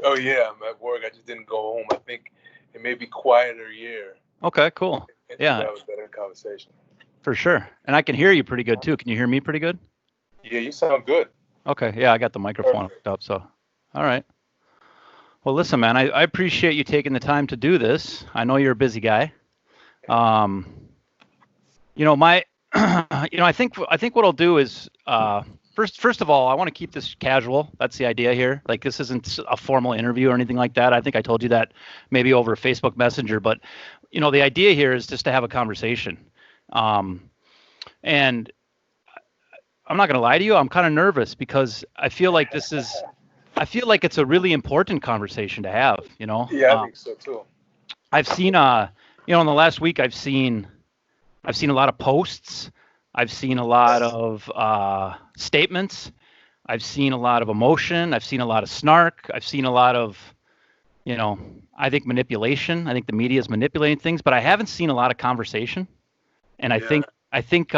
Oh yeah, I'm at work. I just didn't go home. I think it may be quieter here, Okay, cool. and so Yeah, we'll have a better conversation. for sure. And I can hear you pretty good too. Can you hear me pretty good? Yeah, you sound good. Okay, yeah, I got the microphone Perfect. hooked up, so all right. Well, listen, man, I appreciate you taking the time to do this. I know you're a busy guy. Um, my, I think what I'll do is, first of all, I want to keep this casual. That's the idea here. Like, this isn't a formal interview or anything like that. I think I told you that maybe over Facebook Messenger, but the idea here is just to have a conversation. Um, and I'm not going to lie to you. I'm kind of nervous because I feel like it's a really important conversation to have. Yeah, I think so too. I've seen, in the last week, I've seen a lot of posts. I've seen a lot of statements. I've seen a lot of emotion. I've seen a lot of snark. I've seen a lot of, I think manipulation. I think the media is manipulating things, but I haven't seen a lot of conversation. And Yeah, I think,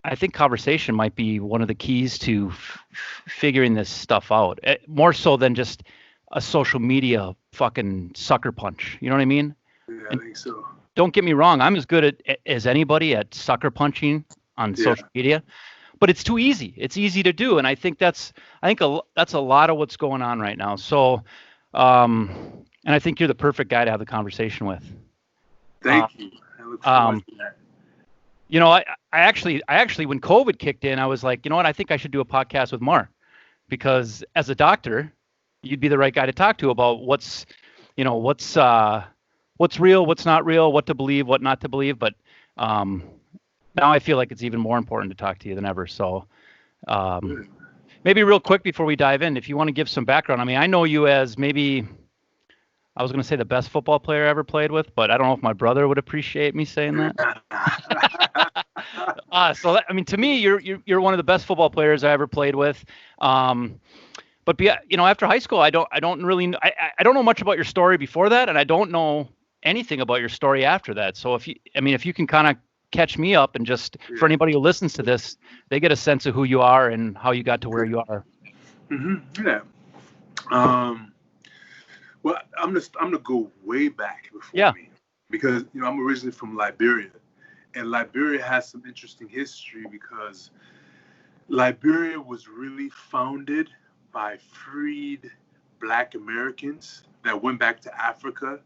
I think conversation might be one of the keys to figuring this stuff out, more so than just a social media fucking sucker punch. You know what I mean? yeah, I And think so. don't get me wrong, I'm as good as anybody at sucker punching on Yeah, social media, but it's too easy. It's easy to do, and that's a lot of what's going on right now. So, and I think you're the perfect guy to have the conversation with. Uh, thank you. I look forward um, to that. I actually, when COVID kicked in, I was like, you know what? I think I should do a podcast with Mark because as a doctor, you'd be the right guy to talk to about you know, what's uh, what's real, what's not real, what to believe, what not to believe. But um, now I feel like it's even more important to talk to you than ever. So um, Good. maybe real quick before we dive in, if you want to give some background. I mean, I know you as maybe I was going to say the best football player I ever played with, but I don't know if my brother would appreciate me saying that. I mean, to me, you're one of the best football players I ever played with. Um, but after high school, I don't really I don't know much about your story before that, and I don't know anything about your story after that. So if you can kind of catch me up and just for Yeah. anybody who listens to this, they get a sense of who you are and how you got to where Okay. you are. Yeah. Um. Well, I'm gonna go way back before Yeah. me because I'm originally from Liberia, and Liberia has some interesting history because Liberia was really founded by freed Black Americans that went back to Africa,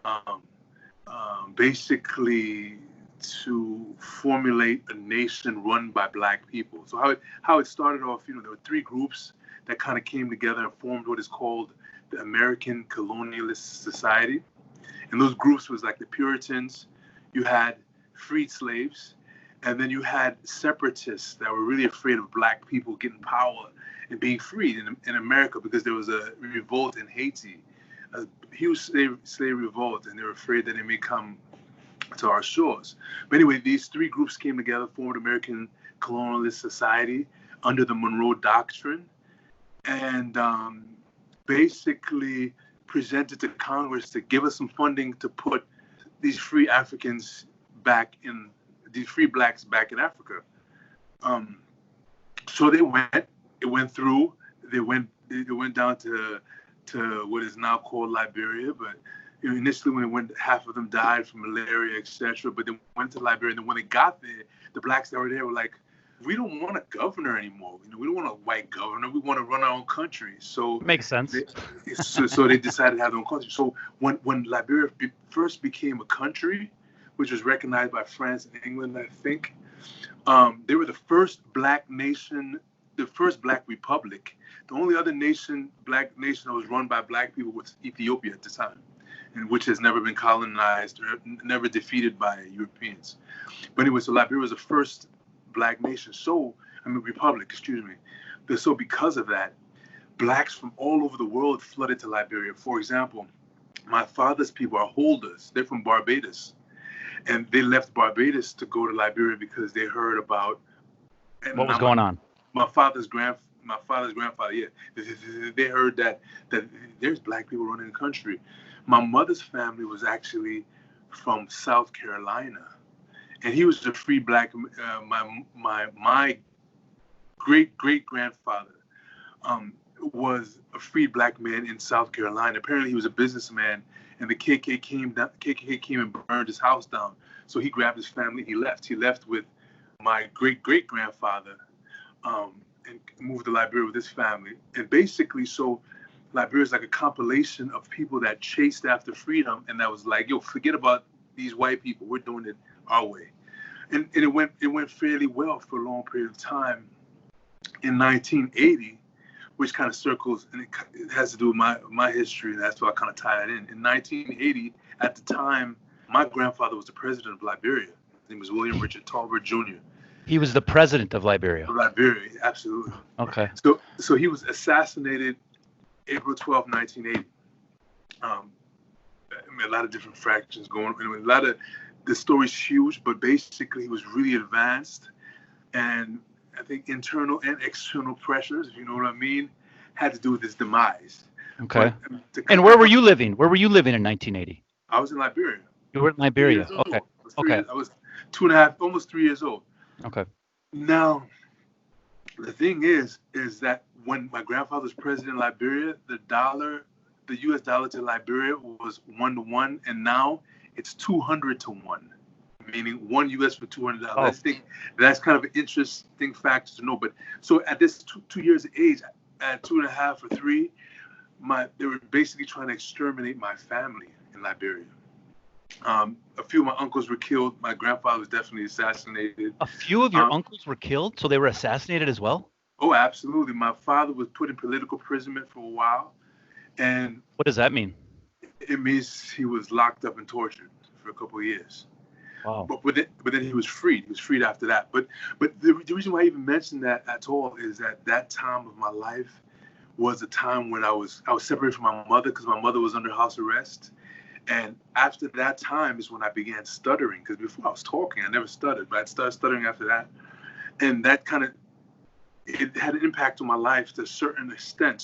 um, basically to formulate a nation run by Black people. So how it started off, there were three groups that kind of came together and formed what is called the American Colonialist Society, and those groups was like the Puritans. You had freed slaves, and then you had separatists that were really afraid of Black people getting power and being freed in America because there was a revolt in Haiti, a huge slave revolt, and they were afraid that it may come to our shores. But anyway, these three groups came together, formed American Colonialist Society under the Monroe Doctrine, and basically presented to Congress to give us some funding to put these free Africans back in these free blacks back in Africa. Um, so it went through, it went down to what is now called Liberia, but initially when it went, half of them died from malaria, etc. But they went to Liberia, and then when they got there, the blacks that were there were like, we don't want a governor anymore. We don't want a white governor. We want to run our own country. So Makes sense. they, so they decided to have their own country. So when Liberia first became a country, which was recognized by France and England, I think, they were the first black nation, the first black republic. The only other black nation that was run by black people was Ethiopia at the time, and which has never been colonized or never defeated by Europeans. But anyway, so Liberia was the first black nation. Republic, excuse me. So because of that, blacks from all over the world flooded to Liberia. For example, my father's people are holders. They're from Barbados, and they left Barbados to go to Liberia because they heard about, and What was now my going on? my father's grandfather, yeah, they heard that there's black people running the country. My mother's family was actually from South Carolina, and he was a free black. My great grandfather was a freed black man in South Carolina. Apparently, he was a businessman, and the KKK came and burned his house down. So he grabbed his family. He left. He left with my great grandfather, and moved to Liberia with his family. And basically, so Liberia is like a compilation of people that chased after freedom, and that was like, yo, forget about these white people. We're doing it our way. And it went fairly well for a long period of time. In 1980, which kind of circles, and it has to do with my history, and that's why I kind of tie that in. In 1980, at the time, my grandfather was the president of Liberia. His name was William Richard Tolbert Jr. He was the president of Liberia. Liberia, absolutely. Okay. So he was assassinated April 12, 1980. A lot of different fractions going on. The story's huge, but basically he was really advanced, and I think internal and external pressures, if you know what I mean, had to do with his demise. Okay. And where were you living? Where were you living in 1980? I was in Liberia. You were in Liberia. Okay. I was 2.5, almost 3 years old. Okay. Now, the thing is that when my grandfather was president in Liberia, the U.S. dollar to Liberia was 1-to-1, and now it's 200-to-1, meaning one U.S. for $200. I think that's kind of an interesting fact to know. But so at this 2 years of age, at 2.5 or 3, they were basically trying to exterminate my family in Liberia. A few of my uncles were killed. My grandfather was definitely assassinated. A few of your uncles were killed, so they were assassinated as well? Oh, absolutely. My father was put in political imprisonment for a while. And what does that mean? It means he was locked up and tortured for a couple of years. Wow. But then he was freed. He was freed after that. But the reason why I even mentioned that at all is that time of my life was a time when I was separated from my mother because my mother was under house arrest. And after that time is when I began stuttering, because before I was talking, I never stuttered, but I started stuttering after that. And that it had an impact on my life to a certain extent.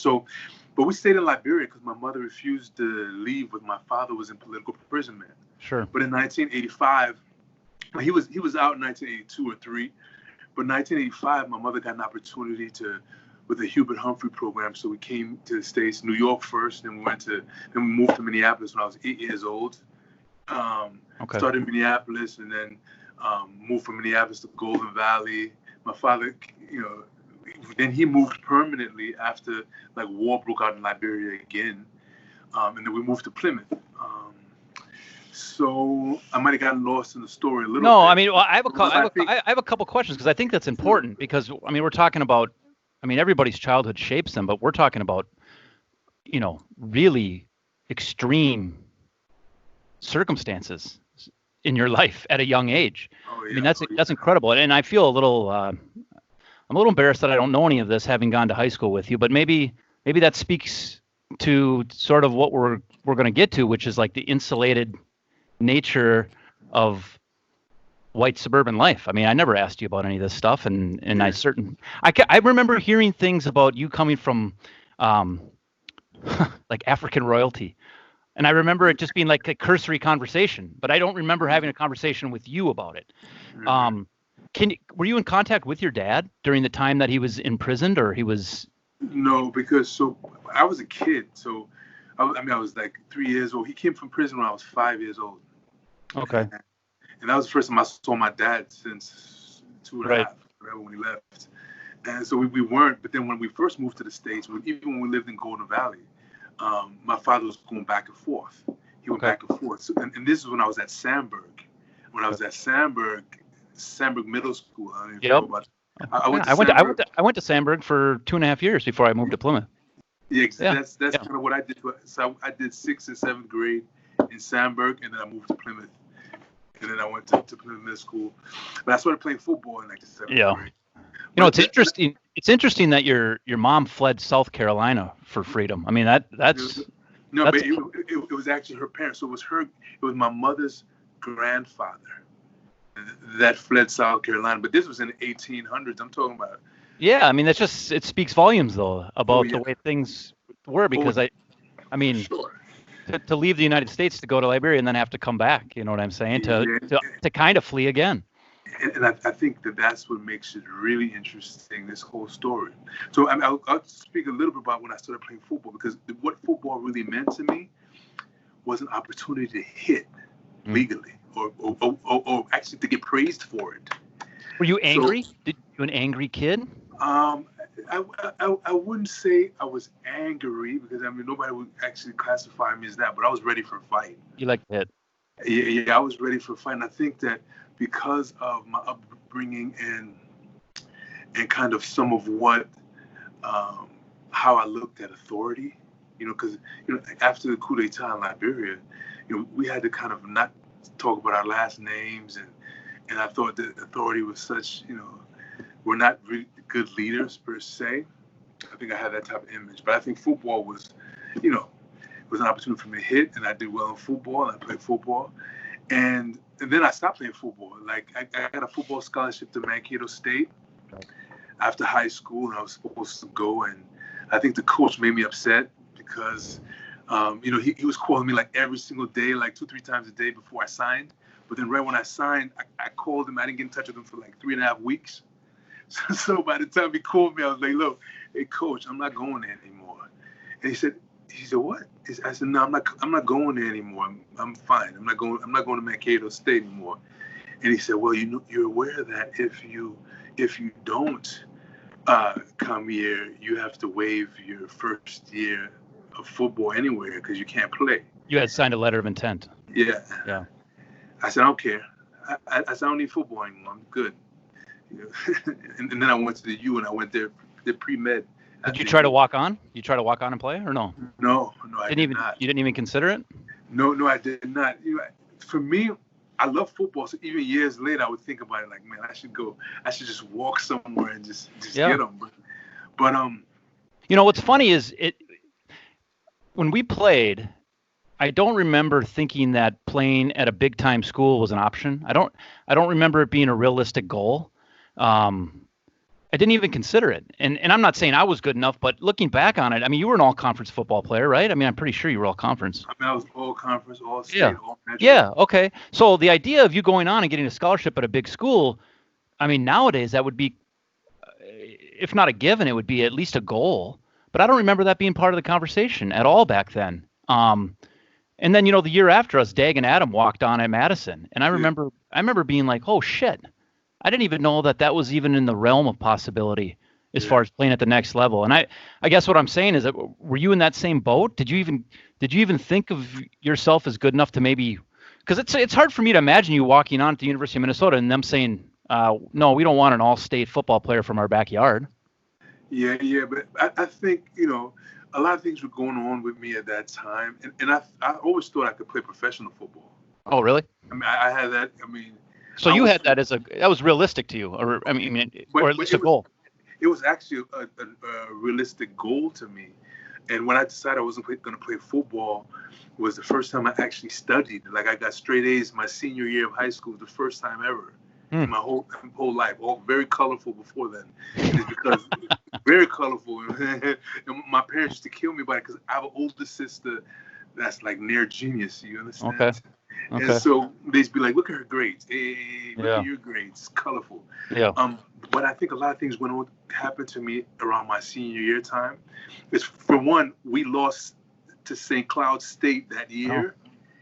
But we stayed in Liberia because my mother refused to leave when my father was in political imprisonment. Sure. But in 1985, he was out in 1982 or 3. But in 1985, my mother got an opportunity with the Hubert Humphrey program. So we came to the States, New York first, then we moved to Minneapolis when I was 8 years old. Started in Minneapolis, and then moved from Minneapolis to Golden Valley. My father, then he moved permanently after war broke out in Liberia again, and then we moved to Plymouth. So I might have gotten lost in the story a little bit. No, I mean, I have a couple questions because I think that's important because we're talking about, everybody's childhood shapes them, but we're talking about, really extreme circumstances in your life at a young age. Oh, yeah. That's incredible, and I feel a little. I'm a little embarrassed that I don't know any of this, having gone to high school with you. But maybe that speaks to sort of what we're going to get to, which is like the insulated nature of white suburban life. I never asked you about any of this stuff, and I remember hearing things about you coming from like African royalty, and I remember it just being like a cursory conversation, but I don't remember having a conversation with you about it. Were you in contact with your dad during the time that he was imprisoned, or he was? No, because I was a kid. So I was like 3 years old. He came from prison when I was 5 years old. Okay. And that was the first time I saw my dad since 2.5, when he left. And so we weren't. But then when we first moved to the States, even when we lived in Golden Valley, my father was going back and forth. He went back and forth. So, and this is when I was at Sandburg. When I was at Sandburg Middle School. I went to Sandburg for 2.5 years before I moved to Plymouth. Yeah, that's kind of what I did. So I did 6th and 7th grade in Sandburg, and then I moved to Plymouth, and then I went to Plymouth Middle School. But I started playing football in the 7th grade. It's interesting. It's interesting that your mom fled South Carolina for freedom. That's no, but it was actually her parents. So it was my mother's grandfather that fled South Carolina, but this was in the 1800s. I'm talking about. Yeah, that's just, it speaks volumes though about the way things were, because sure. to leave the United States to go to Liberia and then have to come back, you know what I'm saying? To kind of flee again. And I think that's what makes it really interesting, this whole story. So I'll speak a little bit about when I started playing football, because what football really meant to me was an opportunity to hit legally, or actually to get praised for it. Were you angry? Did you an angry kid? I wouldn't say I was angry, because I mean nobody would actually classify me as that, but I was ready for a fight. You like to hit? Yeah, I was ready for a fight, and I think that because of my upbringing and kind of some of what how I looked at authority, because after the coup d'état in Liberia, we had to kind of not talk about our last names, and I thought that authority was such, we're not really good leaders per se. I think I had that type of image, but I think football was, was an opportunity for me to hit, and I did well in football, and I played football, and then I stopped playing football. Like I got a football scholarship to Mankato State after high school, and I was supposed to go, and I think the coach made me upset because, he was calling me like every single day, like 2-3 times a day before I signed. But then right when I signed, I called him. I didn't get in touch with him for like 3.5 weeks. So by the time he called me, I was like, "Look, hey coach, I'm not going there anymore." And he said, "What?" I said, "No, I'm not going there anymore. I'm fine. I'm not going to Mankato State anymore." And he said, "Well, you're aware that if you don't come here, you have to waive your first year of football anywhere because you can't play." You had signed a letter of intent. Yeah. Yeah. I said, "I don't care. I said, I don't need football anymore. I'm good." And then I went to the U, and I went there, the pre-med. Did you try to walk on? You try to walk on and play, or no? No, I did not. You didn't even consider it? No, I did not. For me, I love football. So even years later, I would think about it like, man, I should just walk somewhere and just get them. But what's funny is when we played, I don't remember thinking that playing at a big time school was an option. I don't remember it being a realistic goal. I didn't even consider it. And I'm not saying I was good enough, but looking back on it, I mean, you were an all conference football player, right? I mean, I'm pretty sure you were all conference. I mean, I was all conference, all state, all metro. Yeah. Okay. So the idea of you going on and getting a scholarship at a big school, I mean, nowadays that would be, if not a given, it would be at least a goal. But I don't remember that being part of the conversation at all back then. And then, the year after us, Dag and Adam walked on at Madison. And I remember being like, oh, shit. I didn't even know that was even in the realm of possibility as far as playing at the next level. And I guess what I'm saying is that, were you in that same boat? Did you even think of yourself as good enough to maybe – because it's hard for me to imagine you walking on at the University of Minnesota and them saying, no, we don't want an all-state football player from our backyard. Yeah, but I think, a lot of things were going on with me at that time. And I always thought I could play professional football. Oh, really? I mean, I had that. I mean – so you had that that was realistic to you, or I mean, or at least a goal. It was actually a realistic goal to me. And when I decided I wasn't going to play football, was the first time I actually studied. Like I got straight A's my senior year of high school, the first time ever in my whole life. All very colorful before then. It's because very colorful. And my parents used to kill me about it because I have an older sister that's like near genius. You understand? Okay. And so they'd be like, "Look at her grades. Hey, look at your grades. It's colorful." Yeah. But I think a lot of things happened to me around my senior year time. It's, for one, we lost to St. Cloud State that year.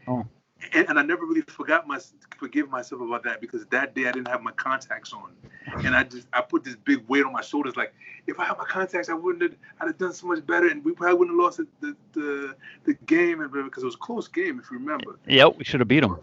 Oh. And I never really forgive myself about that, because that day I didn't have my contacts on, and I put this big weight on my shoulders. Like, if I had my contacts, I'd have done so much better, and we probably wouldn't have lost the game, because it was a close game, if you remember. Yep, we should have beat them.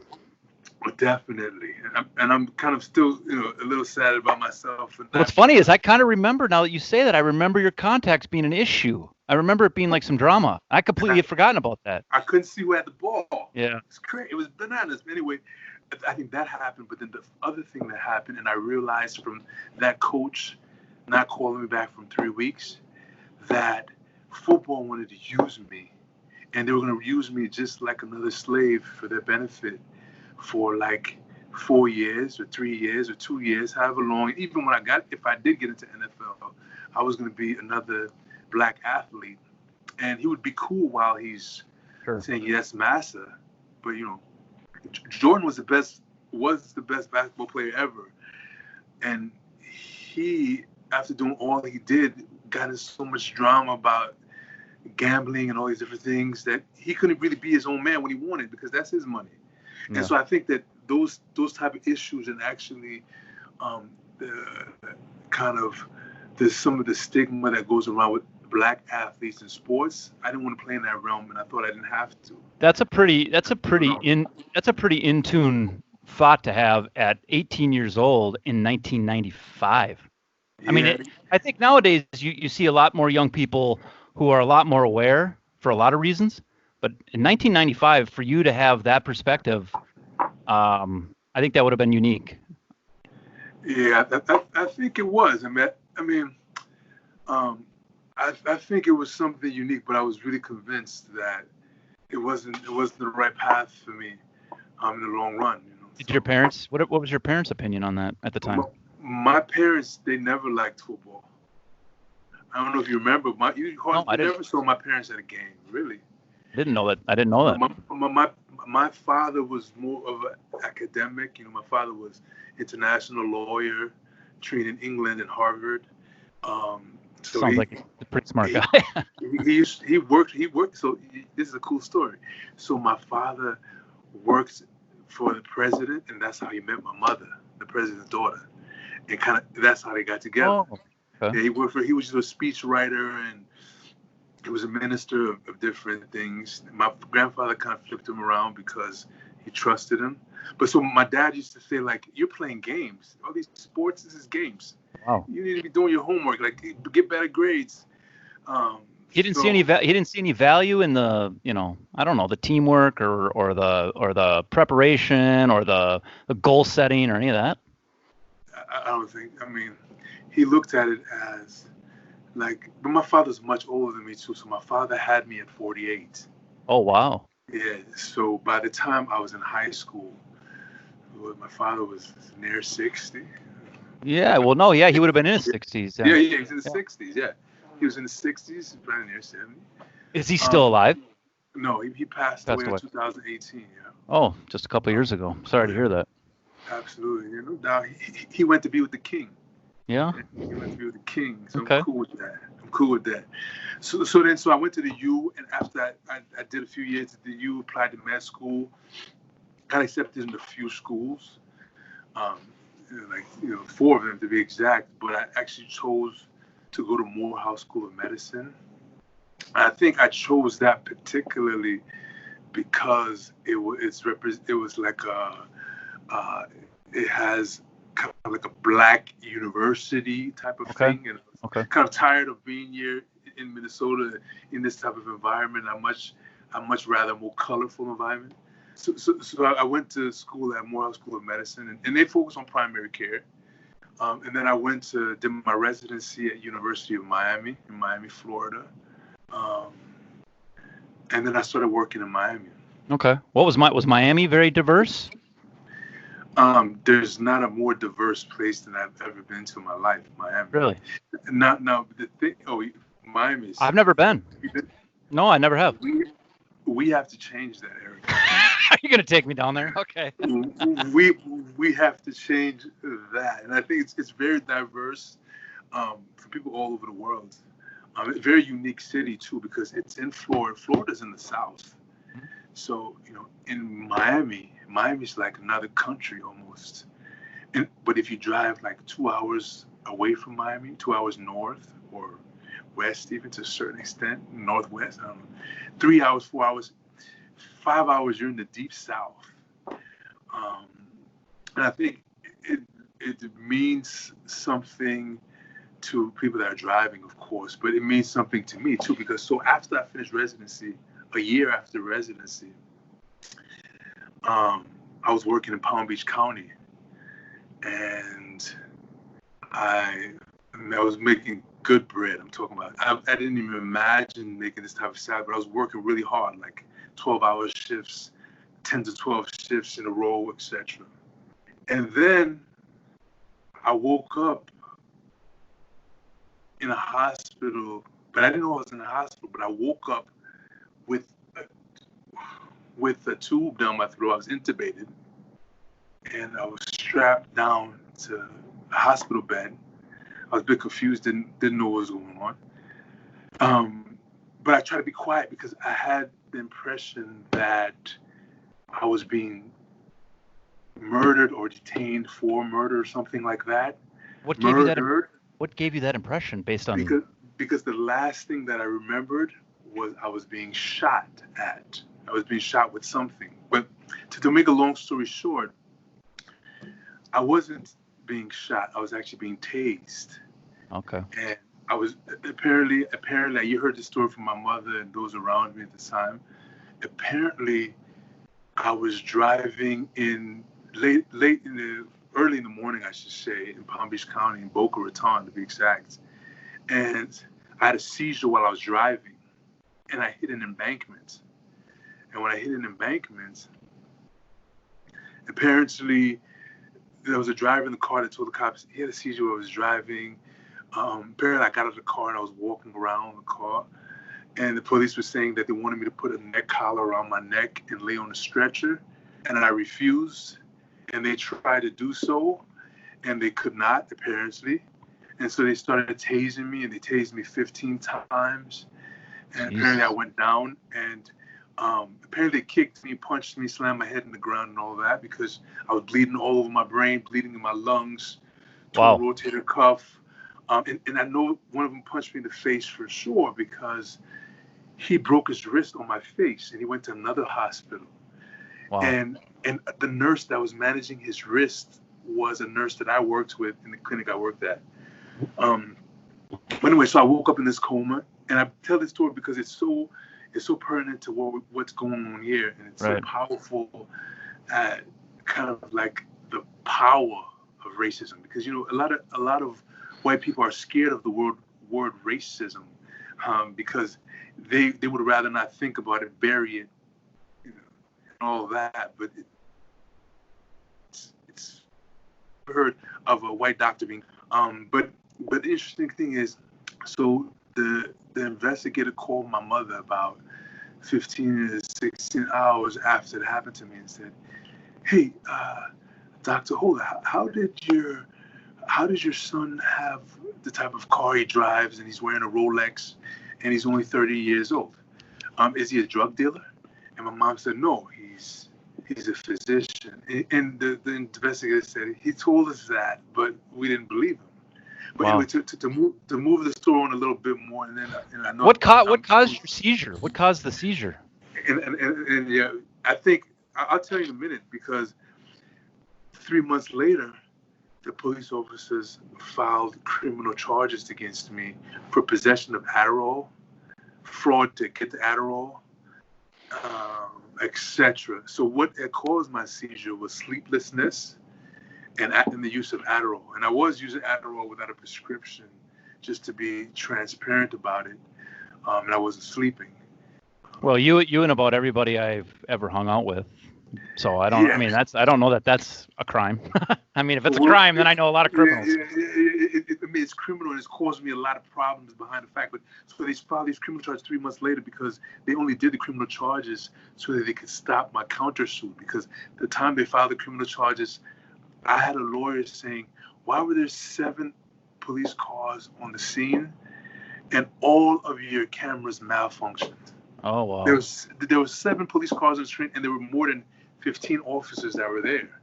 Definitely, and I'm kind of still, a little sad about myself. What's funny is I kind of remember, now that you say that, I remember your contacts being an issue. I remember it being like some drama. I completely had forgotten about that. I couldn't see who had the ball. Yeah. It's crazy. It was bananas. Anyway, I think that happened. But then the other thing that happened, and I realized from that coach not calling me back from 3 weeks, that football wanted to use me. And they were going to use me just like another slave for their benefit for like 4 years or 3 years or 2 years, however long. Even when if I did get into NFL, I was going to be another black athlete, and he would be cool while he's saying yes, massa. But Jordan was the best basketball player ever, And he, after doing all he did, got in so much drama about gambling and all these different things that he couldn't really be his own man when he wanted, because that's his money. And Yeah. so I think that those type of issues, and actually the kind of some of the stigma that goes around with black athletes in sports, I didn't want to play in that realm, and I thought I didn't have to. That's a pretty in tune thought to have at 18 years old in 1995. I mean, Yeah, I think nowadays you see a lot more young people who are a lot more aware for a lot of reasons. But in 1995, for you to have that perspective, I think that would have been unique. yeah, I think it was. I think it was something unique, but I was really convinced that it wasn't the right path for me in the long run. Did your parents? What was your parents' opinion on that at the time? My parents, they never liked football. I don't know if you remember. You never saw my parents at a game, really. I didn't know that. I didn't know that. My father was more of an academic. My father was international lawyer, trained in England and Harvard. So sounds like a pretty smart guy. he worked. So this is a cool story. So my father worked for the president, and that's how he met my mother, the president's daughter, and that's how they got together. Oh, okay. Yeah, he was just a speech writer, and he was a minister of different things. My grandfather kind of flipped him around because he trusted him. But so my dad used to say, like, you're playing games. All these sports, this is games. Wow. You need to be doing your homework, like get better grades. He didn't see any value in the, I don't know, the teamwork or the preparation or the goal setting or any of that. I don't think. He looked at it as like, but my father's much older than me too. So my father had me at 48. Oh, wow. Yeah. So by the time I was in high school, my father was near 60. Yeah. Well, no. Yeah, he would have been in his 60s. Yeah. He was in the 60s. Yeah. He was in the 60s, probably near 70. Is he still alive? No, he passed away in 2018. Yeah. Oh, just a couple of years ago. Sorry to hear that. Absolutely. No doubt. He went to be with the king. Yeah. He went to be with the king. So okay. I'm cool with that. So I went to the U, and after that, I did a few years at the U, applied to med school, got accepted into a few schools, 4 of them to be exact, but I actually chose to go to Morehouse School of Medicine. I think I chose that particularly because it was like it has kind of like a black university type of thing, and I was kind of tired of being here in Minnesota in this type of environment. I much rather a more colorful environment. So I went to school at Morehouse School of Medicine, and they focus on primary care. And then I did my residency at University of Miami in Miami, Florida. And then I started working in Miami. Okay. Was Miami very diverse? There's not a more diverse place than I've ever been to in my life, Miami. Really? No, the thing. Miami. I've never been. No, I never have. We have to change that, Eric. Are you gonna take me down there? Okay. we have to change that, and I think it's very diverse for people all over the world. A very unique city too, because it's in Florida. Florida's in the South, so in Miami's like another country almost. But if you drive like 2 hours away from Miami, 2 hours north or west, even to a certain extent, northwest, I don't know, 3 hours, 4 hours, 5 hours, you're in the deep South. And I think it means something to people that are driving, of course, but it means something to me too, because so after I finished residency, a year after residency, I was working in Palm Beach County, and I was making good bread. I'm talking about, I didn't even imagine making this type of salary, but I was working really hard, like 12-hour shifts, 10 to 12 shifts in a row, etc. And then I woke up in a hospital, but I didn't know I was in a hospital, but I woke up with a tube down my throat. I was intubated, and I was strapped down to hospital bed. I was a bit confused, didn't know what was going on. But I tried to be quiet because I had the impression that I was being murdered or detained for murder or something like that. What gave you that? What gave you that impression based on? Because the last thing that I remembered was I was being shot at. I was being shot with something. But to make a long story short, I wasn't being shot. I was actually being tased. Okay. And I was apparently you heard the story from my mother and those around me at the time. Apparently, I was driving in early in the morning, I should say, in Palm Beach County, in Boca Raton to be exact. And I had a seizure while I was driving, and I hit an embankment. And when I hit an embankment, apparently there was a driver in the car that told the cops he had a seizure while I was driving. Apparently I got out of the car and I was walking around the car, and the police were saying that they wanted me to put a neck collar around my neck and lay on a stretcher, and I refused. And they tried to do so, and they could not, apparently. And so they started tasing me, and they tased me 15 times. And apparently I went down, and apparently they kicked me, punched me, slammed my head in the ground and all that because I was bleeding all over my brain, bleeding in my lungs, torn rotator cuff. And I know one of them punched me in the face for sure because he broke his wrist on my face, and he went to another hospital. Wow. And the nurse that was managing his wrist was a nurse that I worked with in the clinic I worked at. But anyway, so I woke up in this coma, and I tell this story because it's so pertinent to what's going on here, and it's so powerful at kind of like the power of racism. Because a lot of white people are scared of the word racism because they would rather not think about it, bury it, all that, but it's heard of a white doctor being but the interesting thing is, so the investigator called my mother about 15 to 16 hours after it happened to me and said, hey, Dr. Holder, how did your son have the type of car he drives, and he's wearing a Rolex and he's only 30 years old? Is he a drug dealer? And my mom said, no, he's a physician. And the investigator said, he told us that, but we didn't believe him. But anyway, to move the story on a little bit more, and then I know what caused your seizure? What caused the seizure? And yeah, I think I'll tell you in a minute, because 3 months later, the police officers filed criminal charges against me for possession of Adderall, fraud to get the Adderall, etc. So what caused my seizure was sleeplessness and the use of Adderall. And I was using Adderall without a prescription, just to be transparent about it. And I wasn't sleeping. Well, you and about everybody I've ever hung out with. So I don't. Yeah. I mean, I don't know that that's a crime. I mean, if it's a crime, then I know a lot of criminals. I mean, it's criminal, and it's caused me a lot of problems behind the fact. But so they filed these criminal charges 3 months later because they only did the criminal charges so that they could stop my countersuit. Because the time they filed the criminal charges, I had a lawyer saying, "Why were there 7 police cars on the scene, and all of your cameras malfunctioned?" Oh wow! There was 7 police cars on the street, and there were more than 15 officers that were there,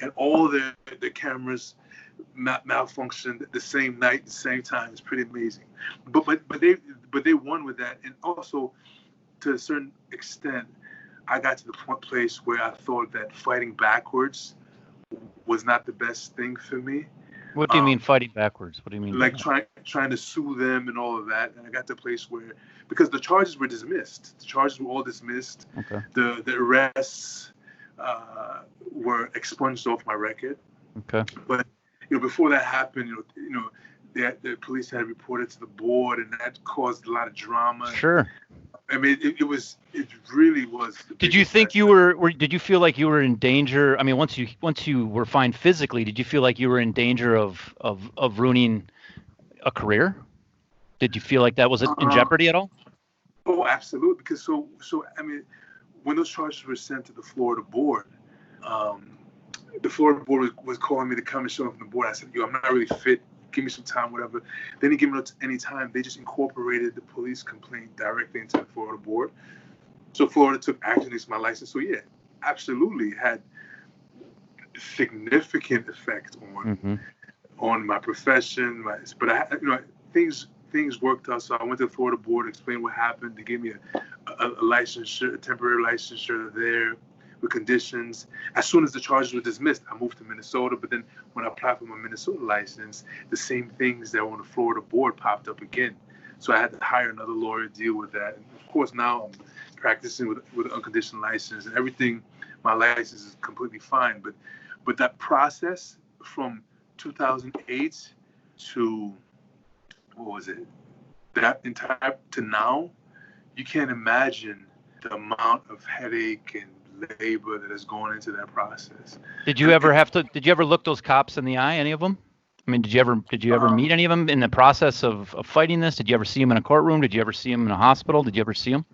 and all the cameras malfunctioned the same night, the same time. It's pretty amazing. But they won with that, and also to a certain extent, I got to the place where I thought that fighting backwards was not the best thing for me. What do you mean fighting backwards? What do you mean? Like trying to sue them and all of that. And I got to a place where, because the charges were dismissed. The charges were all dismissed. Okay. The arrests were expunged off my record. Okay. But before that happened, the police had reported to the board, and that caused a lot of drama. Sure. I mean, it really was. Did you think did you feel like you were in danger? I mean, once you were fine physically, did you feel like you were in danger of ruining a career? Did you feel like that was in jeopardy at all? Oh, absolutely. Because so I mean, when those charges were sent to the Florida board, the Florida board was calling me to come and show up on the board. I said, yo, I'm not really fit. Give me some time, whatever. They didn't give me any time. They just incorporated the police complaint directly into the Florida board. So Florida took action against my license. So yeah, absolutely had significant effect on my profession. But things worked out. So I went to the Florida board, explained what happened. They gave me a licensure, a temporary licensure there with conditions. As soon as the charges were dismissed, I moved to Minnesota. But then when I applied for my Minnesota license, the same things that were on the Florida board popped up again. So I had to hire another lawyer to deal with that. And of course, now I'm practicing with an unconditional license and everything. My license is completely fine. But that process from 2008 to, what was it? That entire to now, you can't imagine the amount of headache and labor that has gone into that process. Did you ever look those cops in the eye, any of them? I mean, did you ever meet any of them in the process of fighting this? Did you ever see them in a courtroom? Did you ever see them in a hospital? Did you ever see them?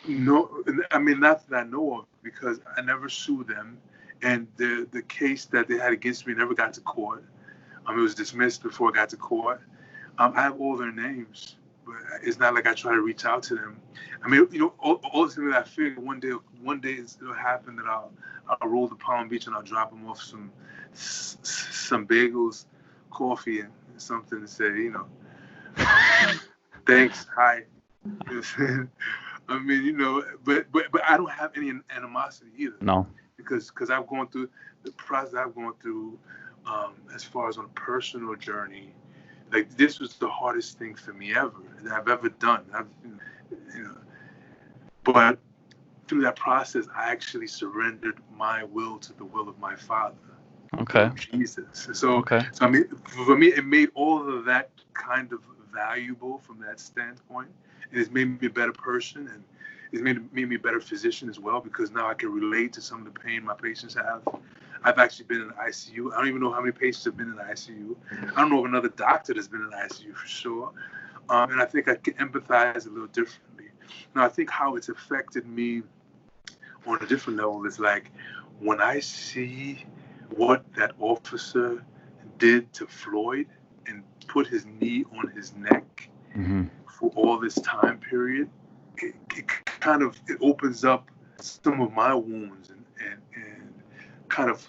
No, I mean, not that I know of, because I never sued them. And the case that they had against me never got to court. It was dismissed before it got to court. I have all their names, but it's not like I try to reach out to them. I mean, ultimately, I figure one day it'll happen that I'll roll to Palm Beach and I'll drop them off some bagels, coffee, and something to say, thanks, hi. I mean, but I don't have any animosity either. No. Because I've gone through the process I've gone through, as far as on a personal journey. Like, this was the hardest thing for me ever that I've ever done. But through that process, I actually surrendered my will to the will of my Father. Okay. Jesus. So I mean, for me, it made all of that kind of valuable from that standpoint. And it's made me a better person, and it's made me a better physician as well, because now I can relate to some of the pain my patients have. I've actually been in the ICU. I don't even know how many patients have been in the ICU. I don't know of another doctor that's been in the ICU for sure. And I think I can empathize a little differently. Now, I think how it's affected me on a different level is like when I see what that officer did to Floyd and put his knee on his neck for all this time period, it kind of opens up some of my wounds and kind of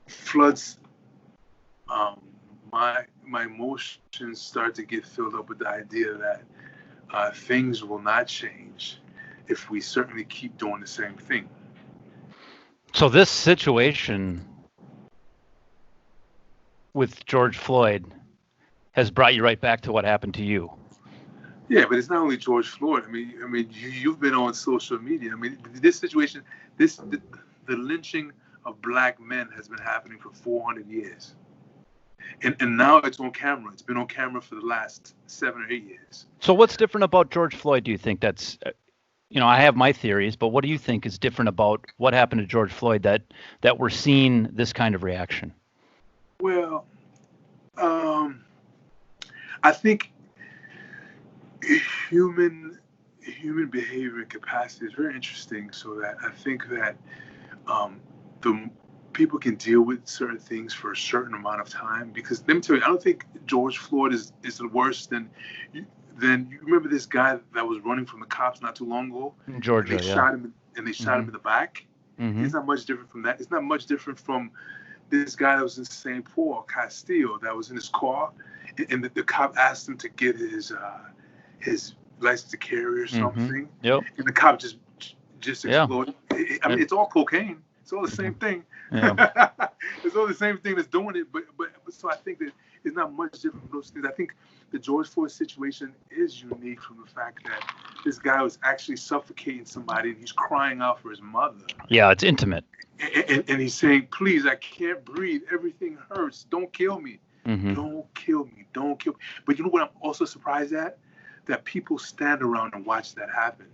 floods my emotions start to get filled up with the idea that things will not change if we certainly keep doing the same thing. So this situation with George Floyd has brought you right back to what happened to you. Yeah, but it's not only George Floyd. I mean, you've been on social media. I mean, this situation, the lynching of black men has been happening for 400 years. And now it's on camera. It's been on camera for the last 7 or 8 years. So what's different about George Floyd, do you think? That's, I have my theories, but what do you think is different about what happened to George Floyd that we're seeing this kind of reaction? Well, I think human behavior and capacity is very interesting. So that I think that the people can deal with certain things for a certain amount of time. Because let me tell you, I don't think George Floyd is worse than you remember this guy that was running from the cops not too long ago in Georgia. And they shot him in the back. Mm-hmm. It's not much different from that. It's not much different from this guy that was in St. Paul, Castillo, that was in his car, and the cop asked him to get his license to carry or something. Mm-hmm. Yep. And the cop just exploded. I mean, it's all cocaine. It's all the same thing. Yeah. It's all the same thing that's doing it. But so I think that it's not much different from those things. I think the George Floyd situation is unique from the fact that this guy was actually suffocating somebody and he's crying out for his mother. Yeah, it's intimate. And he's saying, please, I can't breathe. Everything hurts. Don't kill me. Mm-hmm. Don't kill me. Don't kill me. But you know what I'm also surprised at? That people stand around and watch that happen.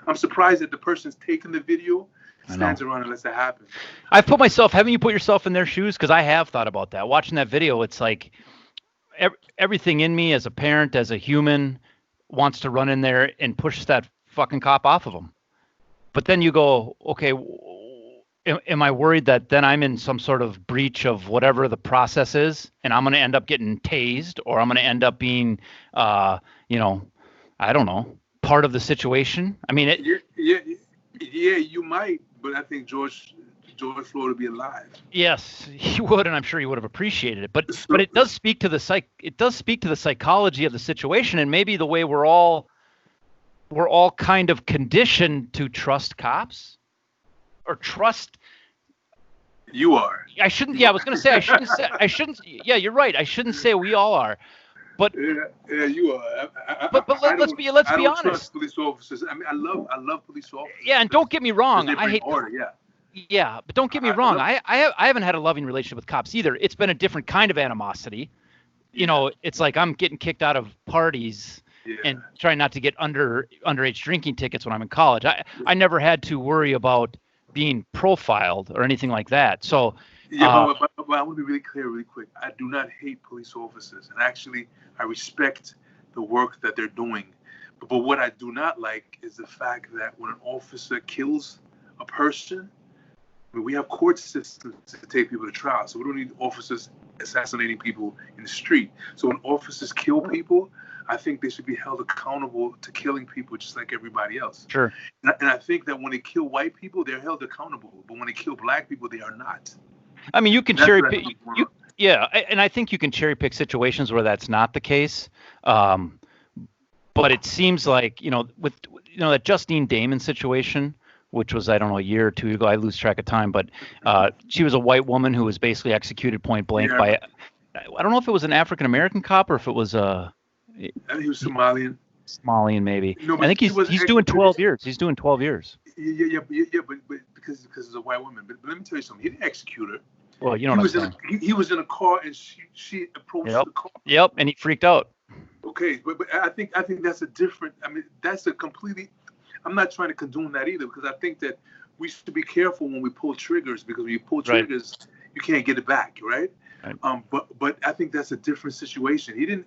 I'm surprised that the person's taking the video stands around and lets that happen. Haven't you put yourself in their shoes? Because I have thought about that. Watching that video, it's like everything in me as a parent, as a human, wants to run in there and push that fucking cop off of him. But then you go, okay, am I worried that then I'm in some sort of breach of whatever the process is, and I'm going to end up getting tased, or I'm going to end up being, you know, I don't know, part of the situation? I mean, Yeah, you might, but I think George Floyd would be alive. yes, he would, and I'm sure he would have appreciated it. But So, it does speak to the it does speak to the psychology of the situation, and maybe the way we're all kind of conditioned to trust cops or trust. You are. I shouldn't. Yeah, I was going to say I shouldn't say. I shouldn't. Yeah, you're right. I shouldn't say we all are. But yeah, you are. Let's be honest. I don't trust police officers. I mean, I love police officers. Yeah, and don't get me wrong. I hate order. Yeah. Yeah, but don't get me wrong. I haven't had a loving relationship with cops either. It's been a different kind of animosity. You know, it's like I'm getting kicked out of parties and trying not to get underage drinking tickets when I'm in college. I never had to worry about being profiled or anything like that. So yeah, but I want to be really clear, really quick. I do not hate police officers, and actually, I respect the work that they're doing. But what I do not like is the fact that when an officer kills a person, I mean, we have court systems to take people to trial, so we don't need officers assassinating people in the street. So when officers kill people, I think they should be held accountable to killing people just like everybody else. Sure. And I think that when they kill white people, they're held accountable, but when they kill black people, they are not. I mean, you can cherry pick. Yeah, and I think you can cherry pick situations where that's not the case. But it seems like, with that Justine Damon situation, which was, I don't know, a year or two ago. I lose track of time, but she was a white woman who was basically executed point blank by. I don't know if it was an African American cop or if it was a. I think he was Somalian. Somalian, maybe. No, I think he's doing 12 years. He's doing 12 years. Yeah, but because it's a white woman. But let me tell you something. He didn't execute her. Well, you know what I'm saying. He was in a car and she approached the car. Yep, and he freaked out. Okay, but I think that's a different. I mean, that's a completely. I'm not trying to condone that either, because I think that we should be careful when we pull triggers, because when you pull triggers, you can't get it back, right? But I think that's a different situation. He didn't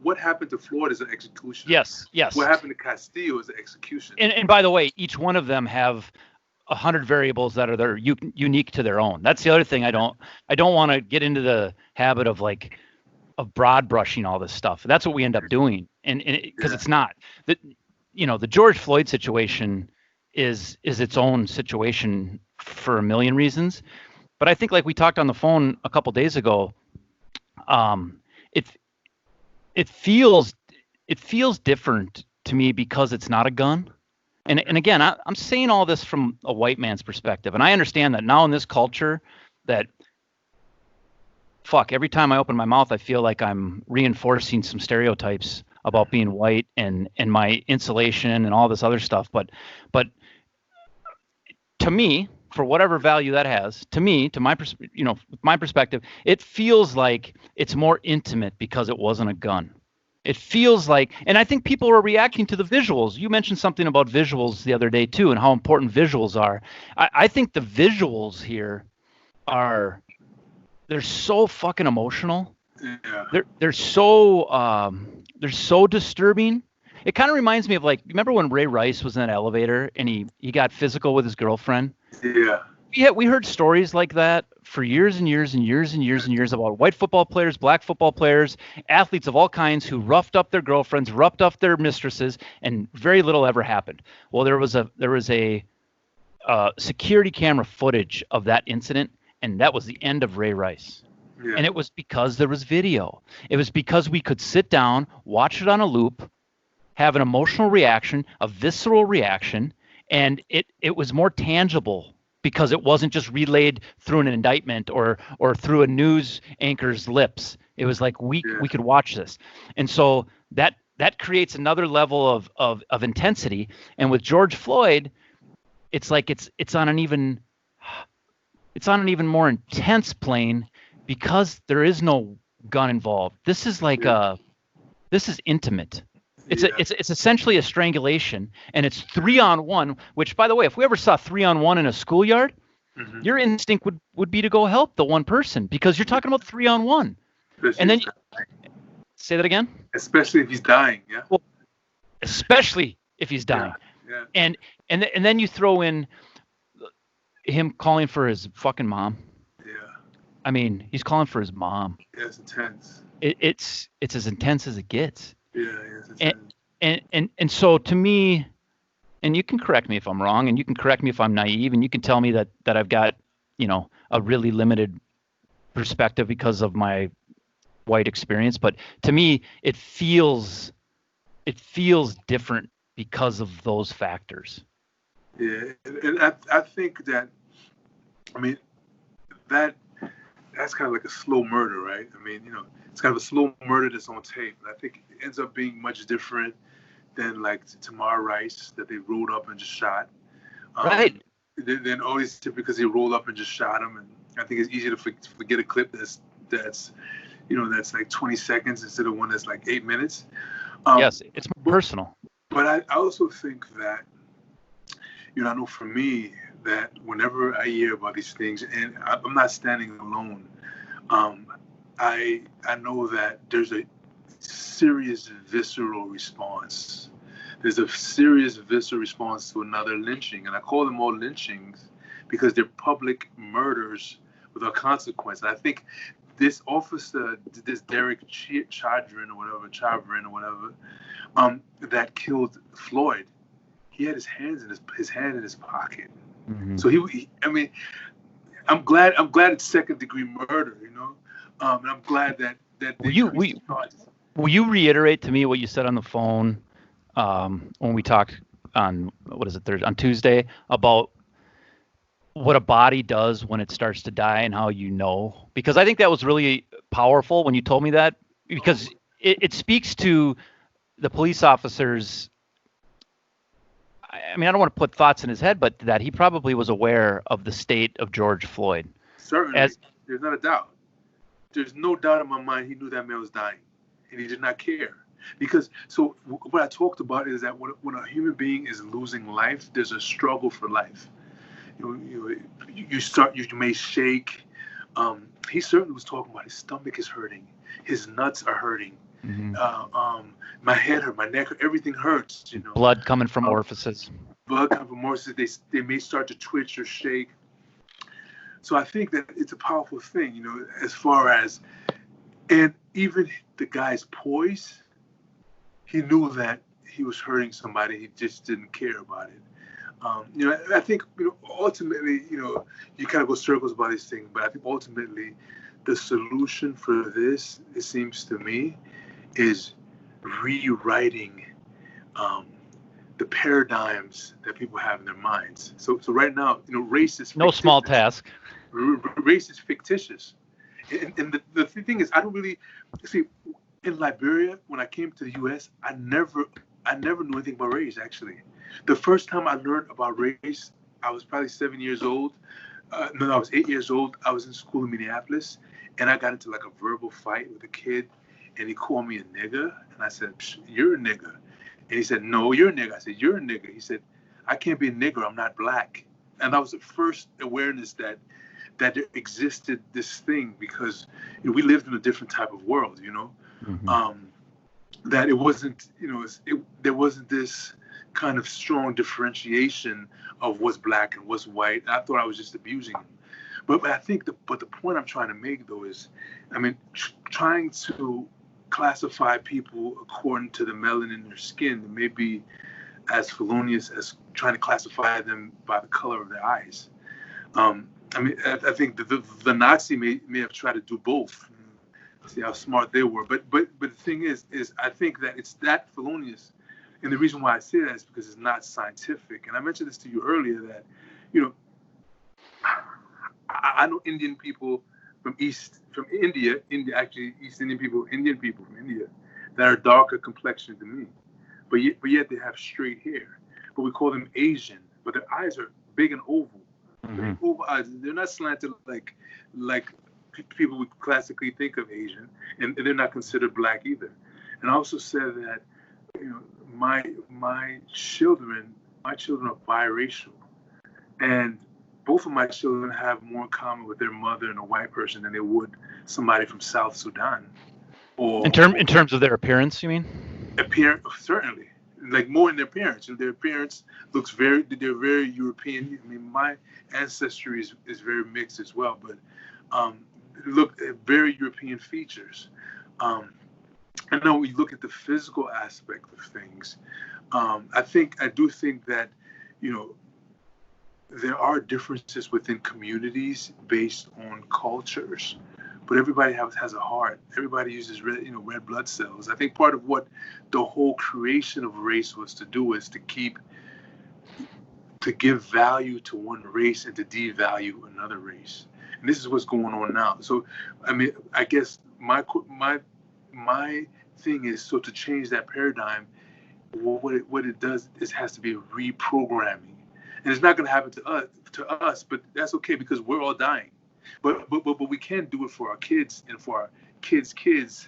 what happened to Floyd is an execution. Yes. What happened to Castillo is an execution. And by the way, each one of them have 100 variables that are unique to their own. That's the other thing. I don't want to get into the habit of broad brushing all this stuff. That's what we end up doing, and because it's not that. The George Floyd situation is its own situation for a million reasons. But I think, like we talked on the phone a couple days ago, it feels different to me because it's not a gun. And again, I'm saying all this from a white man's perspective. And I understand that now in this culture that, every time I open my mouth, I feel like I'm reinforcing some stereotypes about being white and my insulation and all this other stuff. But to me, for whatever value that has, to my perspective, it feels like it's more intimate because it wasn't a gun. It feels like, and I think people are reacting to the visuals. You mentioned something about visuals the other day too, and how important visuals are. I think the visuals here they're so fucking emotional. Yeah. They're so disturbing. It kind of reminds me of, remember when Ray Rice was in an elevator and he got physical with his girlfriend? Yeah. We heard stories like that for years and years and years and years and years about white football players, black football players, athletes of all kinds who roughed up their girlfriends, roughed up their mistresses, and very little ever happened. Well, there was a security camera footage of that incident, and that was the end of Ray Rice. Yeah. And it was because there was video. It was because we could sit down, watch it on a loop, have an emotional reaction, a visceral reaction, and it was more tangible because it wasn't just relayed through an indictment or through a news anchor's lips. It was like we could watch this. And so that creates another level of intensity. And with George Floyd, it's like it's on an even more intense plane because there is no gun involved. This is this is intimate. It's essentially a strangulation, and it's 3-on-1, which, by the way, if we ever saw 3-on-1 in a schoolyard, your instinct would be to go help the one person, because you're talking about 3-on-1. And then say that again? Especially if he's dying, yeah. Well, especially if he's dying. Yeah. And then you throw in him calling for his fucking mom. Yeah. I mean, he's calling for his mom. Yeah, it's intense. It's as intense as it gets. Yeah, yeah, it's And intense. and so to me, and you can correct me if I'm wrong, and you can correct me if I'm naive, and you can tell me that I've got, a really limited perspective because of my white experience, but to me it feels different because of those factors. Yeah, and I think that, I mean, that that's kind of like a slow murder, right? I mean, it's kind of a slow murder that's on tape. And I think it ends up being much different than like Tamar Rice that they rolled up and just shot. Right. Then always because they rolled up and just shot him, and I think it's easy to forget a clip that's that's like 20 seconds instead of one that's like 8 minutes. Yes, it's But, personal. but I also think that I know for me that whenever I hear about these things, and I'm not standing alone, um, I know that there's a serious visceral response. There's a serious visceral response to another lynching, and I call them all lynchings because they're public murders without consequence. And I think this officer, this Derek Chadrin or whatever, that killed Floyd, he had his hands in his hand in his pocket. Mm-hmm. So I mean, I'm glad it's second degree murder, and I'm glad that Will you reiterate to me what you said on the phone when we talked on what is it Thursday on Tuesday about what a body does when it starts to die and how because I think that was really powerful when you told me that, because it speaks to the police officers. I mean, I don't want to put thoughts in his head, but that he probably was aware of the state of George Floyd. Certainly, there's not a doubt. There's no doubt in my mind he knew that man was dying, and he did not care. Because so what I talked about is that when a human being is losing life, there's a struggle for life. You may shake. He certainly was talking about his stomach is hurting, his nuts are hurting. Mm-hmm. My head hurt, my neck hurt, everything hurts. Blood coming from orifices. Blood coming from orifices. They may start to twitch or shake. So I think that it's a powerful thing, as far as, and even the guy's poise, he knew that he was hurting somebody. He just didn't care about it. I think, ultimately, you kind of go circles about these things, but I think ultimately the solution for this, it seems to me, is rewriting the paradigms that people have in their minds. So right now, race is no small task. Race is fictitious, and the thing is, I don't really see. In Liberia, when I came to the U.S., I never knew anything about race. Actually, the first time I learned about race, I was probably 7 years old. No, I was 8 years old. I was in school in Minneapolis, and I got into like a verbal fight with a kid, and he called me a nigger, and I said, "You're a nigger," and he said, "No, you're a nigger." I said, "You're a nigger." He said, "I can't be a nigger. I'm not black." And that was the first awareness that there existed this thing, because we lived in a different type of world, Mm-hmm. That it wasn't, there wasn't this kind of strong differentiation of what's black and what's white. I thought I was just abusing him. But I think the point I'm trying to make, though, is, I mean, trying to classify people according to the melanin in their skin may be as felonious as trying to classify them by the color of their eyes. I mean, I think the Nazi may have tried to do both. See how smart they were. But the thing is I think that it's that felonious, and the reason why I say that is because it's not scientific. And I mentioned this to you earlier that, I know Indian people from India, actually East Indian people from India that are darker complexioned than me, but yet they have straight hair. But we call them Asian, but their eyes are big and oval. Mm-hmm. Oval eyes. They're not slanted like people would classically think of Asian, and they're not considered black either. And I also said that, my children are biracial, and both of my children have more in common with their mother and a white person than they would somebody from South Sudan. Or in terms of their appearance, you mean? Certainly, like more in their appearance. Their appearance looks they're very European. I mean, my ancestry is very mixed as well, but look at very European features. I know when you look at the physical aspect of things, I do think that, there are differences within communities based on cultures, but everybody has a heart. Everybody uses red blood cells. I think part of what the whole creation of race was to do is to give value to one race and to devalue another race. And this is what's going on now. So, I mean, I guess my thing is, so to change that paradigm, what it does is has to be reprogramming. And it's not going to happen to us, but that's okay because we're all dying. But we can do it for our kids and for our kids,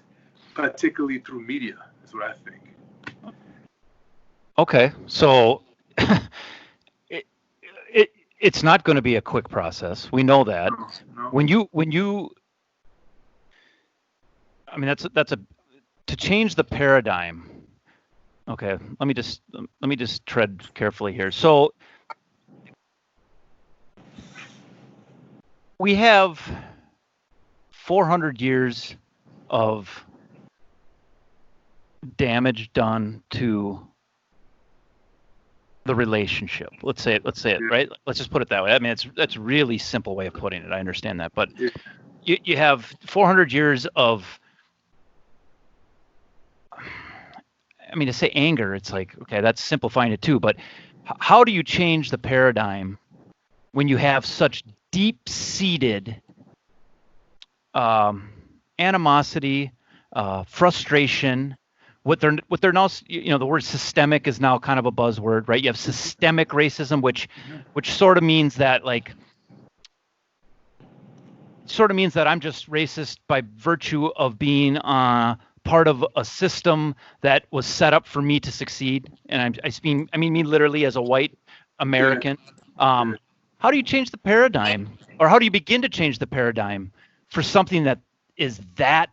particularly through media. That's what I think. Okay, so it's not going to be a quick process. We know that. No. When you, I mean, that's to change the paradigm. Okay, let me just tread carefully here. So we have 400 years of damage done to the relationship. Let's say it, right? Let's just put it that way. I mean, that's a really simple way of putting it. I understand that, but you have 400 years of, I mean, to say anger, it's like, okay, that's simplifying it too, but how do you change the paradigm when you have such deep-seated animosity, frustration? What they're now, the word systemic is now kind of a buzzword, right? You have systemic racism, which sort of means that I'm just racist by virtue of being part of a system that was set up for me to succeed, and I mean me literally as a white American. How do you change the paradigm, or how do you begin to change the paradigm for something that is that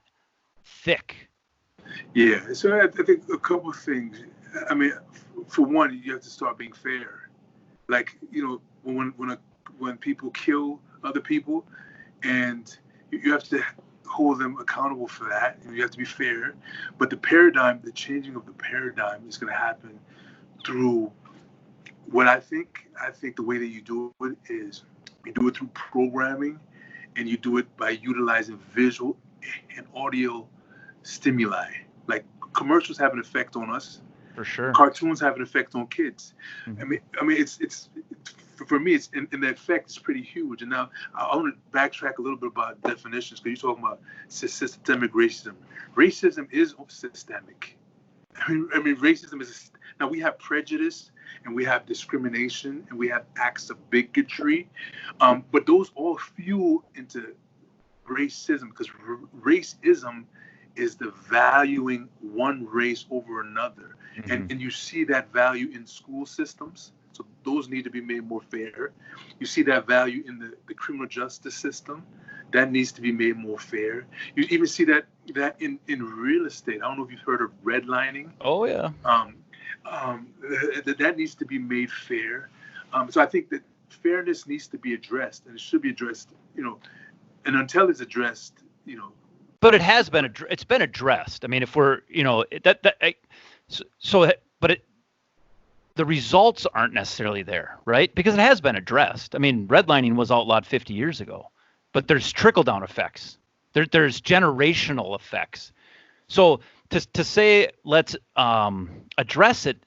thick? Yeah, so I think a couple of things. I mean, for one, you have to start being fair. Like, when people kill other people, and you have to hold them accountable for that. You have to be fair. But the changing of the paradigm is going to happen through what I think the way that you do it is you do it through programming, and you do it by utilizing visual and audio stimuli. Like, commercials have an effect on us. For sure. Cartoons have an effect on kids. Mm-hmm. I mean, it's for me, it's and the effect is pretty huge. And now I want to backtrack a little bit about definitions, because you're talking about systemic racism. Racism is systemic. I mean, racism is. Now, we have prejudice, and we have discrimination, and we have acts of bigotry, but those all fuel into racism, because racism is the valuing one race over another. Mm-hmm. And you see that value in school systems. So those need to be made more fair. You see that value in the criminal justice system. That needs to be made more fair. You even see that in real estate. I don't know if you've heard of redlining. Oh, yeah. That needs to be made fair. So I think that fairness needs to be addressed, and it should be addressed, and until it's addressed, But it has been it's been addressed. I mean, if we're the results aren't necessarily there, right? Because it has been addressed. I mean, redlining was outlawed 50 years ago, but there's trickle-down effects. There's generational effects. So to say let's address it,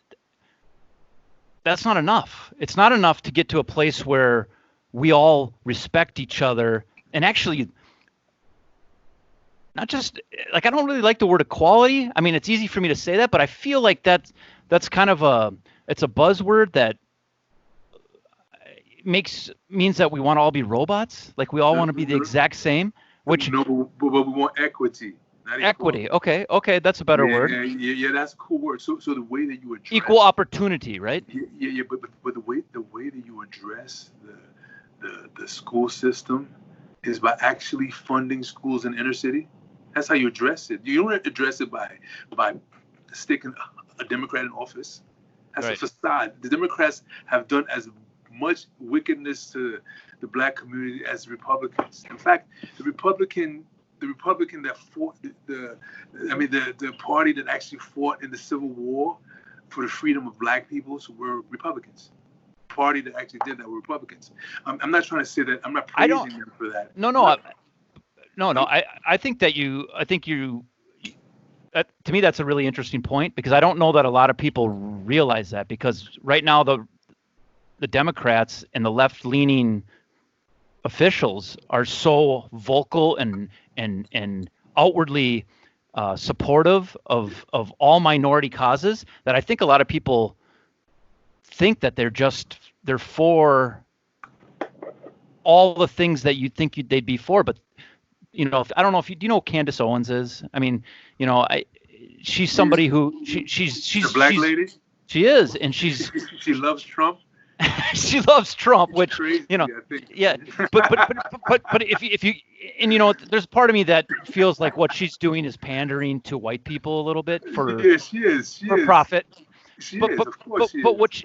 that's not enough. It's not enough to get to a place where we all respect each other and actually. Not just like, I don't really like the word equality. I mean, it's easy for me to say that, but I feel like that's kind of it's a buzzword that means that we want to all be robots. Like, we all want to be the exact same, which no, but we want equity. Not equity. Okay, that's a better word. Yeah, that's a cool word. So the way that you address equal opportunity, right? Yeah, but the way that you address the school system is by actually funding schools in inner city. That's how you address it. You don't address it by sticking a Democrat in office. That's Right. a facade. The Democrats have done as much wickedness to the black community as the Republicans. In fact, the Republican that fought the party that actually fought in the Civil War for the freedom of black people were Republicans. The party that actually did that were Republicans. I'm not trying to say that. I'm not praising them for that. No. I think to me that's a really interesting point, because I don't know that a lot of people realize that, because right now the Democrats and the left-leaning officials are so vocal and outwardly supportive of all minority causes that I think a lot of people think that they're for all the things that you think they'd be for. But I don't know if do you know who Candace Owens is? I mean, she's somebody who she's the black lady. She is, and she's she loves Trump. She loves Trump, which crazy, I think. yeah, but if you there's a part of me that feels like what she's doing is pandering to white people a little bit for she is profit. She is, of course.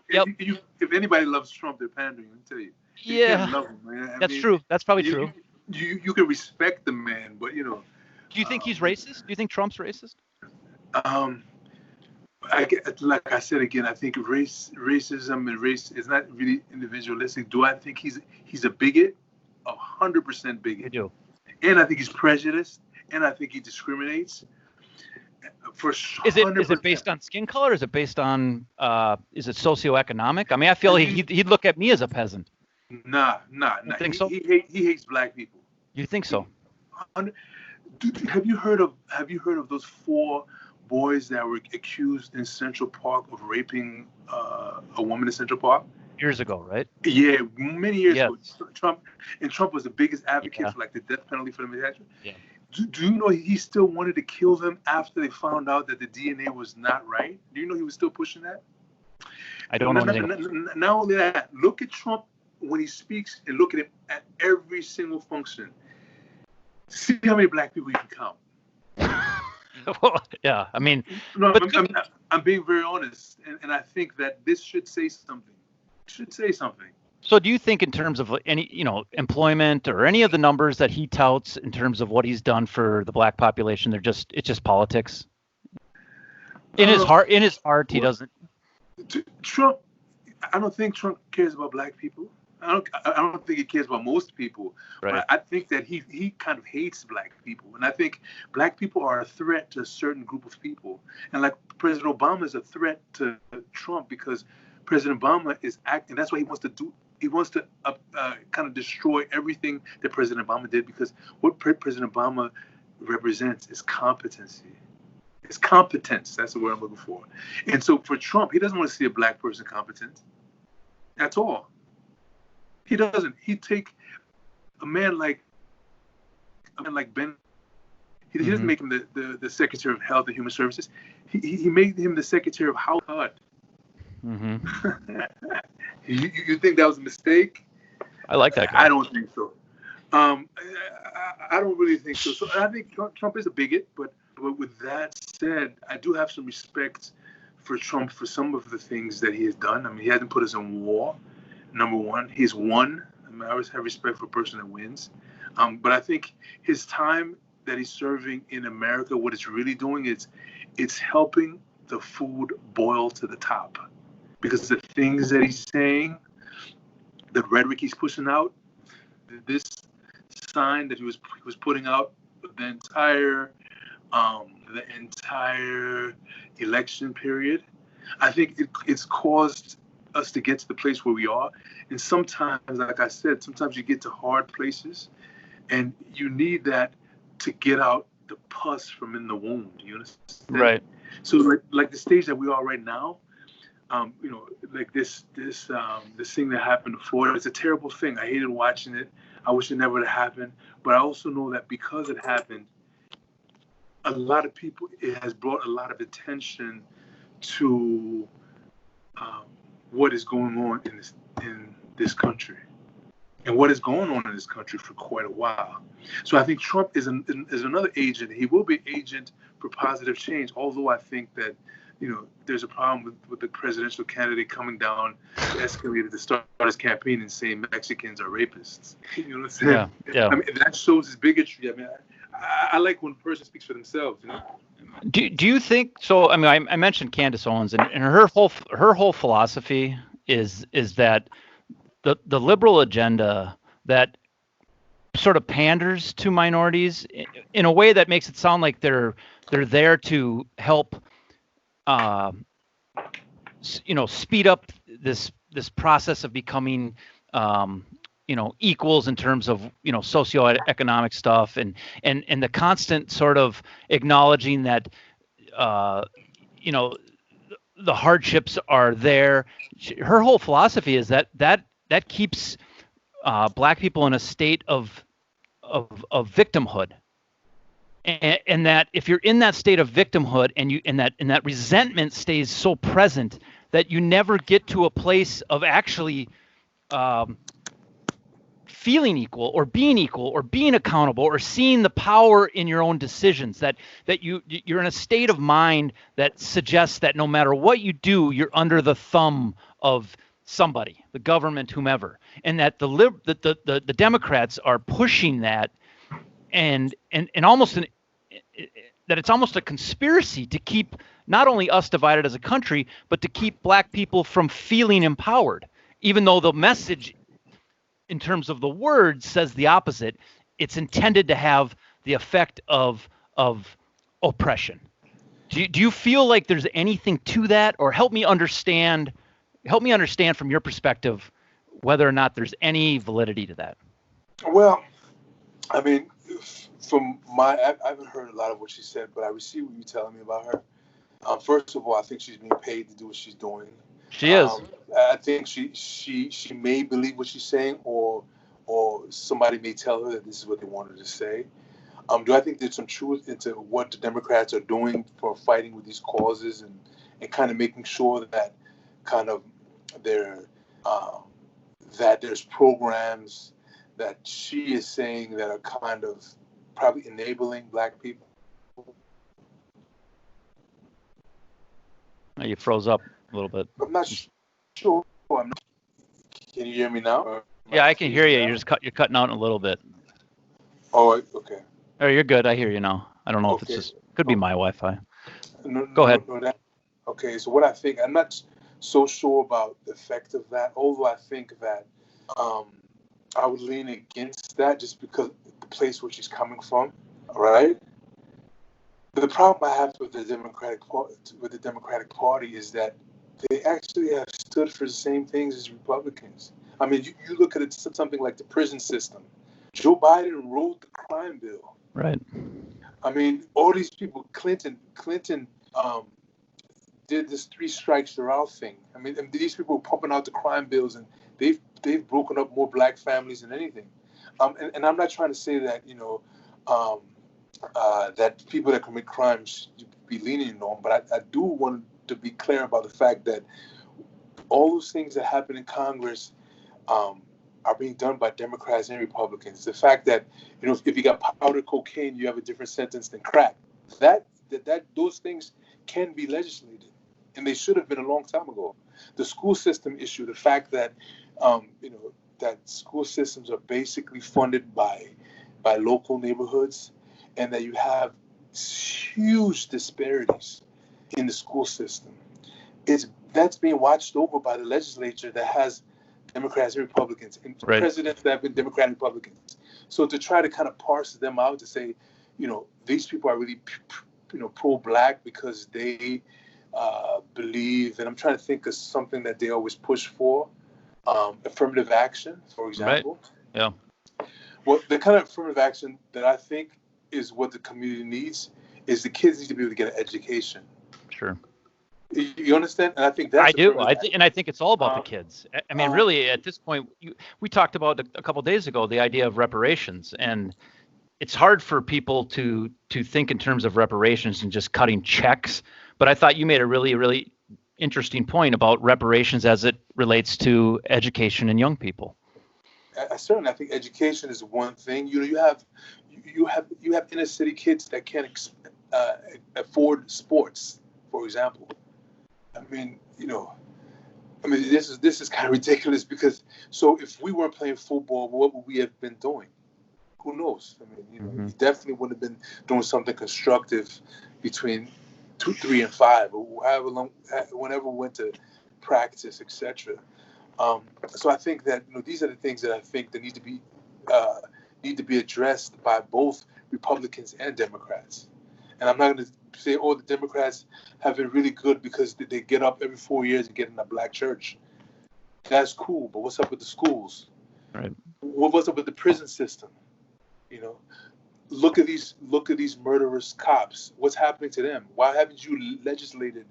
If anybody loves Trump, they're pandering. I tell you. You can't love him, man. That's true. That's probably true. You can respect the man, but Do you think he's racist? Do you think Trump's racist? Like I said again, I think racism and race is not really individualistic. Do I think he's a bigot? 100% bigot. You do. And I think he's prejudiced, and I think he discriminates. Is it based on skin color? Is it based on is it socioeconomic? I mean, I feel he'd look at me as a peasant. Nah. You think so? He hates black people. You think so? Have you heard of those 4 boys that were accused in Central Park of raping a woman in Central Park? Years ago, right? Yeah, many years ago. Trump was the biggest advocate for like the death penalty for the military. Yeah. Do you know he still wanted to kill them after they found out that the DNA was not right? Do you know he was still pushing that? I don't know anything. Not only that, look at Trump when he speaks, and look at him at every single function. See how many black people you can count. Well, yeah, I mean, no, I'm being very honest, and I think that this should say something. So do you think in terms of any, employment or any of the numbers that he touts in terms of what he's done for the black population, it's just politics? In his heart, he doesn't. Trump, I don't think Trump cares about black people. I don't think he cares about most people. Right. But I think that he kind of hates black people. And I think black people are a threat to a certain group of people. And like President Obama is a threat to Trump, because President Obama is acting. That's what he wants to do. He wants to kind of destroy everything that President Obama did, because what President Obama represents is competency. It's competence. That's the word I'm looking for. And so for Trump, he doesn't want to see a black person competent at all. He doesn't. He'd take a man like Ben. He doesn't make him the Secretary of Health and Human Services. He made him the Secretary of House. Mm-hmm. You think that was a mistake? I like that guy. I don't think so. I don't really think so. So I think Trump is a bigot, but with that said, I do have some respect for Trump for some of the things that he has done. I mean, he hasn't put us in war. Number one, he's won. I mean, I always have respect for a person that wins. But I think his time that he's serving in America, what it's really doing is it's helping the food boil to the top. Because the things that he's saying, the rhetoric he's pushing out, this sign that he was putting out the entire election period, I think it's caused us to get to the place where we are. And sometimes, like I said, sometimes you get to hard places and you need that to get out the pus from in the wound. You understand? Right. So like the stage that we are right now, like this thing that happened to Floyd, it's a terrible thing. I hated watching it. I wish it never would have happened. But I also know that because it happened, a lot of people, it has brought a lot of attention to what is going on in this country, and what is going on in this country for quite a while. So I think Trump is another agent. He will be an agent for positive change, although I think that there's a problem with the presidential candidate coming down the escalator to start his campaign and saying Mexicans are rapists. You know what I'm saying? Yeah, yeah. I mean, that shows his bigotry. I mean, I like when a person speaks for themselves. Do you think so? I mean, I mentioned Candace Owens, and her whole philosophy is that the liberal agenda that sort of panders to minorities in a way that makes it sound like they're there to help speed up this process of becoming equals in terms of socioeconomic stuff, and the constant sort of acknowledging that the hardships are there. Her whole philosophy is that keeps black people in a state of victimhood, and that if you're in that state of victimhood and that resentment stays so present that you never get to a place of actually feeling equal or being accountable or seeing the power in your own decisions, that you're in a state of mind that suggests that no matter what you do, you're under the thumb of somebody, the government, whomever, and that the Democrats are pushing that, and almost that it's almost a conspiracy to keep not only us divided as a country, but to keep black people from feeling empowered, even though the message in terms of the words says the opposite. It's intended to have the effect of oppression. Do you feel like there's anything to that, or help me understand from your perspective whether or not there's any validity to that? Well, I mean, I haven't heard a lot of what she said, but I receive what you're telling me about her. First of all, I think she's being paid to do what she's doing. She is. I think she may believe what she's saying, or somebody may tell her that this is what they wanted to say. Do I think there's some truth into what the Democrats are doing for fighting with these causes and kind of making sure that kind of that there's programs that she is saying that are kind of probably enabling black people? You froze up a little bit. I'm not sure. Can you hear me now? Yeah, I can hear you. You're cutting out a little bit. Oh, okay. Oh, you're good. I hear you now. I don't know if it's just could be my Wi-Fi. Go ahead. Okay, so what I think, I'm not so sure about the effect of that, although I think that I would lean against that just because the place where she's coming from, right? The problem I have with the Democratic Party is that they actually have stood for the same things as Republicans. I mean, you look at it, something like the prison system. Joe Biden wrote the crime bill. Right. I mean, all these people, Clinton did this 3 strikes you're out thing. I mean, these people were pumping out the crime bills, and they've broken up more black families than anything. And I'm not trying to say that that people that commit crimes should be lenient on, but I do want to be clear about the fact that all those things that happen in Congress are being done by Democrats and Republicans. The fact that if you got powder cocaine, you have a different sentence than crack. That those things can be legislated, and they should have been a long time ago. The school system issue, the fact that that school systems are basically funded by local neighborhoods, and that you have huge disparities in the school system. That's being watched over by the legislature that has Democrats and Republicans, and right. Presidents that have been Democrat and Republicans. So to try to kind of parse them out to say, these people are really, pro-black because they believe, and I'm trying to think of something that they always push for, affirmative action, for example. Right. Yeah. Well, the kind of affirmative action that I think is what the community needs is the kids need to be able to get an education. Sure. You understand? And I think that's I do. I think it's all about the kids. I mean, really, at this point, we talked about a couple of days ago the idea of reparations, and it's hard for people to think in terms of reparations and just cutting checks. But I thought you made a really, really interesting point about reparations as it relates to education and young people. I think education is one thing. You have inner city kids that can't afford sports, for example. I mean, this is kind of ridiculous because so if we weren't playing football, what would we have been doing? Who knows? I mean, Hmm. we definitely would have been doing something constructive between 2, 3, and 5, or however long, whenever we went to practice, etc. So I think that these are the things that I think that need to be addressed by both Republicans and Democrats. And I'm not going to say, oh, the Democrats have been really good because they get up every 4 years and get in a black church. That's cool, but what's up with the schools? Right. What's up with the prison system? You know, look at these murderous cops. What's happening to them? Why haven't you legislated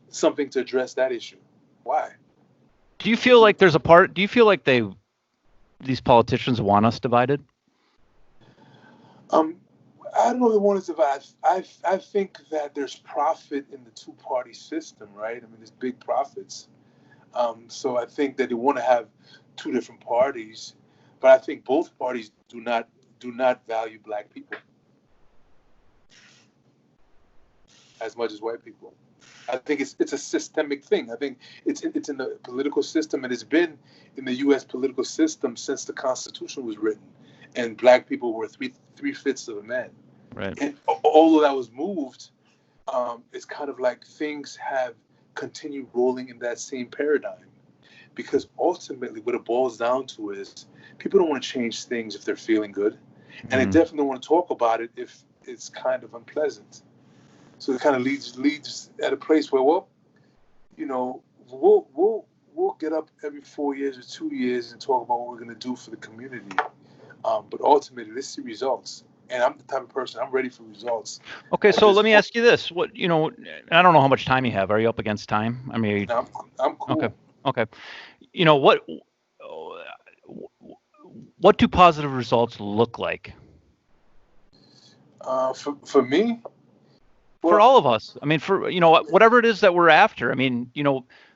something to address that issue? Why? Do you feel like there's a part? Do you feel like these politicians want us divided? Um, I don't know if they want to divide. I think that there's profit in the two-party system, right? I mean, there's big profits. So I think that they want to have two different parties, but I think both parties do not value black people as much as white people. I think it's a systemic thing. I think it's in the political system, and it's been in the U.S. political system since the Constitution was written, and black people were three-fifths of a man. Right. And although that was moved, it's kind of like things have continued rolling in that same paradigm. Because ultimately, what it boils down to is people don't want to change things if they're feeling good, and they definitely don't want to talk about it if it's kind of unpleasant. So it kind of leads at a place where, well, we'll get up every 4 years or 2 years and talk about what we're going to do for the community. But ultimately, let's see results. And I'm the type of person, I'm ready for results. Okay, so let me ask you this: I don't know how much time you have. Are you up against time? I mean, I'm cool. Okay. What do positive results look like? For me, For all of us. I mean, for whatever it is that we're after. I mean,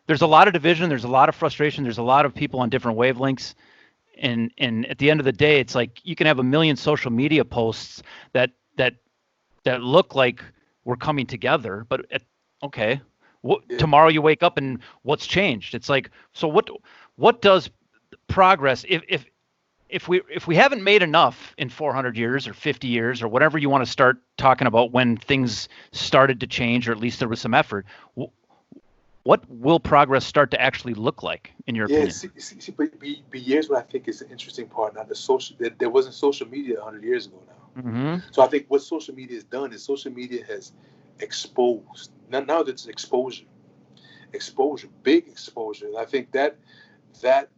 there's a lot of division, there's a lot of frustration, there's a lot of people on different wavelengths, and at the end of the day, it's like you can have a million social media posts that look like we're coming together, but okay, tomorrow you wake up and what's changed? It's like, so what does progress if we haven't made enough in 400 years or 50 years or whatever you want to start talking about when things started to change, or at least there was some effort, what will progress start to actually look like in your opinion? But here's what I think is the interesting part. Now, there wasn't social media 100 years ago now. Mm-hmm. So I think what social media has done is social media has exposed. Now that's exposure, big exposure. And I think that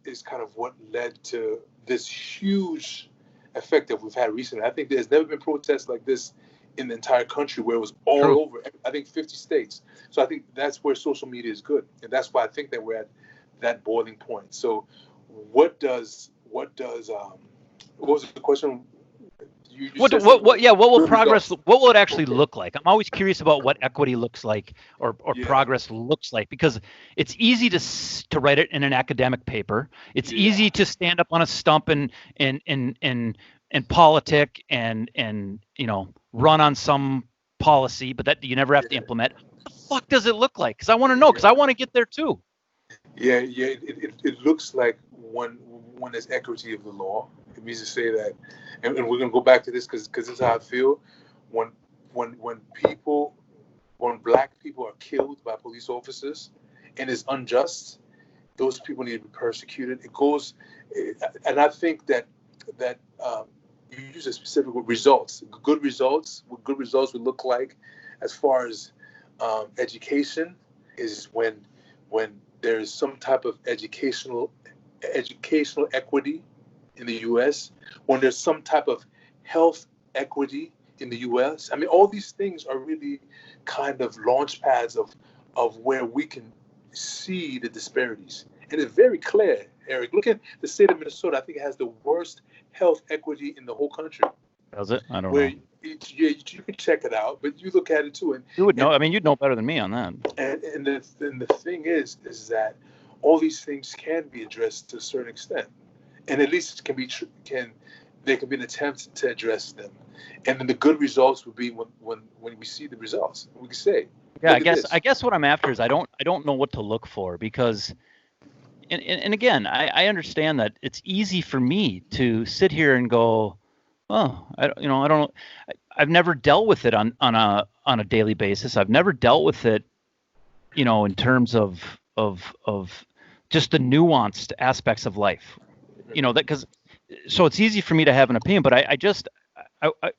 is kind of what led to this huge effect that we've had recently. I think there's never been protests like this in the entire country where it was all over. I think 50 states. So I think that's where social media is good, and that's why I think that we're at that boiling point. So what was the question? What will progress? What will it actually look like? I'm always curious about what equity looks like, or progress looks like, because it's easy to write it in an academic paper. It's easy to stand up on a stump and politic and run on some policy, but that you never have to implement. What the fuck does it look like? Because I want to know, because I want to get there too. Yeah. It looks like when there's equity of the law. It means to say that, and we're gonna go back to this because this is how I feel. When black people are killed by police officers and it's unjust, those people need to be persecuted. It goes, and I think that you use a specific word, results. Good results. What good results would look like, as far as education, is when there is some type of educational equity in the U.S., when there's some type of health equity in the U.S. I mean, all these things are really kind of launch pads of where we can see the disparities. And it's very clear, Eric. Look at the state of Minnesota. I think it has the worst health equity in the whole country. Does it? I don't know. You can check it out, but you look at it too. And you would know. I mean, you'd know better than me on that. And the thing is that all these things can be addressed to a certain extent, and at least there can be an attempt to address them. And then the good results would be when we see the results. We can say, Yeah, Look at this. I guess what I'm after is I don't know what to look for because and again, I understand that it's easy for me to sit here and go, oh, I don't, I've never dealt with it on a daily basis. I've never dealt with it, in terms of just the nuanced aspects of life, that because so it's easy for me to have an opinion, but I, I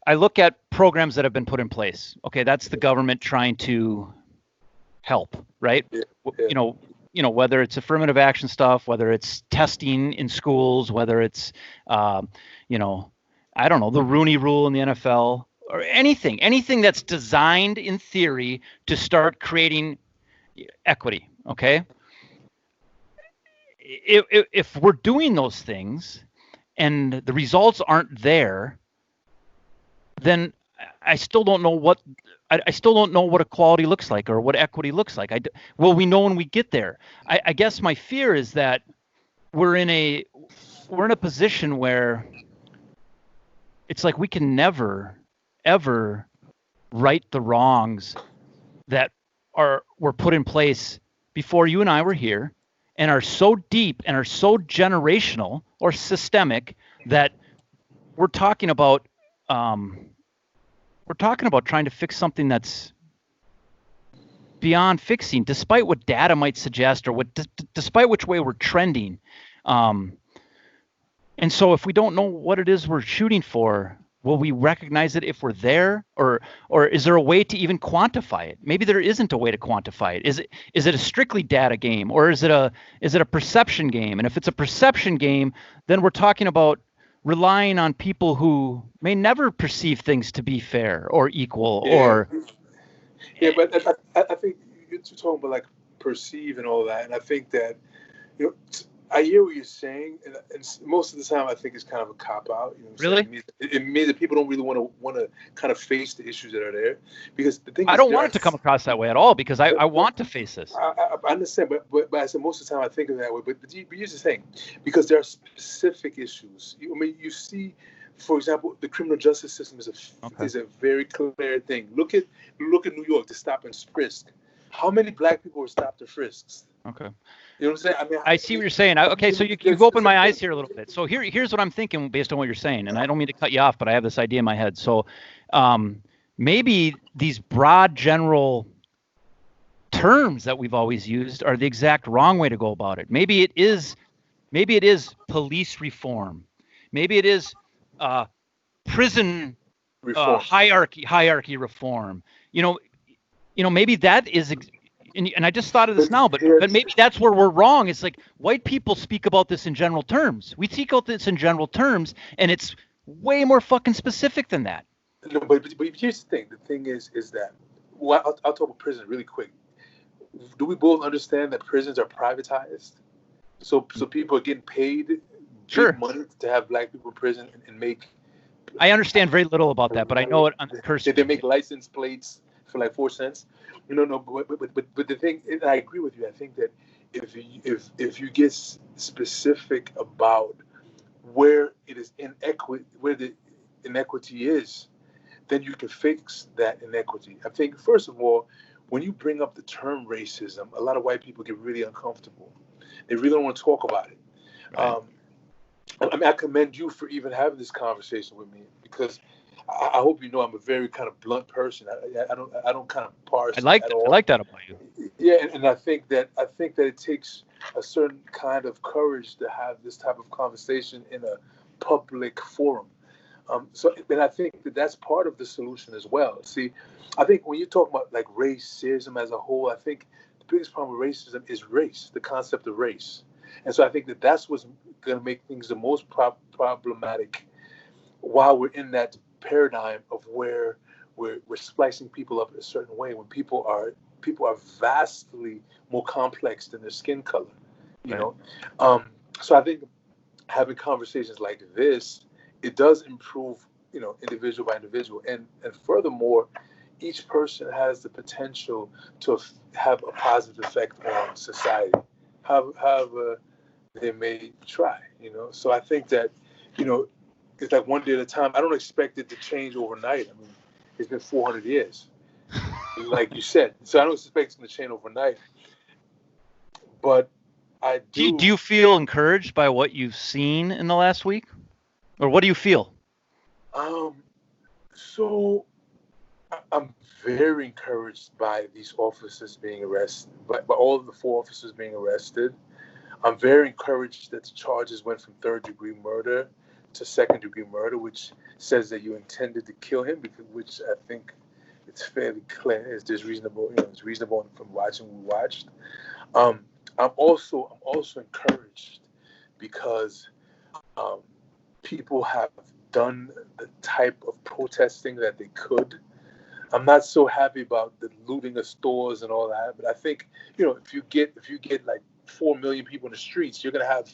I look at programs that have been put in place. Okay, that's the government trying to help, right? Yeah, yeah, Whether it's affirmative action stuff, whether it's testing in schools, whether it's, um, you know, I don't know, the Rooney Rule in the NFL, or anything that's designed in theory to start creating equity. Okay, if we're doing those things and the results aren't there, then I still don't know what I still don't know what equality looks like or what equity looks like. Will we know when we get there? I guess my fear is that we're in a position where it's like we can never ever right the wrongs that were put in place before you and I were here and are so deep and are so generational or systemic that we're talking about trying to fix something that's beyond fixing, despite what data might suggest or despite which way we're trending. And so if we don't know what it is we're shooting for, will we recognize it if we're there, or is there a way to even quantify it? Maybe there isn't a way to quantify it. Is it a strictly data game, or is it a perception game? And if it's a perception game, then we're talking about relying on people who may never perceive things to be fair or equal, yeah, or yeah. But I think you're talking about like perceive and all that, and I think that I hear what you're saying, and most of the time I think it's kind of a cop out. You know what I'm really. saying? It means that people don't really want to kind of face the issues that are there, because the thing I is, don't want it to come across that way at all because I but want to face this. I understand, but I said most of the time I think of it that way. But here's the thing, because there are specific issues. I mean, you see, for example, the criminal justice system Okay. is a very clear thing. Look at New York, the stop and frisk. How many black people were stopped and frisked? Okay. You know what I'm saying? I mean, I see what you're saying. Okay, so you've opened my eyes here a little bit. So here's what I'm thinking based on what you're saying, and I don't mean to cut you off, but I have this idea in my head. So maybe these broad general terms that we've always used are the exact wrong way to go about it. Maybe it is police reform. Maybe it is prison hierarchy reform. Maybe that is. And I just thought of this now, but maybe that's where we're wrong. It's like white people speak about this in general terms. We speak about this in general terms, and it's way more fucking specific than that. No, but here's the thing. The thing is that, well, I'll talk about prison really quick. Do we both understand that prisons are privatized? So people are getting paid big money to have black people in prison and make. I understand very little about that, but I know it occurs. They make license plates for like 4 cents. No, but the thing is, I agree with you. I think that if you get specific about where it is inequity, where the inequity is, then you can fix that inequity. I think, first of all, when you bring up the term racism, a lot of white people get really uncomfortable. They really don't want to talk about it. Right. I mean, I commend you for even having this conversation with me, because I hope you know I'm a very kind of blunt person. I don't kind of parse. I like that about you. Yeah, and I think that it takes a certain kind of courage to have this type of conversation in a public forum. And I think that that's part of the solution as well. See, I think when you talk about like racism as a whole, I think the biggest problem with racism is race, the concept of race. And so I think that that's what's going to make things the most problematic while we're in that paradigm of where we're splicing people up in a certain way, when people are vastly more complex than their skin color, you know. So I think having conversations like this, it does improve, individual by individual, and furthermore, each person has the potential to have a positive effect on society, however they may try, So I think that, it's like one day at a time. I don't expect it to change overnight. I mean, it's been 400 years. like you said. So I don't expect it's going to change overnight, but I do. Do you feel encouraged by what you've seen in the last week, or what do you feel? So I'm very encouraged by these officers being arrested, by all of the 4 officers being arrested. I'm very encouraged that the charges went from 3rd-degree murder to 2nd-degree murder, which says that you intended to kill him, which I think it's fairly clear. It's reasonable. It's reasonable from watching what we watched. I'm also encouraged because people have done the type of protesting that they could. I'm not so happy about the looting of stores and all that, but I think if you get like 4 million people in the streets, you're gonna have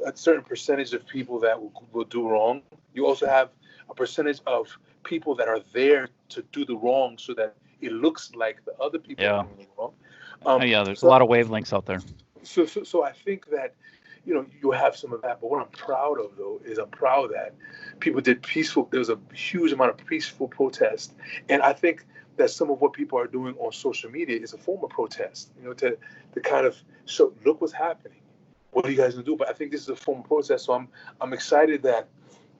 a certain percentage of people that will do wrong. You also have a percentage of people that are there to do the wrong, so that it looks like the other people are doing the wrong. There's a lot of wavelengths out there. So I think that you have some of that, but what I'm proud of though is I'm proud that people did peaceful. There was a huge amount of peaceful protest, and I think that some of what people are doing on social media is a form of protest. To kind of show, look what's happening. What are you guys gonna do? But I think this is a form of protest. So I'm excited that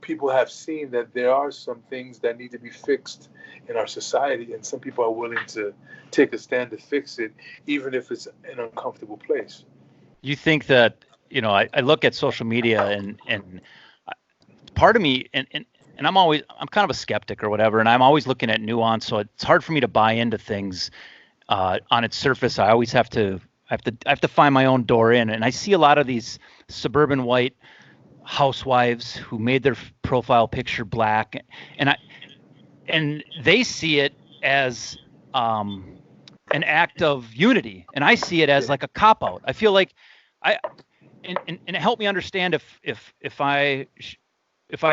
people have seen that there are some things that need to be fixed in our society, and some people are willing to take a stand to fix it, even if it's an uncomfortable place. You think that I look at social media and part of me and I'm kind of a skeptic or whatever, and I'm always looking at nuance, so it's hard for me to buy into things on its surface. I always have to find my own door in, and I see a lot of these suburban white housewives who made their profile picture black, and they see it as an act of unity, and I see it as like a cop out. I feel like and it helped me understand if I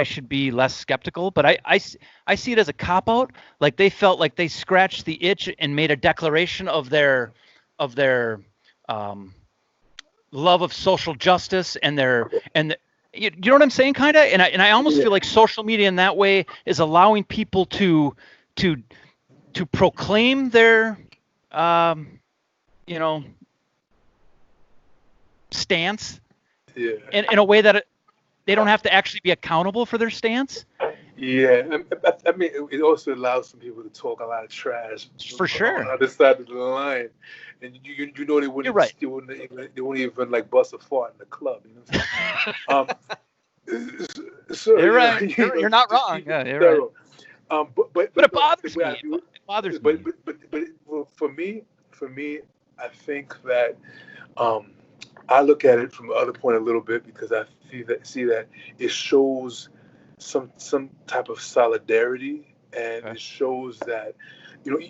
should be less skeptical, but I see it as a cop out. Like they felt like they scratched the itch and made a declaration of their love of social justice and you know what I'm saying, kind of. And I almost feel like social media in that way is allowing people to proclaim their stance in a way that they don't have to actually be accountable for their stance. Yeah, I mean, it also allows some people to talk a lot of trash. For sure. On the other side of the line, and they wouldn't. You're right. They wouldn't even like bust a fart in the club. So you're right. You're not wrong. Yeah, you're right. But it bothers me. It bothers me. But for me, I think that I look at it from the other point a little bit, because I see that it shows some type of solidarity, and it shows that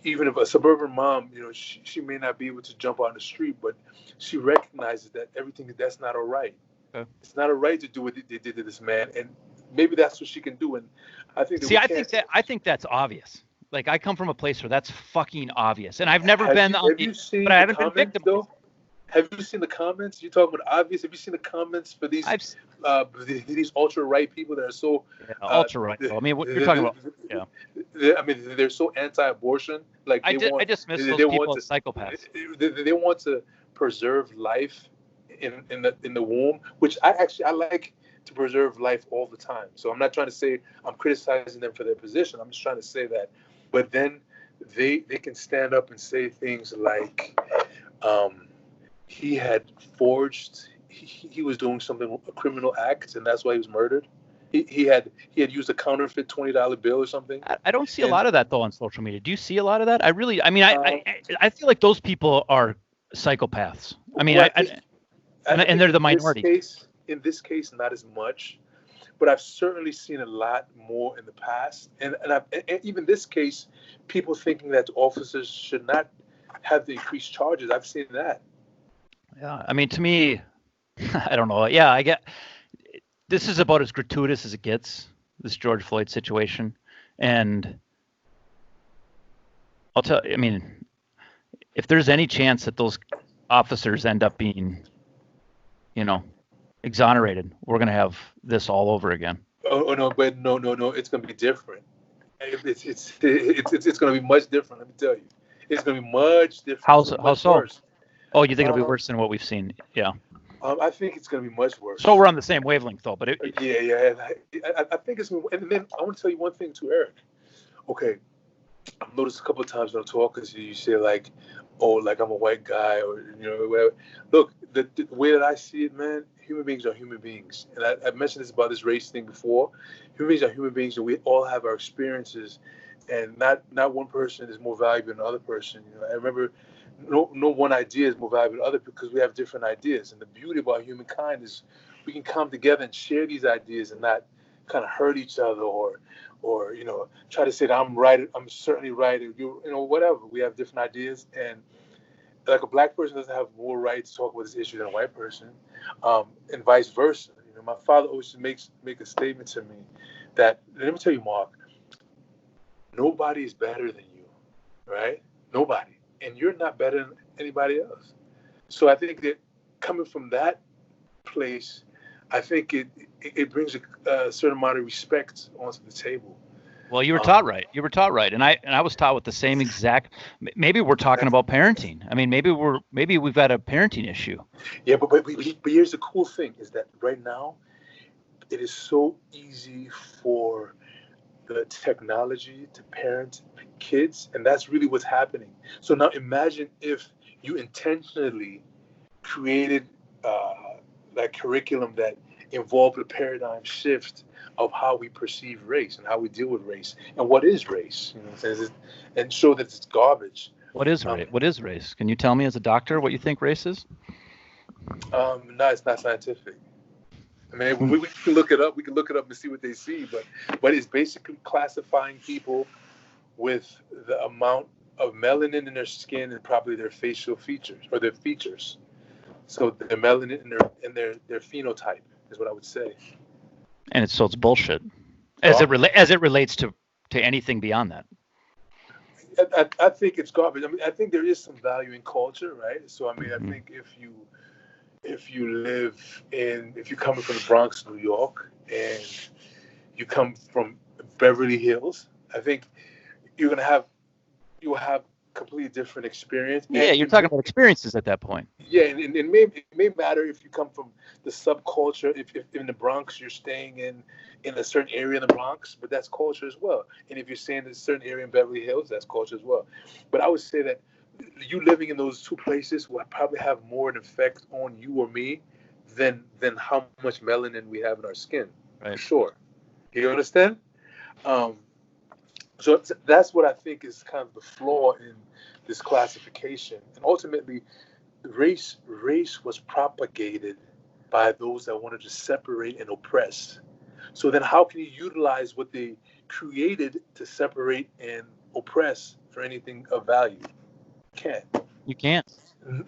even if a suburban mom, she may not be able to jump on the street, but she recognizes that that's not all right. It's not all right to do what they did to this man, and maybe that's what she can do. And I think I think that's obvious. Like, I come from a place where that's fucking obvious, and I've never been on the, but I haven't been victim. Though? Have you seen the comments? You're talking about obvious. Have you seen the comments for these ultra right people that are so ultra right? I mean, what you're talking about? Yeah. I mean, they're so anti-abortion. Like I dismiss those people as psychopaths. They want to preserve life in the womb, which I like to preserve life all the time. So I'm not trying to say I'm criticizing them for their position. I'm just trying to say that. But then they can stand up and say things like, he had forged, he was doing a criminal act, and that's why he was murdered. He had used a counterfeit $20 bill or something. I don't see a lot of that though on social media. Do you see a lot of that? I feel like those people are psychopaths. I mean, and they're the minority. In this case, not as much, but I've certainly seen a lot more in the past. And even this case, people thinking that officers should not have the increased charges. I've seen that. Yeah, I mean, to me, I don't know. Yeah, I get this is about as gratuitous as it gets, this George Floyd situation. And I mean, if there's any chance that those officers end up being, exonerated, we're going to have this all over again. Oh no, but no, it's going to be different. It's going to be much different. Let me tell you, It's going to be much different. How It's so? going to be How much so? worse. Oh, you think it'll be Um, worse than what we've seen? Yeah. I think it's going to be much So worse. we're on the same wavelength though, but Yeah, yeah. I think it's. And then I want to tell you one thing too, Eric. Okay, I've noticed a couple of times when I'm talking to you, you say like, "Oh, like I'm a white guy," or whatever. Look, the way that I see it, man, human beings are human beings, and I mentioned this about this race thing before. Human beings are human beings, and we all have our experiences, and not one person is more valuable than the other person. I remember. No one idea is more valuable than the other because we have different ideas, and the beauty about humankind is we can come together and share these ideas and not kind of hurt each other or try to say that I'm right, I'm certainly right, or whatever. We have different ideas, and like a black person doesn't have more right to talk about this issue than a white person, and vice versa. My father always make a statement to me that, let me tell you, Mark, nobody is better than you, right? Nobody, and you're not better than anybody else. So I think that coming from that place, I think it brings a certain amount of respect onto the table. well, you were Um, taught right. You were taught right, and I was taught with the same exact. Maybe we're talking about parenting. I mean, maybe we've got a parenting issue. yeah, but here's the cool thing is that right now it is so easy for the technology to parent kids, and that's really what's happening. So now imagine if you intentionally created that curriculum that involved a paradigm shift of how we perceive race and how we deal with race and what is race, and show that it's garbage. What is Um, race? What is race? Can you tell me as a doctor what you think race is? no, it's not scientific. I mean, we can look it up. We can look it up and see what they see, but it's basically classifying people with the amount of melanin in their skin and probably their facial features or their features. So their melanin and their phenotype is what I would say. And it's bullshit as Garbage. as it relates to anything beyond that. I think it's garbage. I mean, I think there is some value in culture, right? So I mean, I Mm-hmm. think if you coming from the Bronx, New York, and you come from Beverly Hills, I think you're gonna have you'll have completely different experience. Yeah, you're talking about experiences at that point. Yeah, and it may matter if you come from the subculture. If in the Bronx you're staying in a certain area in the Bronx, but that's culture as well. And if you're staying in a certain area in Beverly Hills, that's culture as well. But I would say that you living in those two places will probably have more an effect on you or me than how much melanin we have in our skin, for Right. sure. You understand? Um, so that's what I think is kind of the flaw in this classification, and ultimately race was propagated by those that wanted to separate and oppress. So then how can you utilize what they created to separate and oppress for anything of value? Can't. You can't.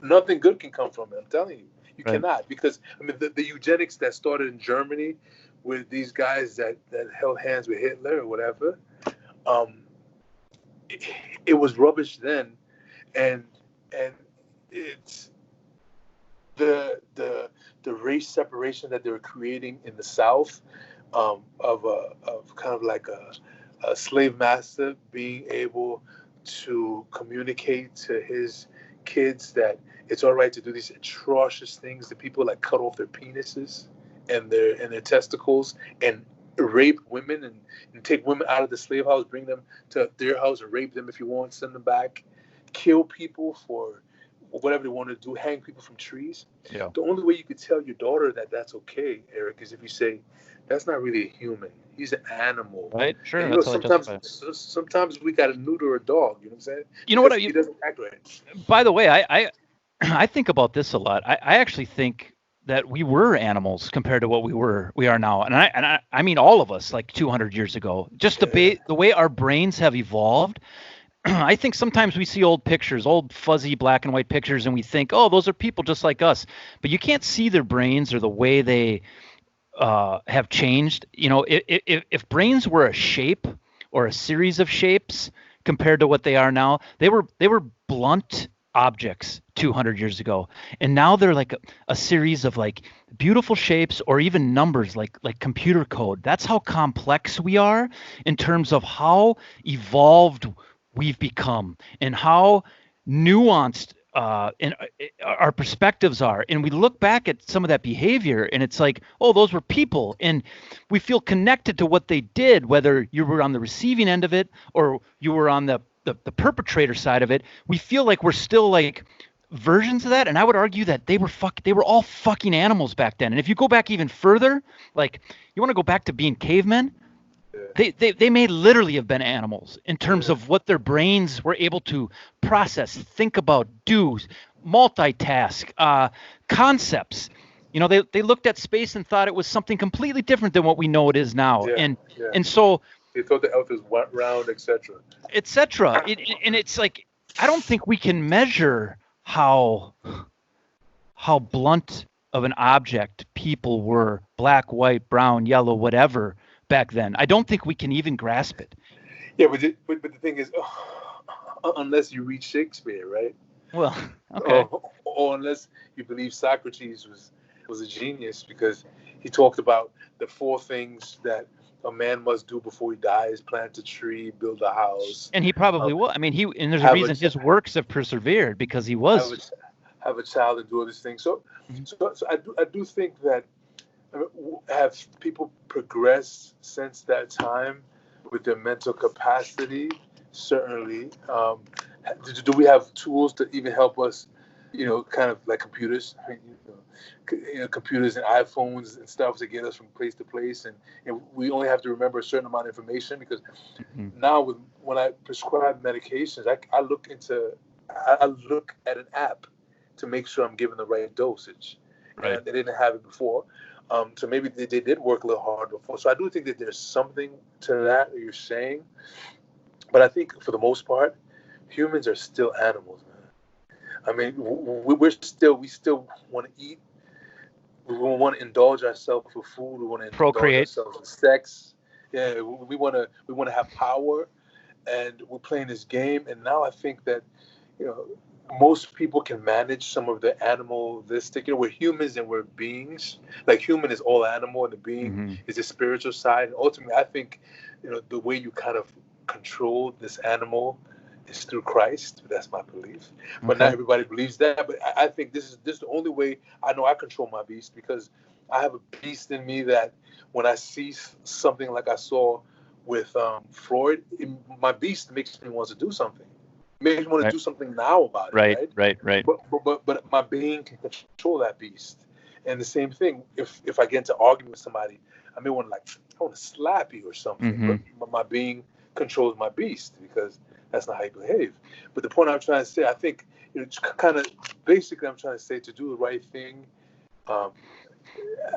Nothing good can come from it. I'm telling you, you Right. cannot, because I mean the eugenics that started in Germany with these guys that held hands with Hitler or whatever, um, it was rubbish then, and and it's the race separation that they were creating in the South, of kind of like a slave master being able to communicate to his kids that it's all right to do these atrocious things, to people like cut off their penises and their testicles and rape women and take women out of the slave house, bring them to their house and rape them if you want, send them back, kill people for whatever they want to do, hang people from trees. Yeah. The only way you could tell your daughter that that's okay, Eric, is if you say, that's not really a human. He's an animal. Right. Sure. And That's how I justify it. sometimes we got to neuter a dog. You know what I'm saying? You know what? Because he doesn't act right. By the way, I think about this a lot. I actually think that we were animals compared to what we are now, and I mean all of us like 200 years ago. Just the way our brains have evolved. I think sometimes we see old pictures, old fuzzy black and white pictures, and we think, oh, those are people just like us. But you can't see their brains or the way they have changed. If brains were a shape or a series of shapes compared to what they are now, they were blunt objects 200 years ago, and now they're like a series of like beautiful shapes or even numbers like computer code. That's how complex we are in terms of how evolved we've become and how nuanced and our perspectives are. And we look back at some of that behavior and it's like, oh, those were people. And we feel connected to what they did, whether you were on the receiving end of it or you were on the perpetrator side of it. We feel like we're still like versions of that. And I would argue that they were all fucking animals back then. And if you go back even further, like you want to go back to being cavemen, they may literally have been animals in terms of what their brains were able to process, think about, do, multitask, concepts. You know, they looked at space and thought it was something completely different than what we know it is now. And so they thought the earth was round, etc. And it's like, I don't think we can measure how blunt of an object people were, black, white, brown, yellow, whatever, back then. I don't think we can even grasp it. Yeah, but the thing is, unless you read Shakespeare, right? Well, okay. Or unless you believe Socrates was a genius, because he talked about the 4 things that a man must do before he dies: plant a tree, build a house. And he probably will. I mean, and there's a reason his works have persevered, because he was have a child and do all these things. So I do think that, have people progressed since that time with their mental capacity? Certainly. Do we have tools to even help us, kind of like computers, computers and iPhones and stuff to get us from place to place, and we only have to remember a certain amount of information, because now when I prescribe medications, I look at an app to make sure I'm giving the right dosage. Right. And they didn't have it before. So maybe they did work a little hard before. So I do think that there's something to that you're saying. But I think for the most part, humans are still animals, man. I mean, we still want to eat. We want to indulge ourselves with food. We want to procreate, indulge ourselves with sex. Yeah, we want to have power, and we're playing this game. And now I think that, most people can manage some of the animalistic. We're humans and we're beings. Like, human is all animal, and the being is the spiritual side. And ultimately, I think, the way you kind of control this animal is through Christ. That's my belief. But not everybody believes that. But I think this is the only way I know I control my beast, because I have a beast in me that when I see something like I saw with Freud, my beast makes me want to do something. Makes me want to do something now about it. Right. But my being can control that beast. And the same thing, if I get into argument with somebody, I may want to slap you or something. But my being controls my beast, because that's not how you behave. But the point I'm trying to say, I think, kind of basically, I'm trying to say, to do the right thing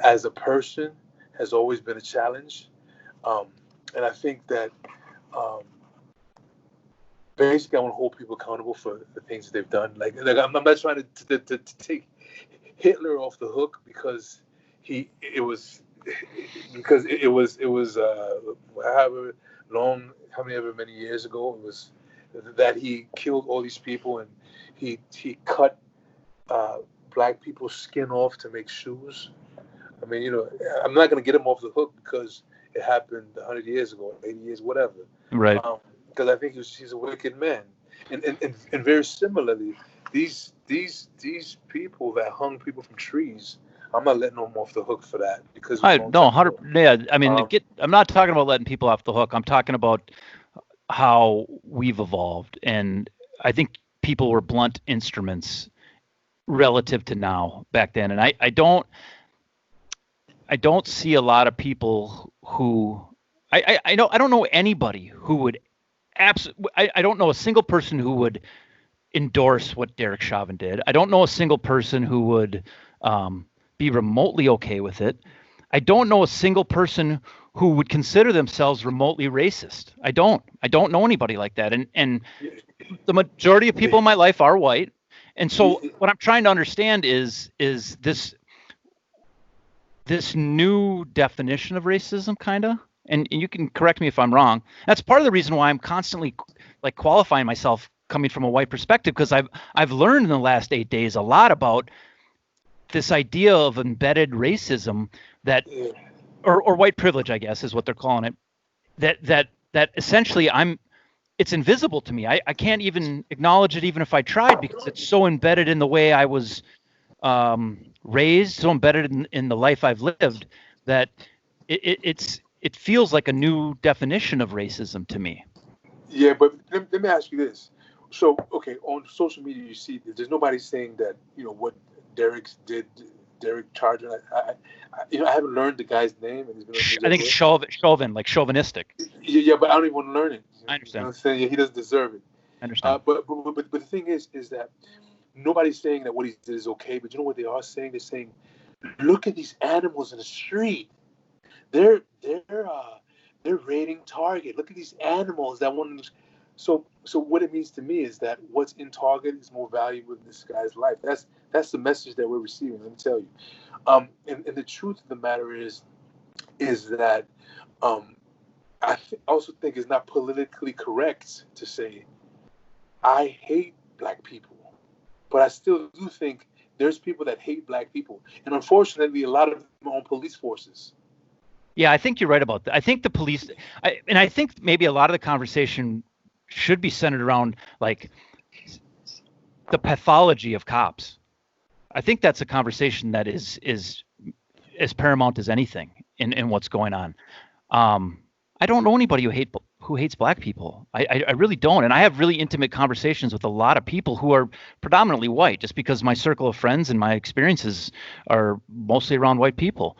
as a person has always been a challenge. And I think that basically I want to hold people accountable for the things that they've done. Like I'm not trying to take Hitler off the hook, because it was however many years ago it was that he killed all these people, and he cut black people's skin off to make shoes. I mean, I'm not going to get him off the hook because it happened 100 years ago, 80 years, whatever. Right. Because I think he's a wicked man. And very similarly, these people that hung people from trees, I'm not letting them off the hook for that, because I'm not talking about letting people off the hook. I'm talking about how we've evolved, and I think people were blunt instruments relative to now back then. And I don't see a lot of people who I don't know anybody who would I don't know a single person who would endorse what Derek Chauvin did. I don't know a single person who would be remotely okay with it. I don't know a single person who would consider themselves remotely racist. I don't know anybody like that. And the majority of people in my life are white. And so what I'm trying to understand is this new definition of racism, kind of. And you can correct me if I'm wrong. That's part of the reason why I'm constantly like qualifying myself coming from a white perspective, because I've learned in the last 8 days a lot about this idea of embedded racism that, or white privilege, I guess, is what they're calling it. That essentially I'm it's invisible to me. I can't even acknowledge it even if I tried, because it's so embedded in the way I was raised, so embedded in the life I've lived, that it feels like a new definition of racism to me. Yeah, but let me ask you this. So, okay, on social media, you see there's nobody saying that, what Derek did, Derek Charger. I haven't learned the guy's name, and he's been on the news I think every it's day. chauvin, like chauvinistic. Yeah, but I don't even want to learn it. I You know what understand. I'm saying? Yeah, he doesn't deserve it. I understand. But the thing is that nobody's saying that what he did is okay. But you know what they are saying? They're saying, look at these animals in the street. They're raiding Target. Look at these animals that want. So what it means to me is that what's in Target is more valuable than this guy's life. That's the message that we're receiving. Let me tell you. And the truth of the matter is that I also think it's not politically correct to say I hate black people, but I still do think there's people that hate black people, and unfortunately, a lot of them are on police forces. Yeah, I think you're right about that. I think the police, and I think maybe a lot of the conversation should be centered around like the pathology of cops. I think that's a conversation that is as paramount as anything in what's going on. I don't know anybody who hates black people. I really don't, and I have really intimate conversations with a lot of people who are predominantly white, just because my circle of friends and my experiences are mostly around white people.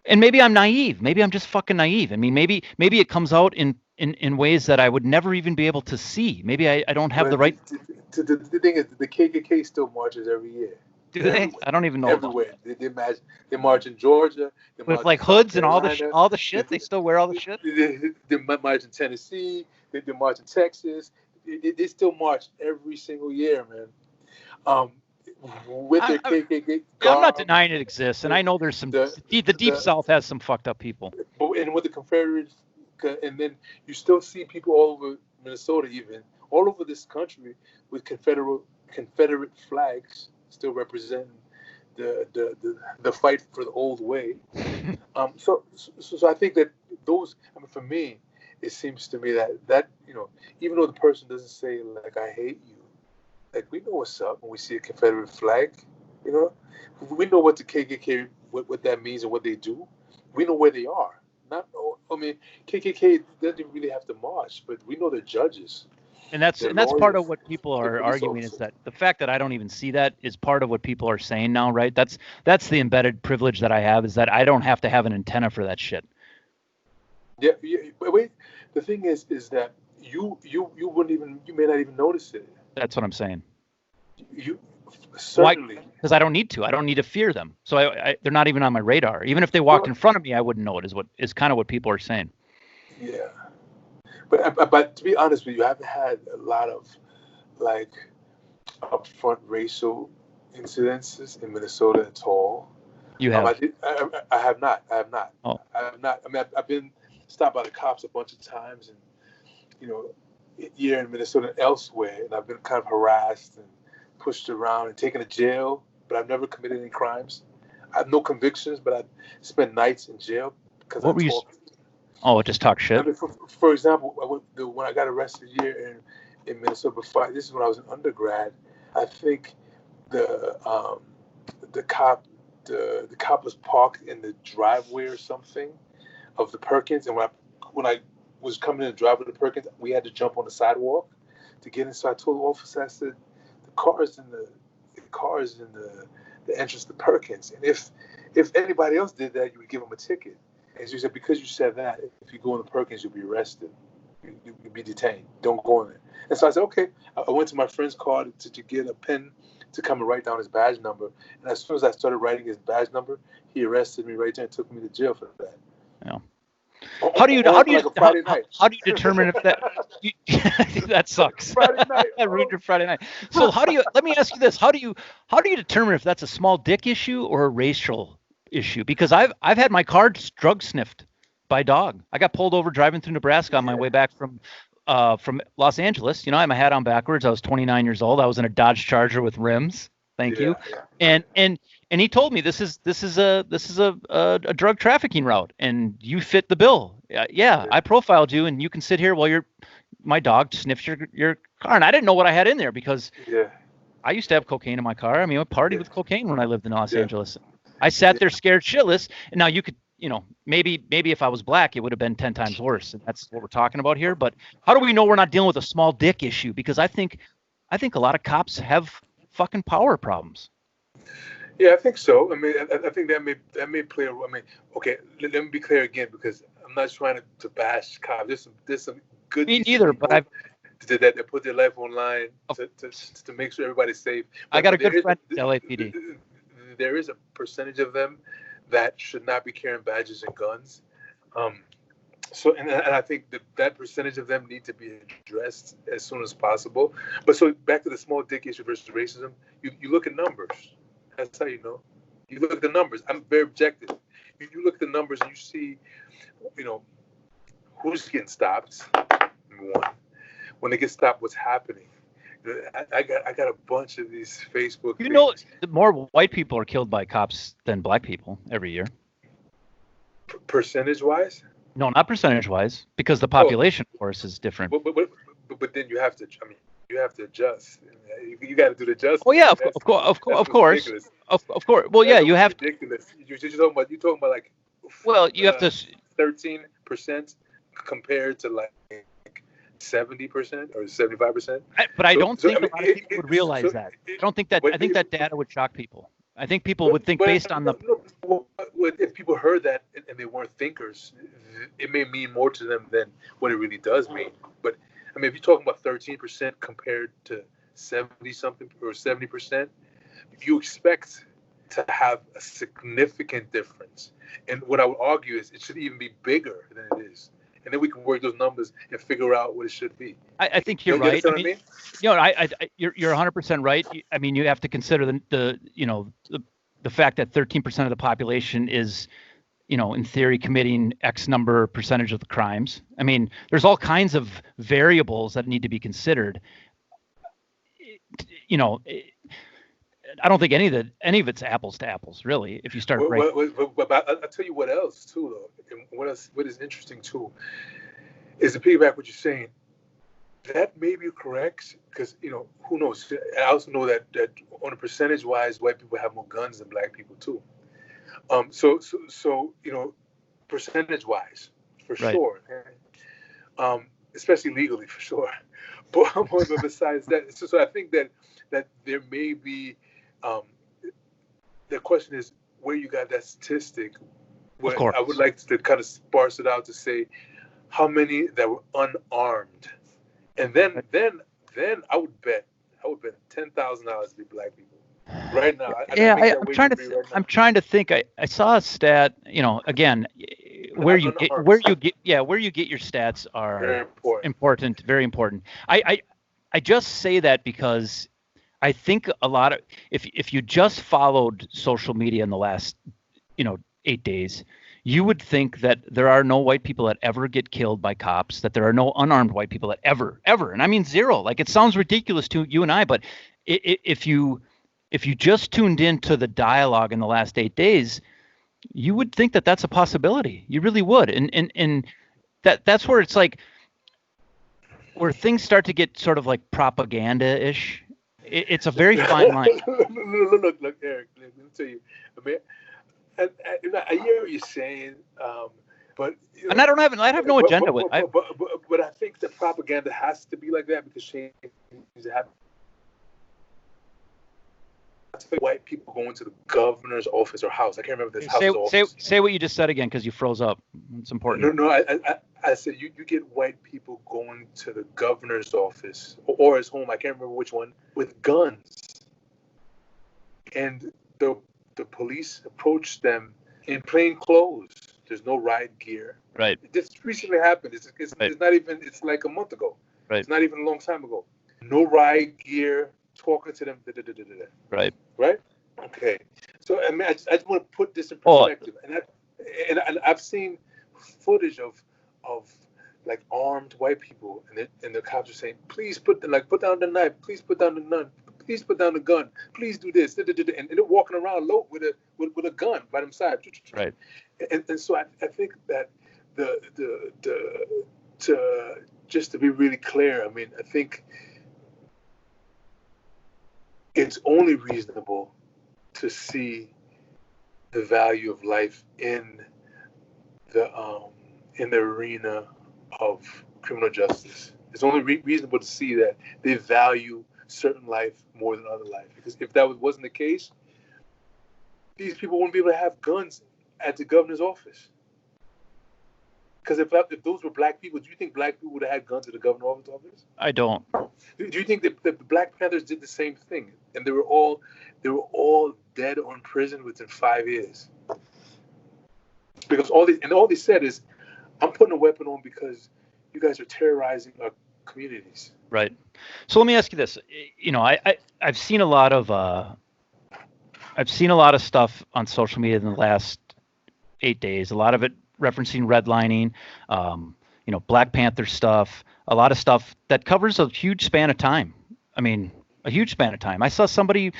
And maybe I'm naive. Maybe I'm just fucking naive. I mean, maybe it comes out in ways that I would never even be able to see. Maybe I don't have the But right. the thing is, the KKK still marches every year. Do they? I don't even know about Everywhere. They march in Georgia. They with march in like South hoods and all Carolina. the shit. They still wear all the shit. They march in Tennessee. They march in Texas. They still march every single year, man. Um, with their KKK I'm not garb, denying it exists, and I know there's some. the The deep the South has some fucked up people. and with the Confederates, and then you still see people all over Minnesota, even all over this country, with Confederate flags still representing the fight for the old way. So I think that those. I mean, for me, it seems to me that even though the person doesn't say like I hate you, like we know what's up when we see a Confederate flag. You know, we know what the KKK, what that means and what they do. We know where they are. Not, I mean, KKK doesn't really have to march, but we know they're judges. And that's They're part lawyers. of what people They're are police arguing, is officers. that the fact that I don't even see that is part of what people are saying now, right? That's the embedded privilege that I have, is that I don't have to have an antenna for that shit. Yeah, but wait. The thing is that you wouldn't even, you may not even notice it. That's what I'm saying. You Why? certainly. Because I don't need to. I don't need to fear them. So they're not even on my radar. Even if they walked Well, in front of me, I wouldn't know it. Is kind of what people are saying. yeah, but to be honest with you, I haven't had a lot of like upfront racial incidences in Minnesota at all. You have. I have not. I have not. Oh, I have not. I mean, I've been stopped by the cops a bunch of times, and you know, here in Minnesota and elsewhere, and I've been kind of harassed and pushed around and taken to jail, but I've never committed any crimes. I have no convictions, but I spent nights in jail because I what were you? talked. Oh, just talk I shit. mean, for example, when I got arrested here in Minnesota, before this is when I was an undergrad. I think the um, the cop the cop was parked in the driveway or something of the Perkins, and when I was coming in the driveway of the Perkins, we had to jump on the sidewalk to get in. So I told the officer, I said, the car is in the entrance to Perkins, and if anybody else did that, you would give them a ticket. And she said, because you said that, if you go in the Perkins, you'll be arrested. You'll be detained. Don't go in there. And so I said, okay. I went to my friend's car to get a pen to come and write down his badge number. And as soon as I started writing his badge number, he arrested me right there and took me to jail for that. Yeah. How do you determine if that that sucks? Friday night. That ruined your Friday night. So let me ask you this: how do you determine if that's a small dick issue or a racial issue? Because I've had my car drug sniffed by a dog. I got pulled over driving through Nebraska on my way back from Los Angeles. You know, I had my hat on backwards. I was 29 years old. I was in a Dodge Charger with rims. Thank Yeah, you. yeah, And he told me this is a drug trafficking route, and you fit the bill. Yeah, yeah, I profiled you, and you can sit here while my dog sniffs your car. And I didn't know what I had in there because yeah, I used to have cocaine in my car. I mean, I partied yeah, with cocaine when I lived in Los yeah, Angeles. I sat yeah, there scared shitless. And now you could, maybe if I was black, it would have been 10 times worse. And that's what we're talking about here. But how do we know we're not dealing with a small dick issue? Because I think a lot of cops have fucking power problems. yeah. I think so. I mean, I think that may play a role. I mean, okay. Let me be clear again, because I'm not trying to bash cops. There's some good, Me decent neither, but people that put their life on line to make sure everybody's safe. I But got a but good friend at LAPD. there is a percentage of them that should not be carrying badges and guns. Um, and I think that percentage of them need to be addressed as soon as possible. But so back to the small dick issue versus racism, you look at numbers. That's how you know. You look at the numbers. I'm very objective. You look at the numbers and you see, you know, who's getting stopped. Number one, when they get stopped, what's happening? I got a bunch of these Facebook things. The more white people are killed by cops than black people every year. Percentage wise. No, not percentage wise, because the Oh, population, of course, is different. but then you have to. I mean, you have to adjust. You got to do the Oh adjustment. yeah, That's of what's course, ridiculous. of course. Well, yeah, That's you what's have. ridiculous. You're talking about like Well, you have to. 13% compared to like 70% or 75%. But I don't I think a mean, lot of people would realize that. I don't think that. but I think that data would shock people. I think people would think based on the. if people heard that and they weren't thinkers, it may mean more to them than what it really does mean. But I mean, if you're talking about 13% compared to 70 something or 70%, you expect to have a significant difference. And what I would argue is it should even be bigger than it is. And then we can work those numbers and figure out what it should be. I think you're right. I mean, you're 100% right. I mean, you have to consider the fact that 13% of the population is, in theory, committing X number percentage of the crimes. I mean, there's all kinds of variables that need to be considered. I don't think any of it's apples to apples, really. If you start right. But I'll tell you what else too, though. And what is interesting too is to piggyback what you're saying. That may be correct because who knows. I also know that on a percentage wise, white people have more guns than black people too. So percentage wise, for Right. sure. Especially legally, for sure. But besides that, so I think that there may be. The question is where you got that statistic. Of course. I would like to kind of sparse it out to say how many that were unarmed, and then I would bet $10,000 to be black people. Right now, I'm trying to think. I saw a stat. Again, where you get your stats are very important, very important. I just say that because I think a lot of if you just followed social media in the last 8 days, you would think that there are no white people that ever get killed by cops, that there are no unarmed white people that ever, and I mean zero. Like, it sounds ridiculous to you and I, but if you just tuned into the dialogue in the last 8 days, you would think that that's a possibility. You really would, and that's where it's like where things start to get sort of like propaganda-ish. It's a very fine line. Look, Eric. Let me tell you. I mean, I hear what you're saying, but and I have no agenda with. But I think the propaganda has to be like that because change happens. White people going to the governor's office or house. I can't remember this house's office. Say what you just said again, because you froze up. It's important. No. I said you get white people going to the governor's office or his home. I can't remember which one, with guns, and the police approach them in plain clothes. There's no riot gear. Right. This recently happened. It's not even. It's like a month ago. Right. It's not even a long time ago. No riot gear. Talking to them. Right. Right. Okay. So I mean, I just want to put this in perspective, and I've seen footage of like armed white people, and the cops are saying, "Please put down the knife. Please put down the please put down the gun. Please do this. And they're walking around low with a gun by their side. Right. And so I think that to just to be really clear, I mean, I think it's only reasonable to see the value of life in the arena of criminal justice. It's only reasonable to see that they value certain life more than other life. Because if that wasn't the case, these people wouldn't be able to have guns at the governor's office. Because if those were black people, do you think black people would have had guns at the governor's office? I don't. Do you think that the Black Panthers did the same thing, and they were all dead or in prison within 5 years? Because all they said is, "I'm putting a weapon on because you guys are terrorizing our communities." Right. So let me ask you this. You know, I've seen a lot of stuff on social media in the last 8 days. A lot of it referencing redlining, you know, Black Panther stuff, a lot of stuff that covers a huge span of time. I mean, a huge span of time. I saw somebody,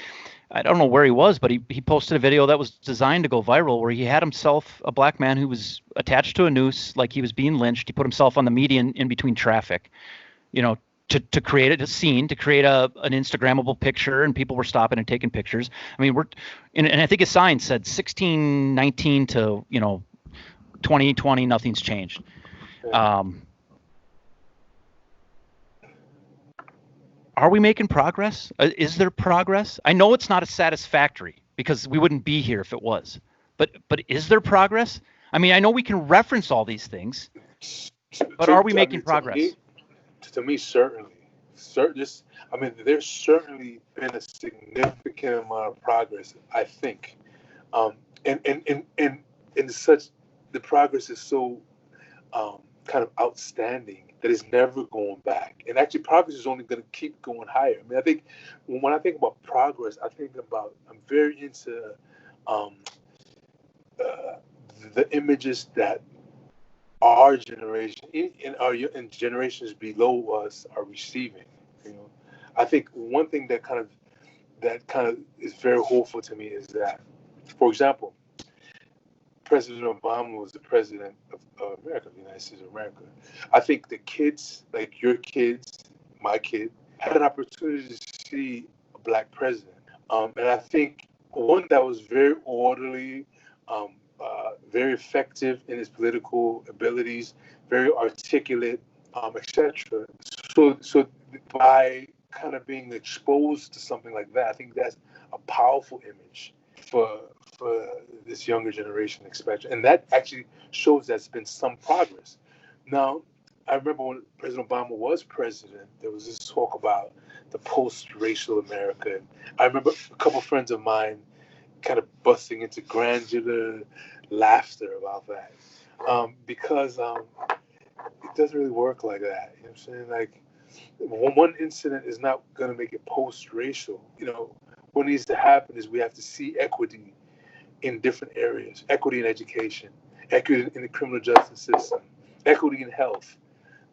I don't know where he was, but he posted a video that was designed to go viral where he had himself, a black man who was attached to a noose like he was being lynched. He put himself on the median in between traffic, you know, to create a scene, to create an Instagrammable picture, and people were stopping and taking pictures. I mean, and I think his sign said 1619 to, you know, 2020, nothing's changed. Are we making progress? Is there progress? I know it's not as satisfactory because we wouldn't be here if it was. But is there progress? I mean, I know we can reference all these things, but are we making progress? To me, certainly. I mean, there's certainly been a significant amount of progress, I think. And such, the progress is so kind of outstanding that it's never going back. And actually, progress is only going to keep going higher. I mean, I think when I think about progress, I'm very into the images that our generation and generations below us are receiving. You know, I think one thing that kind of is very hopeful to me is that, for example, President Obama was the president of America, the United States of America. I think the kids, like your kids, my kid, had an opportunity to see a black president. And I think one that was very orderly, very effective in his political abilities, very articulate, etc. So by kind of being exposed to something like that, I think that's a powerful image for this younger generation, especially. And that actually shows there's been some progress. Now, I remember when President Obama was president, there was this talk about the post-racial America. I remember a couple of friends of mine kind of busting into granular laughter about that because it doesn't really work like that. You know what I'm saying? Like, one incident is not going to make it post-racial. You know, what needs to happen is we have to see equity in different areas: equity in education, equity in the criminal justice system, equity in health.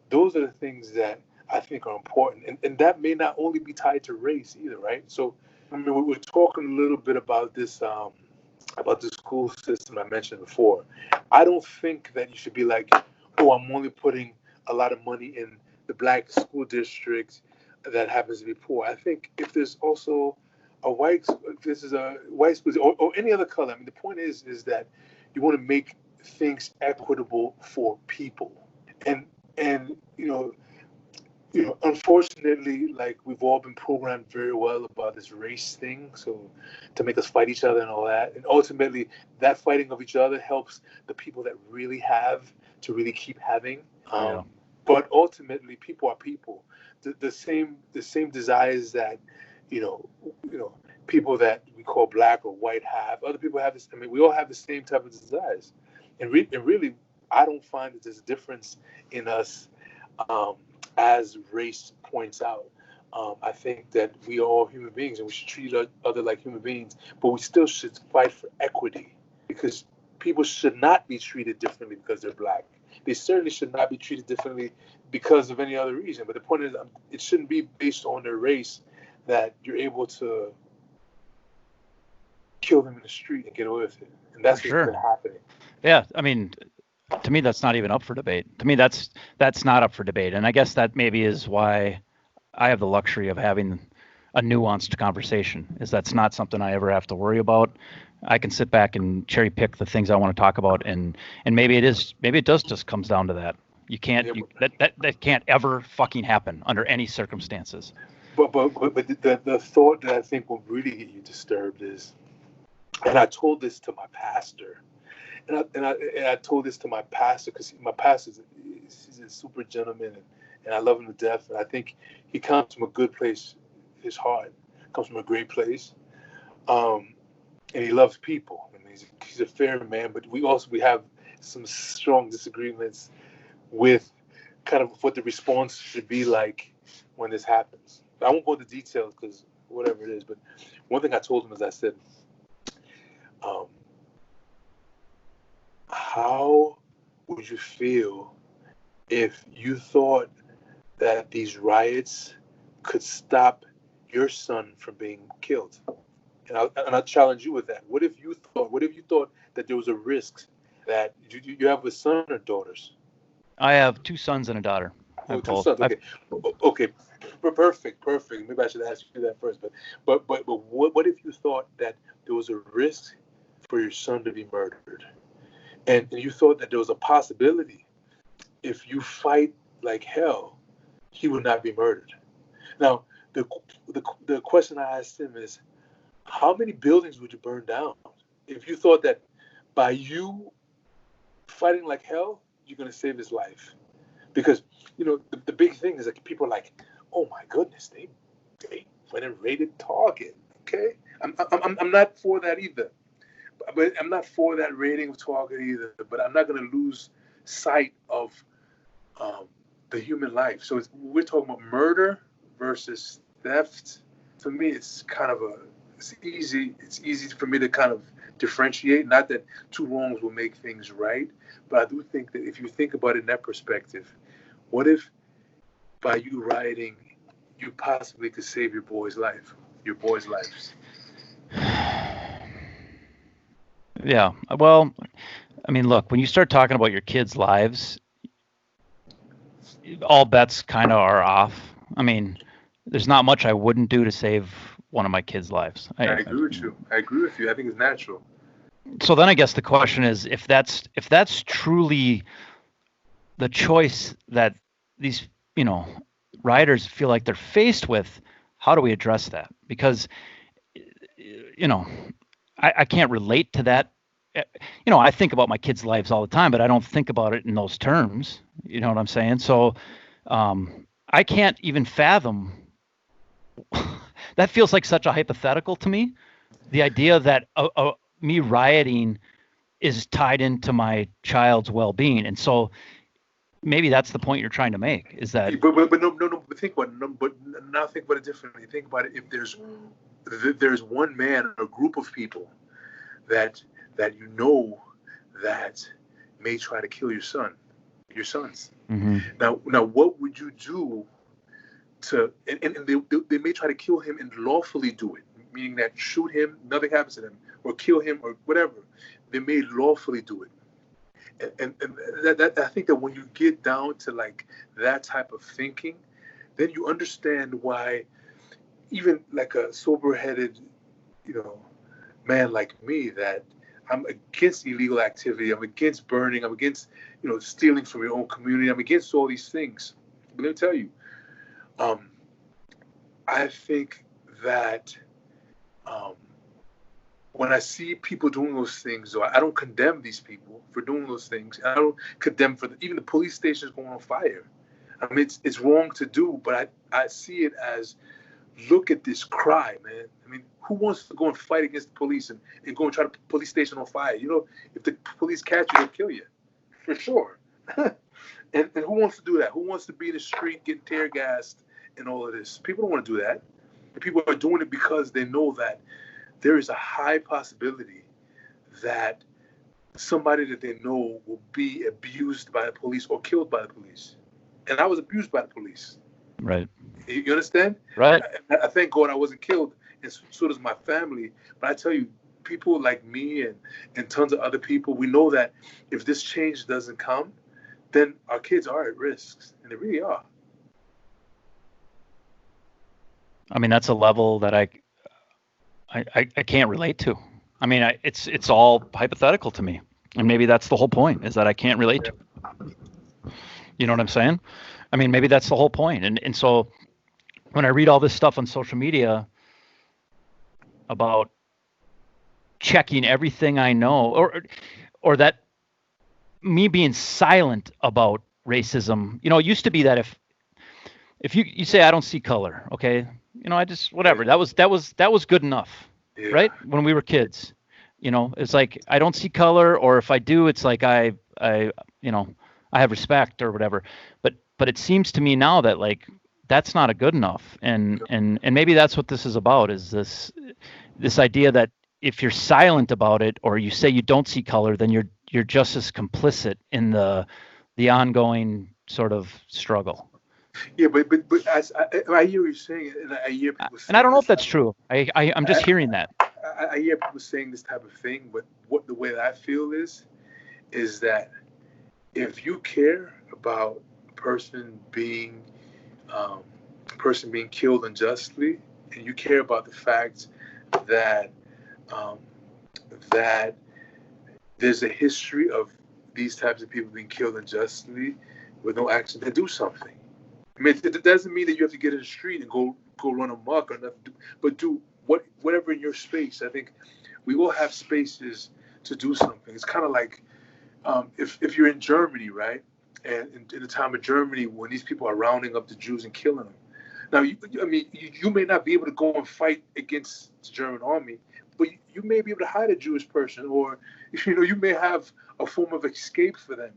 Those are the things that I think are important. And that may not only be tied to race either, right? So, I mean, we're talking a little bit about this school system I mentioned before. I don't think that you should be like, oh, I'm only putting a lot of money in the black school district that happens to be poor. I think if there's also if this is a white school or any other color, I mean, the point is that you want to make things equitable for people. And you know, unfortunately, like, we've all been programmed very well about this race thing, so to make us fight each other and all that. And ultimately, that fighting of each other helps the people that really have to really keep having. But ultimately, people are people. The same desires that you know people that we call black or white have. Other people have this. I mean, we all have the same type of desires. And really, I don't find that there's a difference in us. As race points out, I think that we are all human beings and we should treat each other like human beings, but we still should fight for equity, because people should not be treated differently because they're black. They certainly should not be treated differently because of any other reason. But the point is, it shouldn't be based on their race. that you're able to kill them in the street and get away with it. And that's For what's been sure. happening. Yeah, I mean, to me, that's not even up for debate. To me, that's not up for debate, and I guess that maybe is why I have the luxury of having a nuanced conversation. Is that's not something I ever have to worry about. I can sit back and cherry pick the things I want to talk about, and maybe it does just comes down to that. You can't Yeah, that can't ever fucking happen under any circumstances. but the thought that I think will really get you disturbed is, and I told this to my pastor, and I told this to my pastor because my pastor he's a super gentleman, and I love him to death, and I think he comes from a good place. His heart comes from a great place, and he loves people. I mean, he's a fair man, but we have some strong disagreements with kind of what the response should be like when this happens. I won't go into details because whatever it is, but one thing I told him is I said, um, how would you feel if you thought that these riots could stop your son from being killed? And I'll challenge you with that. What if you thought that there was a risk that you have a son or daughters? I have 2 sons and a daughter. I Oh, have two both. sons. Okay, perfect. Maybe I should ask you that first. But what if you thought that there was a risk for your son to be murdered, and you thought that there was a possibility if you fight like hell, he would not be murdered? Now, the question I asked him is, how many buildings would you burn down if you thought that by you fighting like hell, you're going to save his life? Because, the big thing is that people are like, oh my goodness, they went and raided Target. Okay, I'm not for that either. But I'm not for that raiding of Target either. But I'm not going to lose sight of um, the human life. So we're talking about murder versus theft. For me, it's easy. It's easy for me to kind of differentiate. Not that two wrongs will make things right, but I do think that if you think about it in that perspective, what if by you rioting, you possibly could save your boys' lives? Yeah. Well, I mean, look, when you start talking about your kids' lives, all bets kind of are off. I mean, there's not much I wouldn't do to save one of my kids' lives. I agree with you. I agree with you. I think it's natural. So then I guess the question is, if that's truly the choice that these, riders feel like they're faced with, how do we address that? Because, I can't relate to that. I think about my kids' lives all the time, but I don't think about it in those terms. You know what I'm saying? So I can't even fathom. That feels like such a hypothetical to me. The idea that me rioting is tied into my child's well-being, and so maybe that's the point you're trying to make. Is that But no. But think about it. No, but now think about it differently. Think about it. If there's one man or group of people that you know that may try to kill your sons. mm-hmm. Now, what would you do and they may try to kill him and lawfully do it, meaning that shoot him, nothing happens to him, or kill him or whatever. They may lawfully do it. And that I think that when you get down to like that type of thinking, then you understand why even like a sober-headed, you know, man like me, that I'm against illegal activity, I'm against burning, I'm against, stealing from your own community, I'm against all these things. But let me tell you, I think that um, when I see people doing those things, or I don't condemn these people for doing those things. I don't condemn even the police stations going on fire. I mean, it's wrong to do, but I see it as, look at this crime, man. I mean, who wants to go and fight against the police and go and try to put the police station on fire? If the police catch you, they'll kill you, for sure. and who wants to do that? Who wants to be in the street getting tear gassed and all of this? People don't want to do that. And people are doing it because they know that there is a high possibility that somebody that they know will be abused by the police or killed by the police. And I was abused by the police. Right. You understand? Right. I thank God I wasn't killed, and so does my family. But I tell you, people like me and tons of other people, we know that if this change doesn't come, then our kids are at risk, and they really are. I mean, that's a level that I can't relate to. I mean, it's all hypothetical to me, and maybe that's the whole point is that I can't relate Yeah. to. You know what I'm saying? I mean, maybe that's the whole point. And so when I read all this stuff on social media about checking everything I know, or that me being silent about racism, it used to be that if you say I don't see color, okay, I just whatever. That was good enough, Yeah. right? When we were kids, it's like I don't see color, or if I do, it's like I you know I have respect or whatever. But it seems to me now that like that's not a good enough, and maybe that's what this is about, is this idea that if you're silent about it or you say you don't see color, then you're just as complicit in the ongoing sort of struggle. Yeah, but as I hear you saying it, and I hear people And I saying don't know if this. that's true. I'm just hearing that. I hear people saying this type of thing, but what the way that I feel is that if you care about a person being killed unjustly, and you care about the fact that um, that there's a history of these types of people being killed unjustly with no action, then do something. I mean, it doesn't mean that you have to get in the street and go run amok or nothing, but do whatever in your space. I think we all have spaces to do something. It's kind of like if you're in Germany, right? And in the time of Germany, when these people are rounding up the Jews and killing them. Now, you may not be able to go and fight against the German army, but you may be able to hide a Jewish person, or you may have a form of escape for them.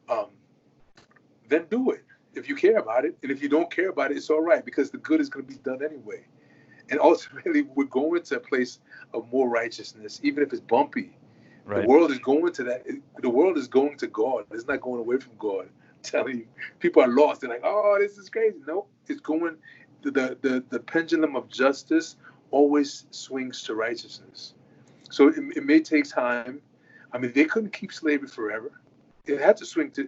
Um, then do it if you care about it, and if you don't care about it, it's all right because the good is going to be done anyway. And ultimately, we're going to a place of more righteousness, even if it's bumpy. The Right. world is going to that. The world is going to God. It's not going away from God. I'm telling you, people are lost. They're like, "Oh, this is crazy." No, it's going. The pendulum of justice always swings to righteousness. So it may take time. I mean, they couldn't keep slavery forever. It had to swing to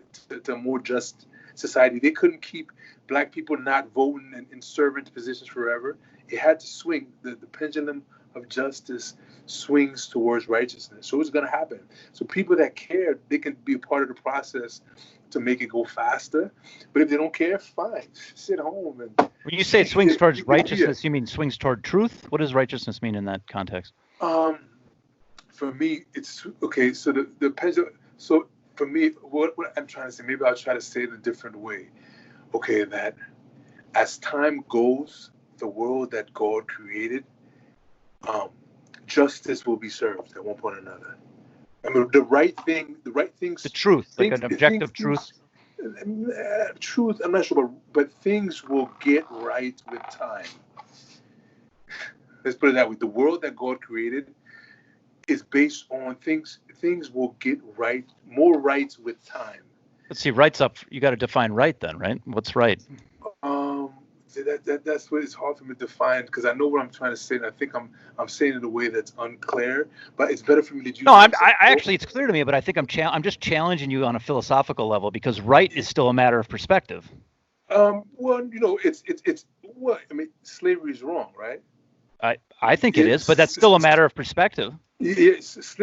a more just society. They couldn't keep black people not voting in servant positions forever. It had to swing. The pendulum of justice swings towards righteousness. So it's going to happen. So people that care, they can be a part of the process to make it go faster. But if they don't care, fine. Sit home and When you say it swings towards yeah. righteousness, you mean swings toward truth? What does righteousness mean in that context? Um, for me, it's okay. So the pendulum. So for me, what I'm trying to say, maybe I'll try to say it a different way. Okay, that as time goes, the world that God created, um, justice will be served at one point or another. I mean, the right The things, truth, like things, an objective truth. things, truth. I'm not sure, but things will get right with time. Let's put it that way. The world that God created is based on things. Things will get right, more rights with time. Let's see, right's up. You got to define right then, right? What's right? Um, that's what it's hard for me to define because I know what I'm trying to say, and I think I'm saying it in a way that's unclear. But it's better for me to use No, an I example. actually, it's clear to me, but I think I'm just challenging you on a philosophical level because right is still a matter of perspective. Well, it's what I mean. Slavery is wrong, right? I think it is, but that's still a Yes, matter of perspective. yes,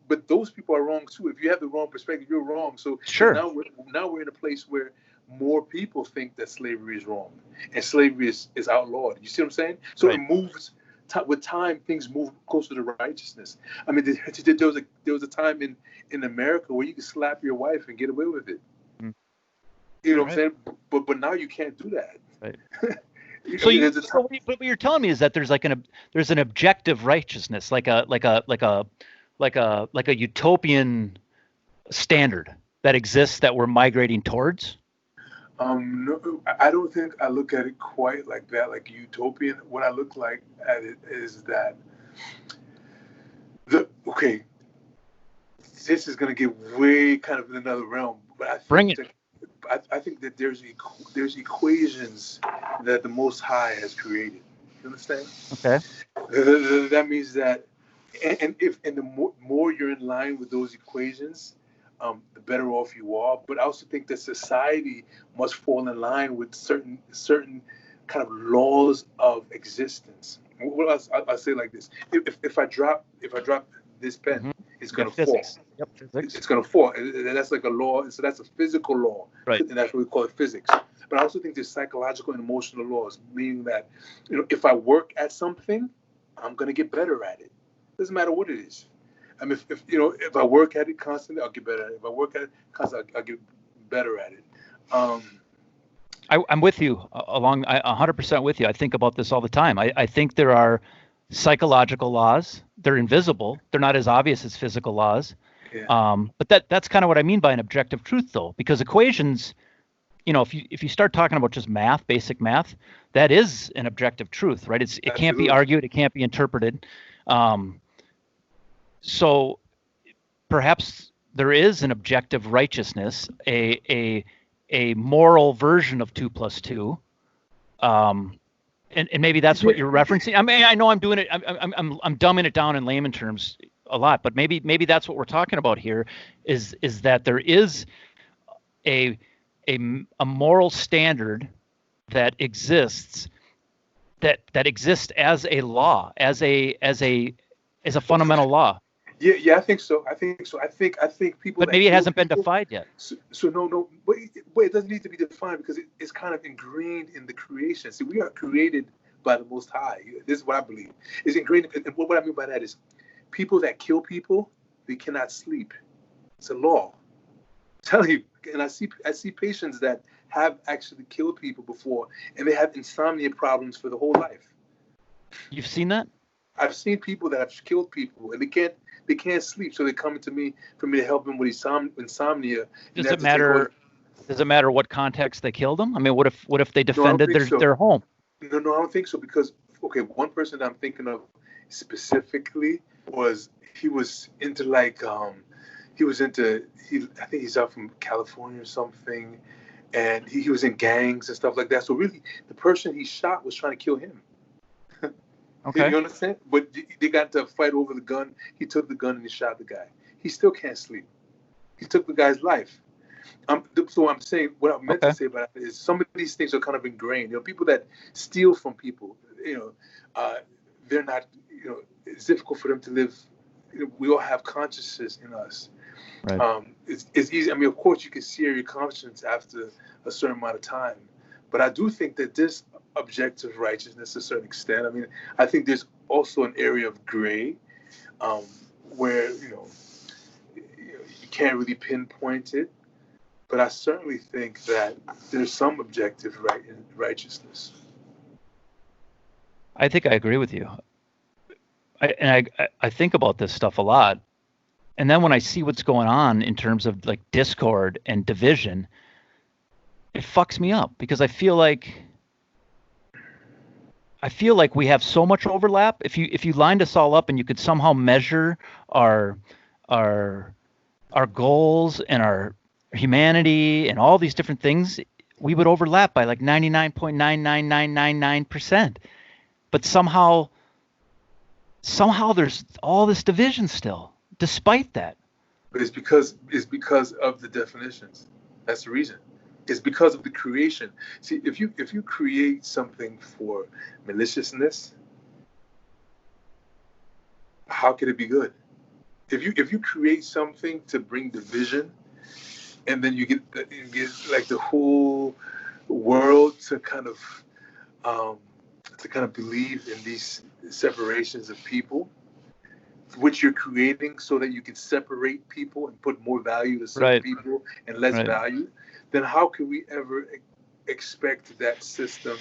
but those people are wrong too. If you have the wrong perspective, you're wrong. So Sure. now we're in a place where more people think that slavery is wrong and slavery is outlawed. You see what I'm saying? So it Right. moves with time. Things move closer to righteousness. I mean, there was a time in America where you could slap your wife and get away with it. Mm. You know what I'm Right. saying? But now you can't do that. Right. I So mean, you, there's a so time. what you're telling me is that there's an objective righteousness, like a utopian standard that exists that we're migrating towards. No, I don't think I look at it quite like that, like utopian. What I look like at it is that okay, this is gonna get way kind of in another realm, but I Bring think it. that I think that there's equations that the Most High has created. You understand? Okay. That means that, and the more you're in line with those equations, the better off you are. But I also think that society must fall in line with certain kind of laws of existence. Well, I'll say it like this: if I drop this pen, Mm-hmm. it's gonna fall. Yep, physics. It's gonna fall, and that's like a law. So that's a physical law, Right. and that's what we call it physics. But I also think there's psychological and emotional laws, meaning that, if I work at something, I'm gonna get better at it. Doesn't matter what it is. I mean, if I work at it constantly, I'll get better at it. If I work at it constantly, I'll get better at it. I'm with you 100% with you. I think about this all the time. I think there are psychological laws. They're invisible. They're not as obvious as physical laws. Yeah. But that's kind of what I mean by an objective truth, though, because equations, if you start talking about just math, basic math, that is an objective truth, right? It can't be argued. It can't be interpreted. So perhaps there is an objective righteousness, a moral version of 2 + 2. And maybe that's what you're referencing. I mean, I know I'm doing it. I'm dumbing it down in layman terms a lot, but maybe that's what we're talking about here. Is that there is a moral standard that exists that exists as a law, as a fundamental law. Yeah, I think so. I think people. But maybe it hasn't been defined yet. So no, but it doesn't need to be defined because it's kind of ingrained in the creation. See, we are created by the Most High. This is what I believe. It's ingrained. And what I mean by that is, people that kill people, they cannot sleep. It's a law. I'm telling you, and I see patients that have actually killed people before, and they have insomnia problems for the whole life. You've seen that? I've seen people that have killed people, and they can't sleep, so they come to me for me to help them with insomnia. Does it matter? Does it matter what context they killed them? I mean, what if they defended their home? No, I don't think so, because one person that I'm thinking of specifically he was into I think he's out from California or something, and he was in gangs and stuff like that. So really, the person he shot was trying to kill him. Okay. You understand? But they got to fight over the gun. He took the gun and he shot the guy. He still can't sleep. He took the guy's life. So I'm saying, what I meant to say about it is, some of these things are kind of ingrained. People that steal from people, they're not, it's difficult for them to live. We all have consciousness in us. Right. It's easy. I mean, of course, you can sear your conscience after a certain amount of time. But I do think that this objective righteousness, to a certain extent, I mean, I think there's also an area of gray where, you can't really pinpoint it. But I certainly think that there's some objective righteousness. I think I agree with you. I think about this stuff a lot. And then when I see what's going on in terms of like discord and division, it fucks me up, because I feel like we have so much overlap. If you lined us all up and you could somehow measure our goals and our humanity and all these different things, we would overlap by like 99.99999%. But somehow there's all this division still, despite that. But it's because of the definitions. That's the reason. It's because of the creation. See, if you create something for maliciousness, how could it be good? If you create something to bring division, and then you get like the whole world to kind of believe in these separations of people, which you're creating so that you can separate people and put more value to certain people and less value, then how can we ever expect that system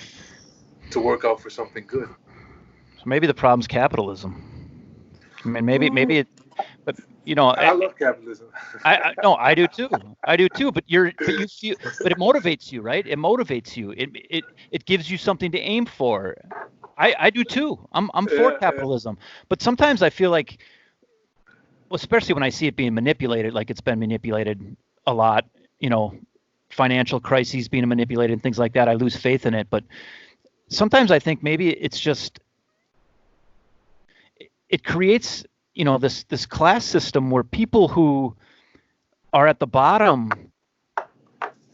to work out for something good? So maybe the problem's capitalism. I mean, maybe it, but I love capitalism. I do too. But it motivates you, right? It motivates you. It gives you something to aim for. I do too. I'm for capitalism, but sometimes I feel like, especially when I see it being manipulated, like it's been manipulated a lot, financial crises being manipulated and things like that. I lose faith in it. But sometimes I think maybe it's just, it creates, this class system where people who are at the bottom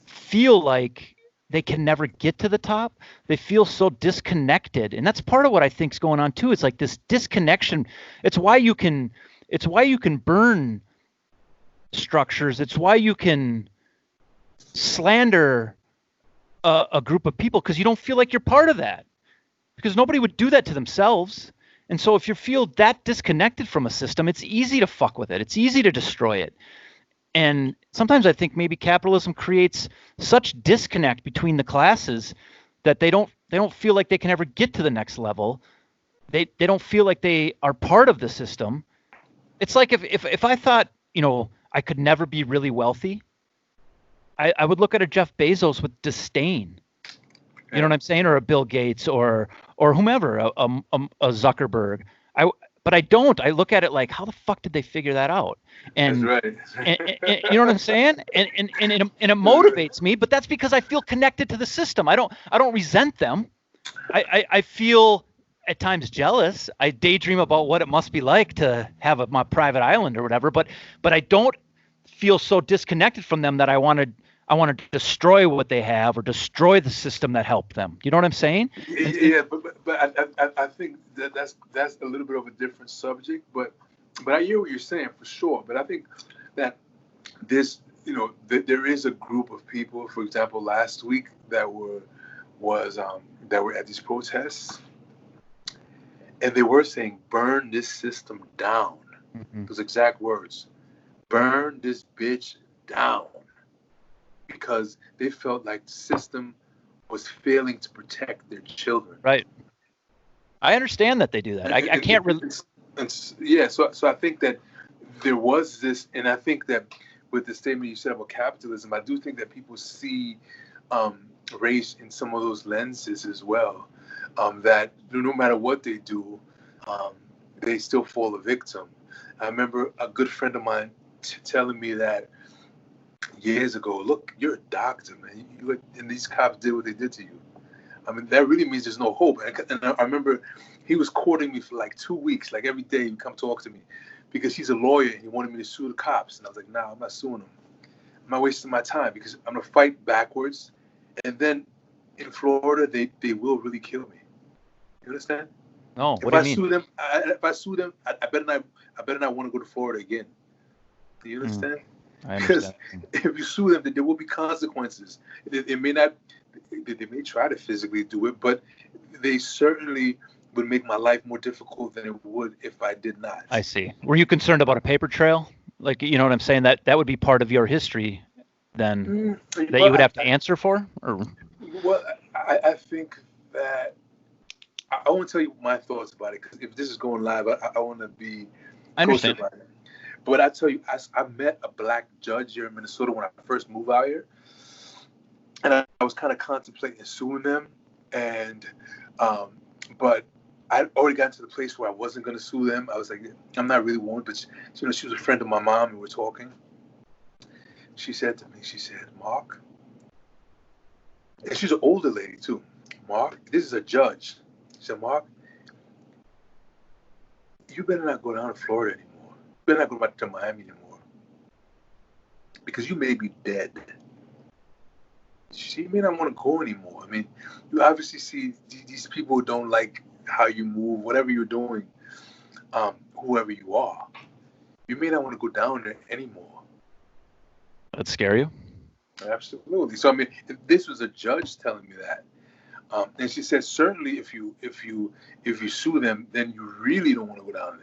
feel like they can never get to the top. They feel so disconnected. And that's part of what I think is going on too. It's like this disconnection. It's why you can burn structures. It's why you can slander a group of people, because you don't feel like you're part of that, because nobody would do that to themselves. And so if you feel that disconnected from a system, it's easy to fuck with it. It's easy to destroy it. And sometimes I think maybe capitalism creates such disconnect between the classes that they don't feel like they can ever get to the next level. They don't feel like they are part of the system. It's like if I thought, I could never be really wealthy, I would look at a Jeff Bezos with disdain. You know what I'm saying? Or a Bill Gates or whomever, a Zuckerberg. But I don't. I look at it like, how the fuck did they figure that out? And, That's right. and you know what I'm saying? And it motivates me. But that's because I feel connected to the system. I don't resent them. I feel at times jealous. I daydream about what it must be like to have my private island or whatever. But I don't feel so disconnected from them that I want to destroy what they have or destroy the system that helped them. You know what I'm saying? Yeah, but I think that's a little bit of a different subject. But I hear what you're saying for sure. But I think that this, there is a group of people, for example, last week that were at these protests, and they were saying, "Burn this system down." Mm-hmm. Those exact words. Burn this bitch down. Because they felt like the system was failing to protect their children. Right. I understand that they do that. I can't really. Yeah. So I think that there was this, and I think that with the statement you said about capitalism, I do think that people see race in some of those lenses as well. That no matter what they do, they still fall a victim. I remember a good friend of mine telling me that years ago, look, you're a doctor, man. And these cops did what they did to you. I mean, that really means there's no hope. And I remember he was courting me for like 2 weeks, like every day he would come talk to me, because he's a lawyer and he wanted me to sue the cops. And I was like, nah, I'm not suing them. I'm not wasting my time, because I'm going to fight backwards. And then in Florida, they will really kill me. You understand? No, what do you mean? If I sue them, I better not want to go to Florida again. Do you understand? Because if you sue them, then there will be consequences. It may not. They may try to physically do it, but they certainly would make my life more difficult than it would if I did not. I see. Were you concerned about a paper trail? Like, you know what I'm saying? That would be part of your history, then, that you would have to answer for? Or? Well, I think that I want to tell you my thoughts about it, because if this is going live, I want to be. I understand. About it. But I tell you, I met a black judge here in Minnesota when I first moved out here, and I was kind of contemplating suing them, but I'd already gotten to the place where I wasn't going to sue them. I was like, I'm not really one, but she was a friend of my mom, and we were talking. She said to me, Mark, and she's an older lady too. Mark, this is a judge. She said, Mark, you better not go down to Florida anymore. You better not go back to Miami anymore, because you may be dead. She may not want to go anymore. I mean, you obviously see these people who don't like how you move, whatever you're doing, whoever you are. You may not want to go down there anymore. That scare you? Absolutely. So I mean, if this was a judge telling me that, and she said, certainly if you sue them, then you really don't want to go down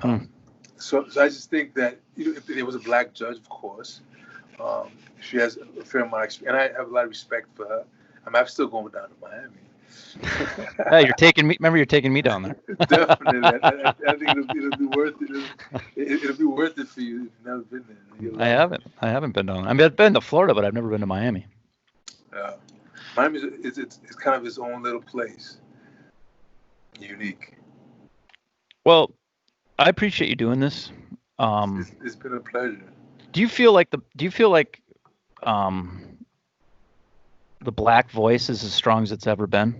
there. So I just think that if there was a black judge, of course, she has a fair amount of experience, and I have a lot of respect for her. I'm still going down to Miami. Hey, you're taking me. Remember, you're taking me down there. Definitely. I think it'll be worth it. It'll be worth it for you if you've never been there. I haven't been down there. I mean, I've been to Florida, but I've never been to Miami. Miami is kind of its own little place. Unique. Well, I appreciate you doing this. It's been a pleasure. Do you feel like the black voice is as strong as it's ever been?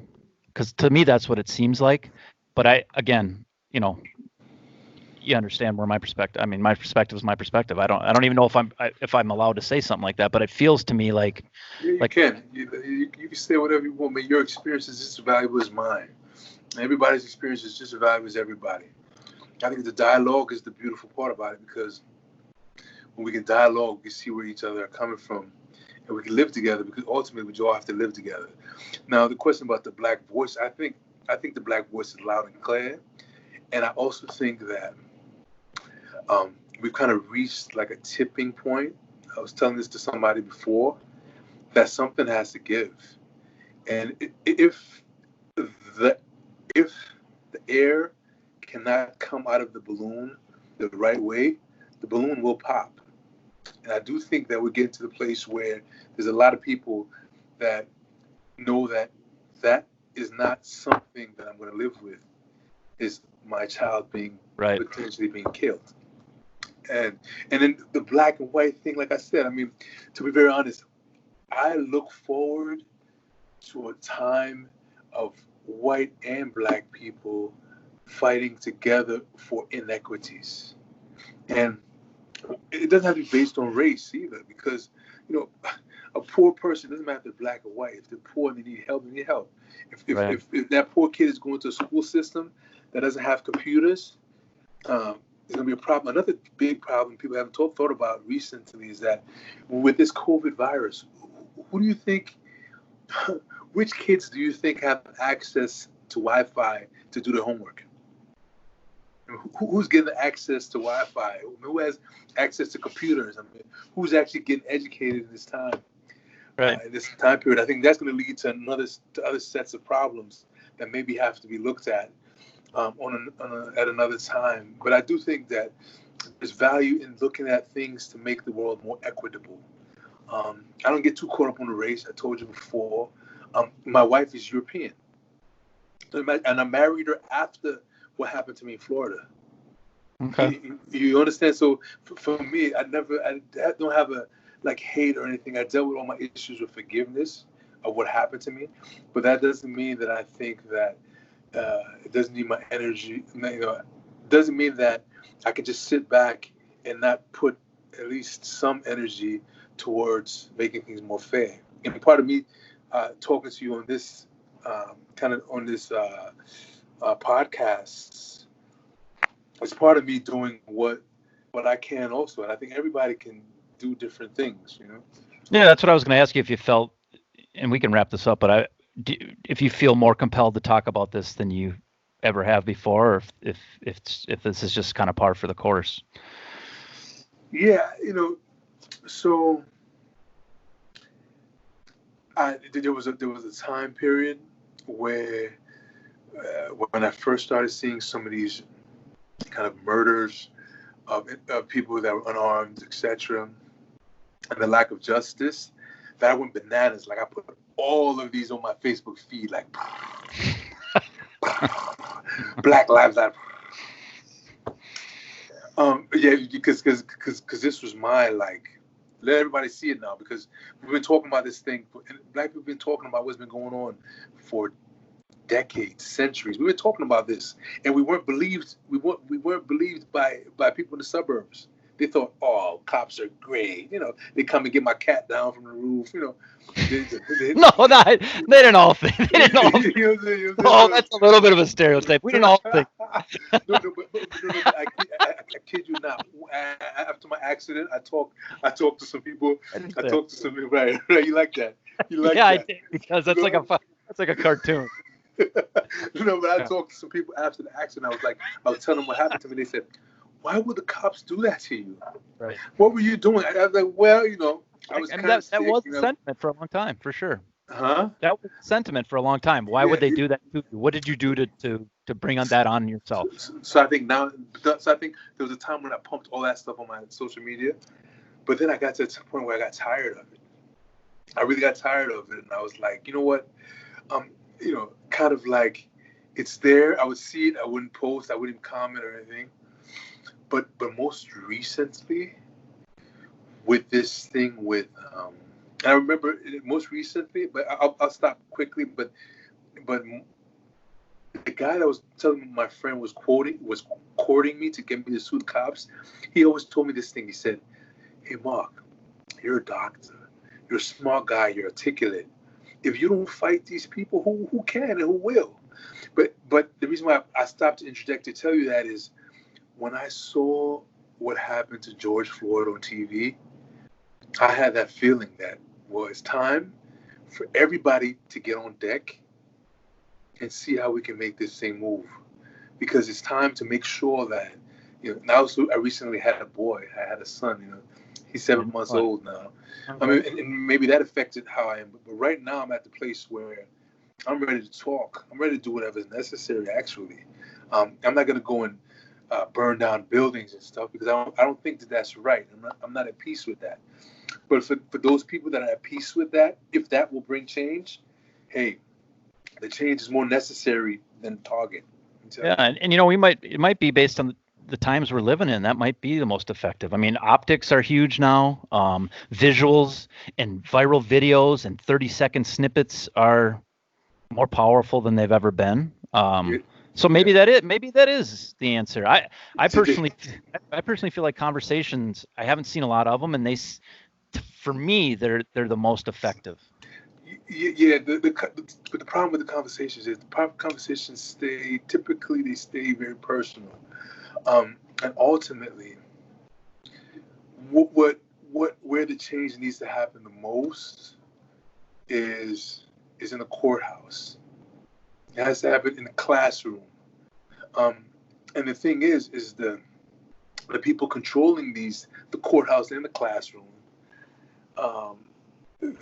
Because to me, that's what it seems like. But again, you understand where my perspective. I mean, my perspective is my perspective. I don't even know if I'm allowed to say something like that. But it feels to me like, Yeah, you can. You can say whatever you want, but your experience is just as valuable as mine. Everybody's experience is just as valuable as everybody. I think the dialogue is the beautiful part about it, because when we can dialogue, we see where each other are coming from, and we can live together, because ultimately we all have to live together. Now, the question about the black voice, I think the black voice is loud and clear, and I also think that we've kind of reached like a tipping point. I was telling this to somebody before, that something has to give, and the if the air cannot come out of the balloon the right way, the balloon will pop. And I do think that we're getting to the place where there's a lot of people that know that that is not something that I'm going to live with, is my child being right. potentially being killed. And then the black and white thing, like I said, I mean, to be very honest, I look forward to a time of white and black people fighting together for inequities. And it doesn't have to be based on race either, because, you know, a poor person, doesn't matter if they're black or white. If they're poor and they need help, they need help. Right. If that poor kid is going to a school system that doesn't have computers, there's going to be a problem. Another big problem people haven't thought about recently is that with this COVID virus, who do you think, which kids do you think have access to Wi-Fi to do their homework? Who's getting access to Wi-Fi? Who has access to computers? I mean, who's actually getting educated in this time? Right. In this time period, I think that's going to lead to other sets of problems that maybe have to be looked at at another time. But I do think that there's value in looking at things to make the world more equitable. I don't get too caught up on the race. I told you before. My wife is European, and I married her after what happened to me in Florida. Okay. You understand? So for me, I don't have a like hate or anything. I dealt with all my issues with forgiveness of what happened to me, but that doesn't mean that I think that it doesn't need my energy. It doesn't mean that I can just sit back and not put at least some energy towards making things more fair. And part of me talking to you on this podcast, it's part of me doing what I can also, and I think everybody can do different things. Yeah, that's what I was going to ask you if you felt, and we can wrap this up, but if you feel more compelled to talk about this than you ever have before, or if this is just kind of par for the course. Yeah, so there was a time period where when I first started seeing some of these kind of murders of people that were unarmed, etc., and the lack of justice, that I went bananas. Like I put all of these on my Facebook feed, like Black Lives Matter. Yeah, because this was my let everybody see it now, because we've been talking about this thing, and black people have been talking about what's been going on for decades, centuries. We've been talking about this, and we weren't believed. We weren't believed by people in the suburbs. They thought, oh, cops are great. They come and get my cat down from the roof. No, they didn't all think. They didn't all think. Oh, that's a little bit of a stereotype. We didn't all think. No, but I kid you not. After my accident, I talked to some people. I talked to some people. Right. You like that? You like yeah, that? I did, because that's like a cartoon. No, but I talked to some people after the accident. I was telling them what happened to me. They said, "Why would the cops do that to you? Right. What were you doing?" I was like, "Well, I was kind of sick." That was the sentiment for a long time, for sure. Huh? That was the sentiment for a long time. Why would they do that to you? What did you do to bring on that on yourself? So I think there was a time when I pumped all that stuff on my social media, but then I got to a point where I got tired of it. I really got tired of it, and I was like, you know what? Kind of like it's there. I would see it. I wouldn't post. I wouldn't comment or anything. But most recently, with this thing with I remember most recently, but I'll stop quickly. But the guy that was telling me my friend was courting me to get me to sue the cops. He always told me this thing. He said, "Hey, Mark, you're a doctor. You're a smart guy. You're articulate. If you don't fight these people, who can and who will?" But the reason why I stopped to interject to tell you that is when I saw what happened to George Floyd on TV, I had that feeling that, well, it's time for everybody to get on deck and see how we can make this thing move. Because it's time to make sure that, now I recently had a boy. I had a son, he's 7 months old now. I mean, and maybe that affected how I am. But right now I'm at the place where I'm ready to talk. I'm ready to do whatever is necessary, actually. I'm not going to go and burn down buildings and stuff because I don't think that that's right. I'm not at peace with that. But for those people that are at peace with that, if that will bring change, hey, the change is more necessary than target. Yeah, and it might be based on the times we're living in. That might be the most effective. I mean, optics are huge now. Visuals and viral videos and 30-second snippets are more powerful than they've ever been. So maybe that is the answer. I personally feel like conversations. I haven't seen a lot of them, and for me, they're the most effective. Yeah, but the problem with the conversations is the conversations stay very personal, and ultimately, where the change needs to happen the most is in the courthouse. It has to happen in the classroom, and the thing is the people controlling the courthouse and the classroom.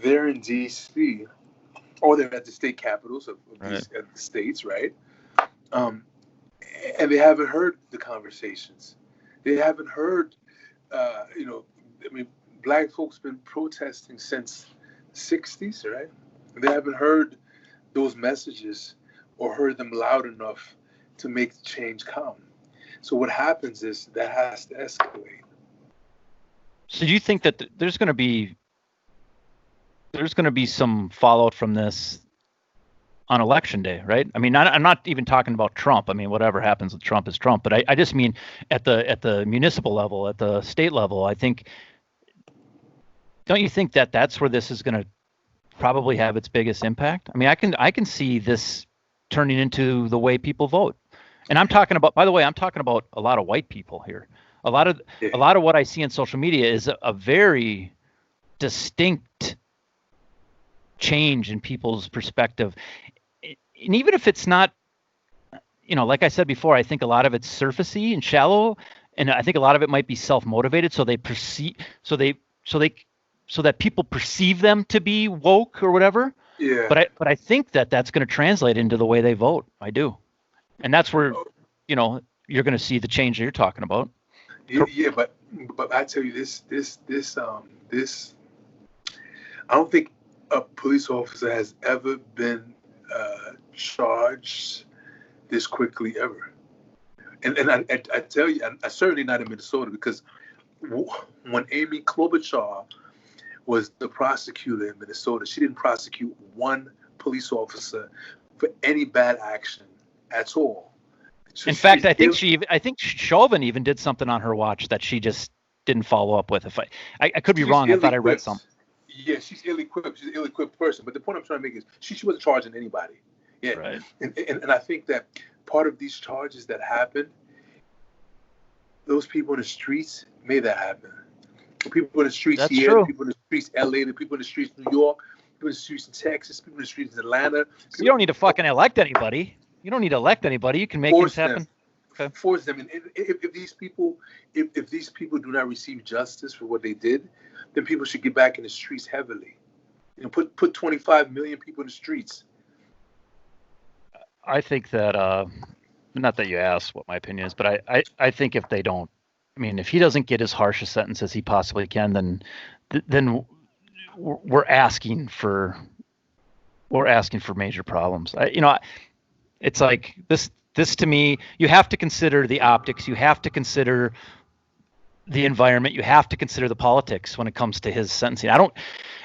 They're in D.C. or they're at the state capitals of these states, right? And they haven't heard the conversations. They haven't heard, Black folks been protesting since the 60s, right? They haven't heard those messages or heard them loud enough to make the change come. So what happens is that has to escalate. So do you think that there's going to be some fallout from this on election day, right? I mean, I'm not even talking about Trump. I mean, whatever happens with Trump is Trump. But I just mean at the municipal level, at the state level, I think. Don't you think that that's where this is going to probably have its biggest impact? I mean, I can see this turning into the way people vote. And I'm talking about, by the way, I'm talking about a lot of white people here. A lot of what I see on social media is a very distinct change in people's perspective. And even if it's not, like I said before, I think a lot of it's surfacey and shallow, and I think a lot of it might be self-motivated, so that people perceive them to be woke or whatever. Yeah. But I think that that's going to translate into the way they vote. I do, and that's where you're going to see the change that you're talking about. Yeah, but I tell you this I don't think a police officer has ever been charged this quickly ever. And I tell you, I'm certainly not in Minnesota, because when Amy Klobuchar was the prosecutor in Minnesota, she didn't prosecute one police officer for any bad action at all. In fact, I think Chauvin even did something on her watch that she just didn't follow up with. If I could be wrong, I thought I read something. Yeah, she's ill-equipped. She's an ill-equipped person. But the point I'm trying to make is she wasn't charging anybody. Yeah, right. And I think that part of these charges that happen, those people in the streets made that happen. The people in the streets That's here, true. the people in the streets LA, the people in the streets New York, people in the streets in Texas, people in the streets in Atlanta. So you don't need to fucking elect anybody. You don't need to elect anybody. You can make things happen. Okay. Force them. And if these people do not receive justice for what they did, then people should get back in the streets heavily. Put 25 million people in the streets. I think that not that you asked what my opinion is, but I think if they don't, I mean, if he doesn't get as harsh a sentence as he possibly can, then we're asking for major problems. It's like this to me, you have to consider the optics, you have to consider the environment, you have to consider the politics when it comes to his sentencing.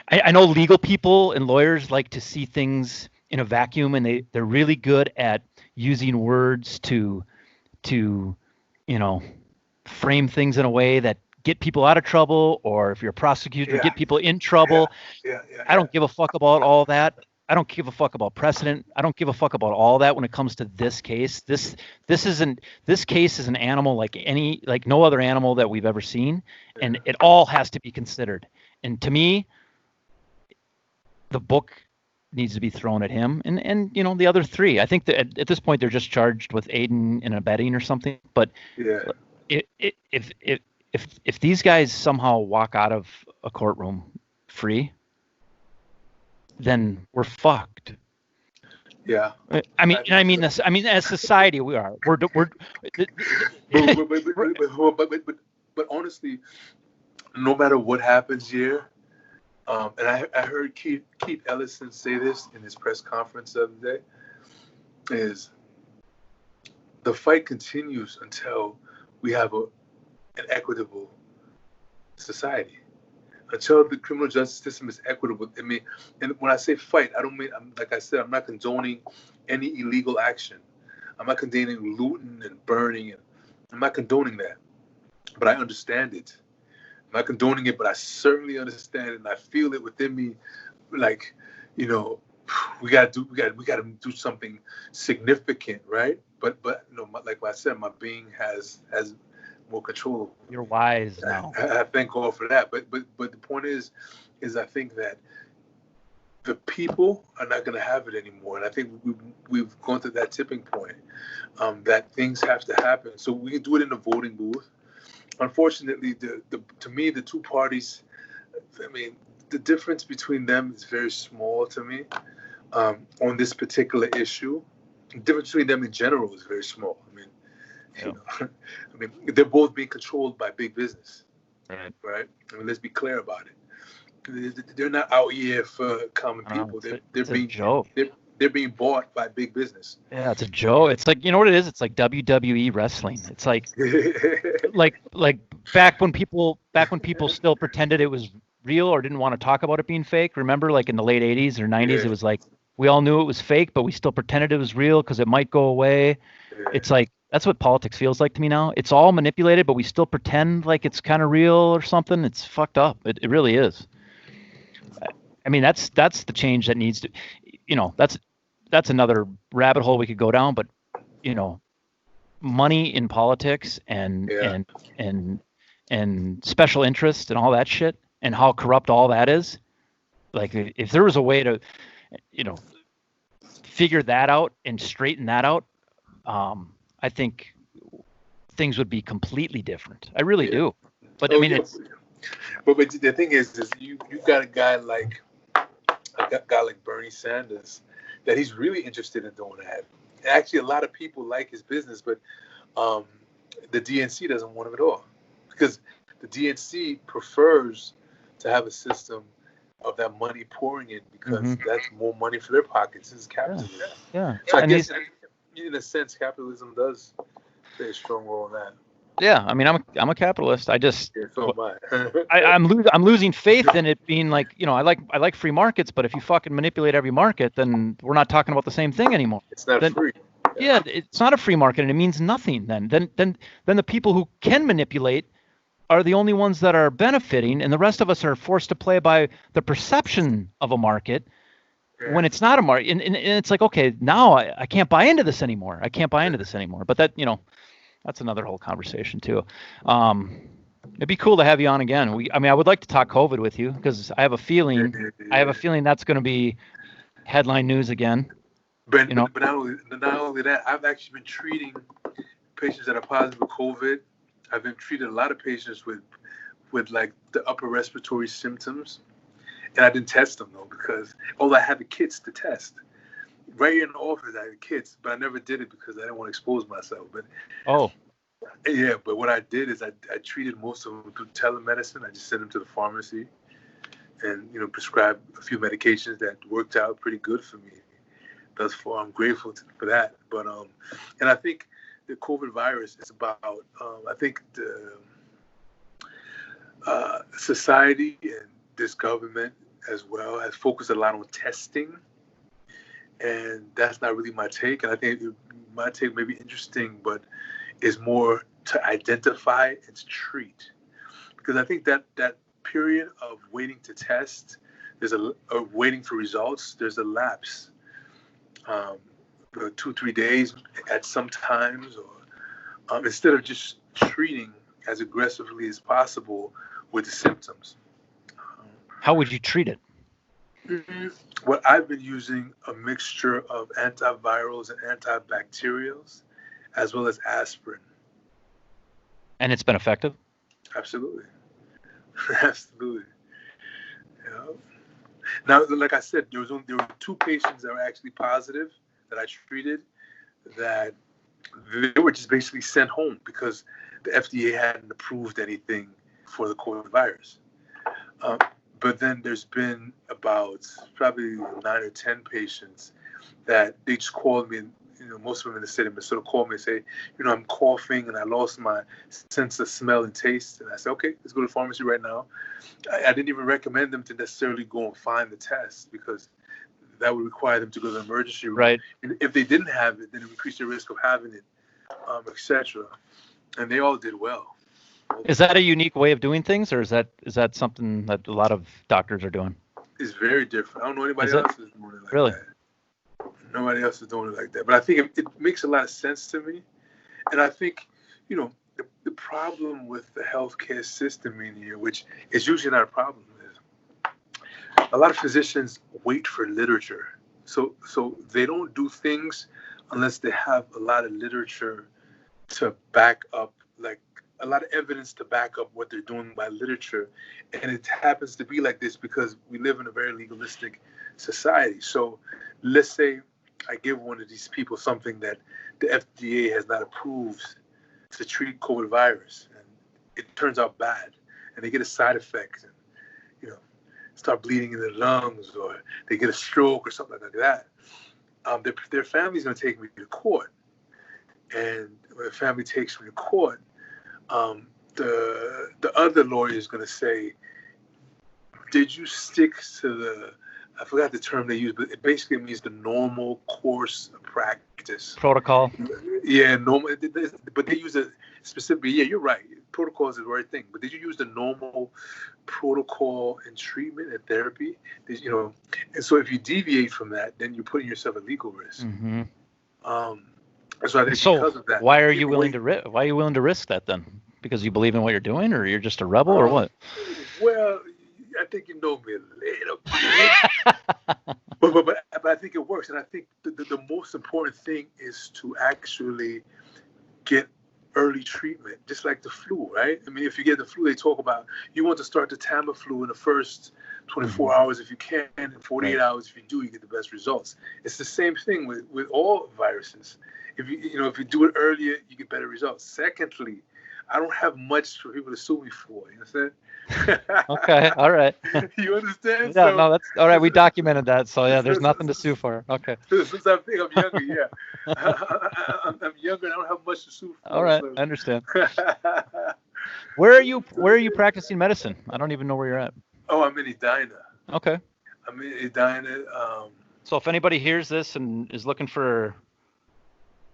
I know legal people and lawyers like to see things in a vacuum, and they're really good at using words to you know frame things in a way that get people out of trouble, or if you're a prosecutor, Yeah, get people in yeah, trouble. yeah, yeah, I yeah. don't give a fuck about all that. I don't give a fuck about precedent. I don't give a fuck about all that when it comes to this case. This case is an animal like no other animal that we've ever seen, and it all has to be considered. And to me, the book needs to be thrown at him, and the other three. I think that at this point they're just charged with aiding and abetting or something. But Yeah. if these guys somehow walk out of a courtroom free, then we're fucked. Yeah. I mean, as society, we are. But honestly, no matter what happens here, and I heard Keith Ellison say this in his press conference the other day, is the fight continues until we have an equitable society. Until the criminal justice system is equitable. I mean, and when I say fight, I don't mean, like I said, I'm not condoning any illegal action. I'm not condoning looting and burning. I'm not condoning that. But I understand it. I'm not condoning it, but I certainly understand it, and I feel it within me. Like, we gotta do something significant, right? But like I said, my being has more control. You're wise now. I thank God for that. But the point is I think that the people are not going to have it anymore, and I think we've gone to that tipping point, that things have to happen. So we can do it in the voting booth. Unfortunately, to me, the two parties, I mean, the difference between them is very small to me, on this particular issue. The difference between them in general is very small. I mean, they're both being controlled by big business, right? I mean, let's be clear about it. They're not out here for common people. They're being bought by big business. Yeah, it's a joke. It's like, you know what it is? It's like WWE wrestling. It's like back when people still pretended it was real or didn't want to talk about it being fake. Remember, like in the late 80s or 90s, It was like we all knew it was fake, but we still pretended it was real because it might go away. Yeah. It's like that's what politics feels like to me now. It's all manipulated, but we still pretend like it's kind of real or something. It's fucked up. It really is. I mean, that's the change that needs to, that's another rabbit hole we could go down. But money in politics and special interest and all that shit and how corrupt all that is. Like, if there was a way to, figure that out and straighten that out, I think things would be completely different. I really do. But I mean, it's. But the thing is you got a guy like Bernie Sanders that he's really interested in doing that. Actually, a lot of people like his business, but the DNC doesn't want him at all, because the DNC prefers to have a system of that money pouring in, because that's more money for their pockets. This is capitalism. Yeah. So I guess in a sense, capitalism does play a strong role in that. Yeah, I mean, I'm a capitalist. I just so am I. I'm losing faith in it being like, I like free markets, but if you fucking manipulate every market, then we're not talking about the same thing anymore. It's not free. Yeah, it's not a free market, and it means nothing. Then the people who can manipulate are the only ones that are benefiting, and the rest of us are forced to play by the perception of a market when it's not a market. And it's like, okay, now I can't buy into this anymore. But that, that's another whole conversation too. It'd be cool to have you on again. I would like to talk COVID with you, because I have a feeling that's going to be headline news again. But not only that, I've actually been treating patients that are positive with COVID. I've been treating a lot of patients with like the upper respiratory symptoms, and I didn't test them though, because I had the kits to test. Right here in the office, I had the kits, but I never did it because I didn't want to expose myself. But but what I did is I treated most of them through telemedicine. I just sent them to the pharmacy, and prescribed a few medications that worked out pretty good for me thus far. I'm grateful for that. But and I think the COVID virus is about, I think the society and this government as well. I focus a lot on testing, and that's not really my take. And I think my take may be interesting, but is more to identify and to treat. Because I think that period of waiting to test, there's waiting for results, there's a lapse, 2-3 days at some times, or instead of just treating as aggressively as possible with the symptoms. How would you treat it? What I've been using a mixture of antivirals and antibacterials, as well as aspirin. And it's been effective? Absolutely. Absolutely. Yeah. Now, like I said, there were 2 patients that were actually positive that I treated, that they were just basically sent home because the FDA hadn't approved anything for the COVID virus. But then there's been about probably 9 or 10 patients that they just called me, and most of them in the state of Minnesota called me and say, I'm coughing and I lost my sense of smell and taste. And I said, okay, let's go to the pharmacy right now. I didn't even recommend them to necessarily go and find the test, because that would require them to go to the emergency room. Right. And if they didn't have it, then it would increase their risk of having it, etc. And they all did well. Is that a unique way of doing things, or is that something that a lot of doctors are doing? It's very different. I don't know anybody else is doing it like really? that. Nobody else is doing it like that. But I think it makes a lot of sense to me. And I think, the problem with the healthcare system in here, which is usually not a problem, is a lot of physicians wait for literature. So they don't do things unless they have a lot of literature to back up, like a lot of evidence to back up what they're doing by literature. And it happens to be like this because we live in a very legalistic society. So let's say I give one of these people something that the FDA has not approved to treat COVID virus, and it turns out bad, and they get a side effect, and start bleeding in their lungs, or they get a stroke or something like that. Their family's going to take me to court, and when the family takes me to court, the other lawyer is going to say, did you stick to I forgot the term they use, but it basically means the normal course of practice. Protocol? Yeah, normal. But they use a specific, yeah, you're right. Protocol is the right thing. But did you use the normal protocol in treatment and therapy? And so if you deviate from that, then you're putting yourself at legal risk. Mm-hmm. And so I think because of that. Why are you willing to risk that then? Because you believe in what you're doing, or you're just a rebel, or what? Well, I think you know me a little bit. but I think it works. And I think the most important thing is to actually get early treatment, just like the flu, right? I mean, if you get the flu, they talk about you want to start the Tamiflu in the first 24 hours if you can, and 48 hours if you do, you get the best results. It's the same thing with all viruses. If you do it earlier, you get better results. Secondly, I don't have much for people to sue me for. You understand? Okay, all right. You understand? Yeah, no, that's all right. We documented that, so yeah, there's nothing to sue for. Okay. Since I think I'm younger, yeah. I'm younger and I don't have much to sue for. All right, so. I understand. Where are you practicing medicine? I don't even know where you're at. Oh, I'm in Edina. Okay. I'm in Edina. So if anybody hears this and is looking for,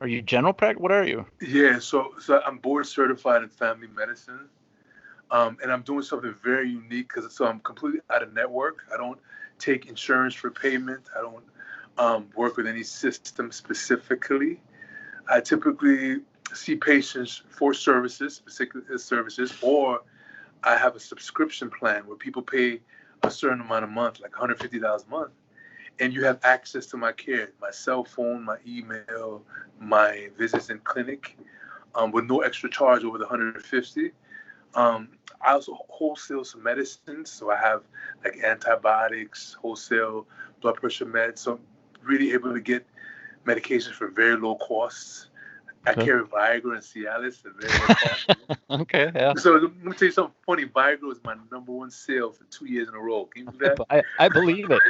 are you general practice? What are you? Yeah, so I'm board certified in family medicine. And I'm doing something very unique because I'm completely out of network. I don't take insurance for payment. I don't work with any system specifically. I typically see patients for services, specific services, or I have a subscription plan where people pay a certain amount a month, like $150 a month, and you have access to my care, my cell phone, my email, my visits in clinic, with no extra charge over the $150. I also wholesale some medicines, so I have like antibiotics, wholesale blood pressure meds, so I'm really able to get medications for very low costs. I carry Viagra and Cialis at very low cost. Okay, yeah. So let me tell you something funny. Viagra was my #1 sale for 2 years in a row. Can you believe that? I believe it.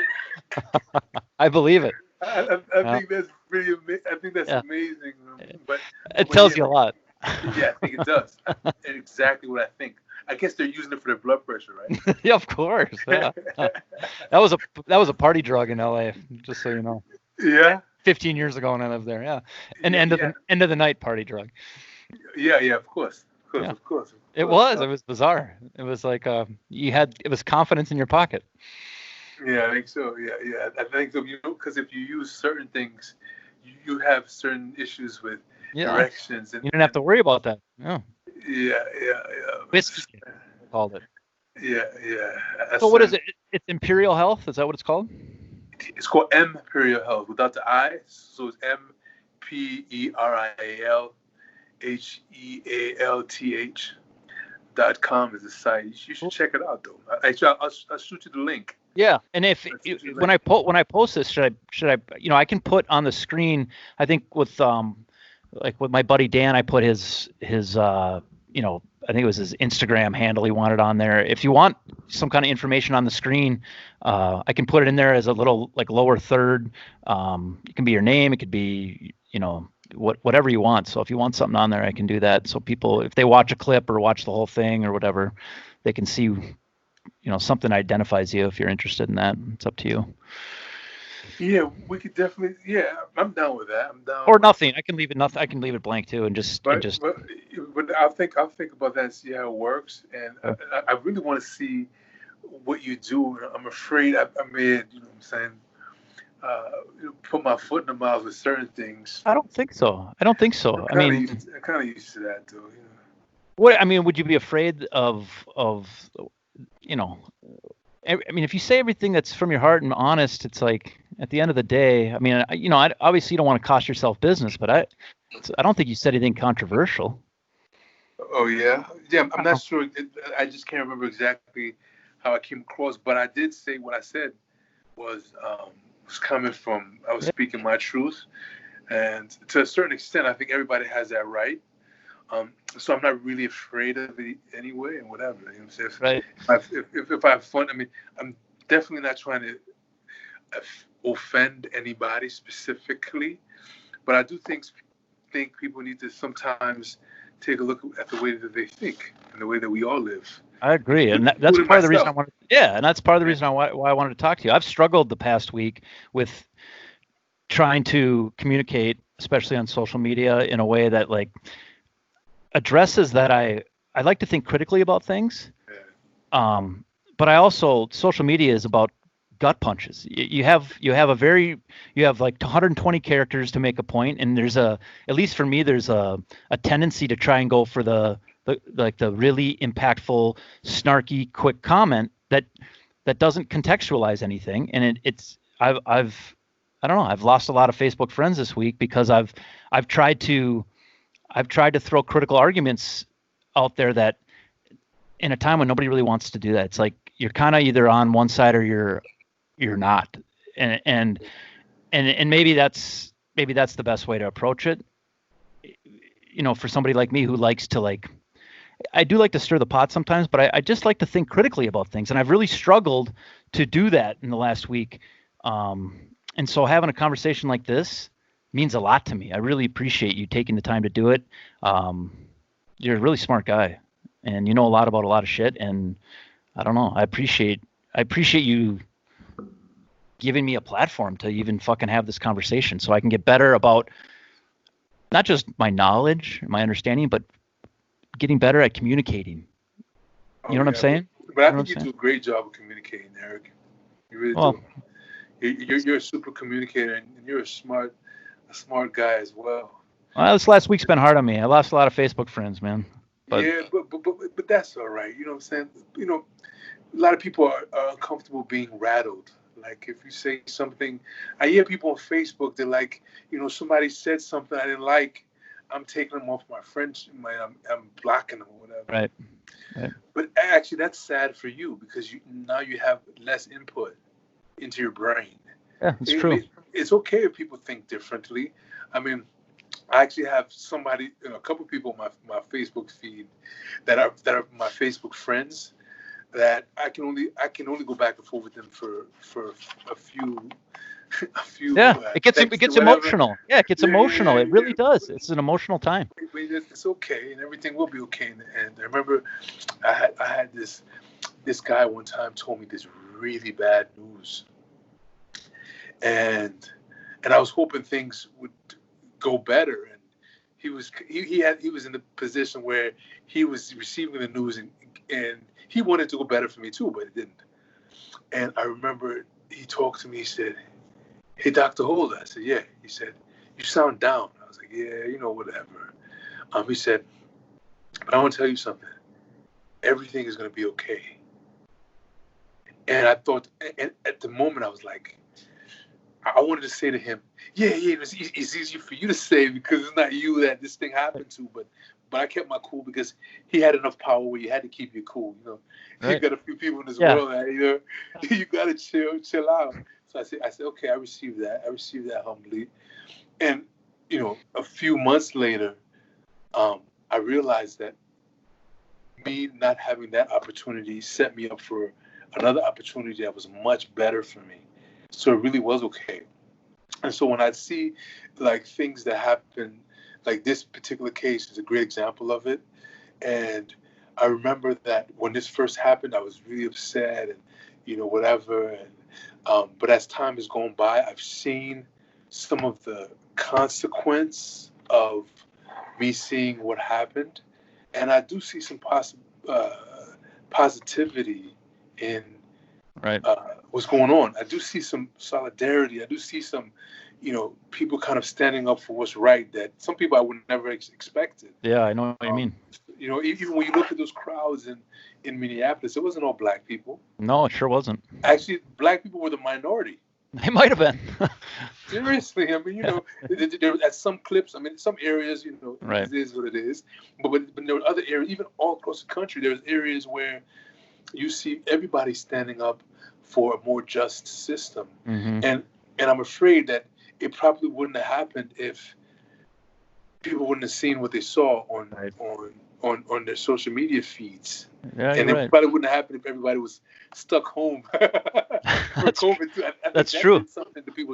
I believe it. I think that's really amazing. I think that's amazing. But it tells you a lot. Yeah, I think it does. Exactly what I think. I guess they're using it for their blood pressure, right? Yeah, of course. Yeah. That was a party drug in LA, just so you know. Yeah, 15 years ago when I lived there. Yeah. An yeah, yeah, end of the night party drug. yeah, yeah. Of course, of course, Yeah. of course, of It course. was. It was bizarre. It was like it was confidence in your pocket. Yeah, I think so. Yeah, yeah. I think so. Because if you use certain things, you have certain issues with Yeah. directions You didn't have to worry about that. Yeah. yeah, yeah, yeah. Whiskey, they called it. Yeah, yeah. So what is it? It's Imperial Health. Is that what it's called? It's called Imperial Health without the I. So it's MPerialHealth.com is the site. You should check it out though. Actually, I'll shoot you the link. Yeah, and if when I post this, should I I can put on the screen. I think with like with my buddy Dan, I put his I think it was his Instagram handle he wanted on there. If you want some kind of information on the screen, I can put it in there as a little like lower third. It can be your name. It could be whatever you want. So if you want something on there, I can do that. So people, if they watch a clip or watch the whole thing or whatever, they can see something identifies you. If you're interested in that, it's up to you. Yeah, we could definitely. Yeah, I'm down with that. I'm down. Or nothing. I can leave it nothing. I can leave it blank too, and just But I'll think about that and see how it works. And I really want to see what you do. I'm afraid I may, what I'm saying, put my foot in the mouth with certain things. I don't think so. I'm kind of used to that though. What I mean, would you be afraid of if you say everything that's from your heart and honest, it's like at the end of the day, I mean, I obviously you don't want to cost yourself business, but I don't think you said anything controversial. Oh yeah, yeah. I'm not sure. I just can't remember exactly how I came across, but I did say what I said was coming from. I was speaking my truth, and to a certain extent, I think everybody has that right. So I'm not really afraid of it anyway, and whatever. You know what I'm saying? Right. If I have fun, I mean, I'm definitely not trying to offend anybody specifically, but I do think people need to sometimes take a look at the way that they think and the way that we all live. I agree, and that's part of the reason I wanted. Yeah, and that's part of the reason why I wanted to talk to you. I've struggled the past week with trying to communicate, especially on social media, in a way that like addresses that I like to think critically about things. But I also, social media is about gut punches. You have like 120 characters to make a point, and there's at least for me, there's a tendency to try and go for the really impactful, snarky, quick comment that doesn't contextualize anything. And I don't know, I've lost a lot of Facebook friends this week because I've tried to throw critical arguments out there that in a time when nobody really wants to do that. It's like you're kind of either on one side or you're not. And maybe that's the best way to approach it. For somebody like me who likes to I do like to stir the pot sometimes, but I just like to think critically about things. And I've really struggled to do that in the last week. And so having a conversation like this means a lot to me. I really appreciate you taking the time to do it. You're a really smart guy, and you know a lot about a lot of shit. And I don't know. I appreciate you giving me a platform to even fucking have this conversation, so I can get better about not just my knowledge, my understanding, but getting better at communicating. You know what I'm saying? But I think you do a great job of communicating, Eric. You really do. You're a super communicator, and you're a smart guy as well. Well, this last week's been hard on me. I lost a lot of Facebook friends, man. But that's all right. You know what I'm saying? A lot of people are uncomfortable being rattled. Like if you say something, I hear people on Facebook, they're like, somebody said something I didn't like, I'm taking them off my friends, I'm blocking them or whatever. Right. But actually, that's sad for you because now you have less input into your brain. Yeah, it's true. It's okay if people think differently. I mean, I actually have a couple people on my Facebook feed that are my Facebook friends that I can only go back and forth with them for a a few Yeah, it gets texts or whatever. emotional. Yeah, it gets emotional. It really does. It's an emotional time. It's okay, and everything will be okay. And I remember I had this guy one time told me this really bad news, and I was hoping things would go better. And he was in the position where he was receiving the news, and he wanted to go better for me too, but it didn't. And I remember he talked to me. He said, "Hey, Dr. Holder." I said, "Yeah." He said, "You sound down." I was like, "Yeah, whatever." He said, "But I want to tell you something. Everything is going to be okay." And I thought, and at the moment, I was like, I wanted to say to him, "Yeah, it's easier for you to say because it's not you that this thing happened to." But I kept my cool because he had enough power where you had to keep your cool. Right. You got a few people in this world that you got to chill out. So I said, "Okay, I received that. I received that humbly." And a few months later, I realized that me not having that opportunity set me up for another opportunity that was much better for me. So it really was okay. And so when I see like things that happen, like this particular case is a great example of it. And I remember that when this first happened, I was really upset and whatever. And but as time has gone by, I've seen some of the consequence of me seeing what happened, and I do see some positivity in what's going on. I do see some solidarity. I do see some, people kind of standing up for what's right that some people I would never expected. Yeah, I know what you mean. Even when you look at those crowds in Minneapolis, it wasn't all black people. No, it sure wasn't. Actually, black people were the minority. They might have been. Seriously, I mean, there at some clips, I mean, some areas, right. It is what it is. But there were other areas, even all across the country, there's areas where you see everybody standing up for a more just system. Mm-hmm. And I'm afraid that it probably wouldn't have happened if people wouldn't have seen what they saw on their social media feeds. Yeah, and it probably wouldn't have happened if everybody was stuck home for COVID. That's true.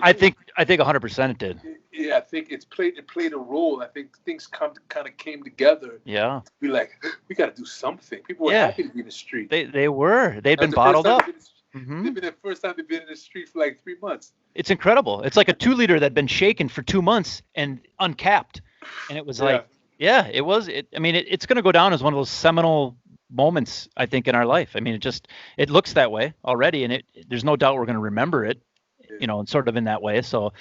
I think 100% it did. Yeah, I think it played a role. I think things kind of came together. Yeah. To be like, we got to do something. People were happy to be in the street. They were. They'd been bottled up. Mm-hmm. They've been the first time they've been in the street for like 3 months. It's incredible. It's like a 2-liter that'd been shaken for 2 months and uncapped. And it was it was. It's going to go down as one of those seminal moments, I think, in our life. I mean, it looks that way already, and there's no doubt we're going to remember it, and sort of in that way. So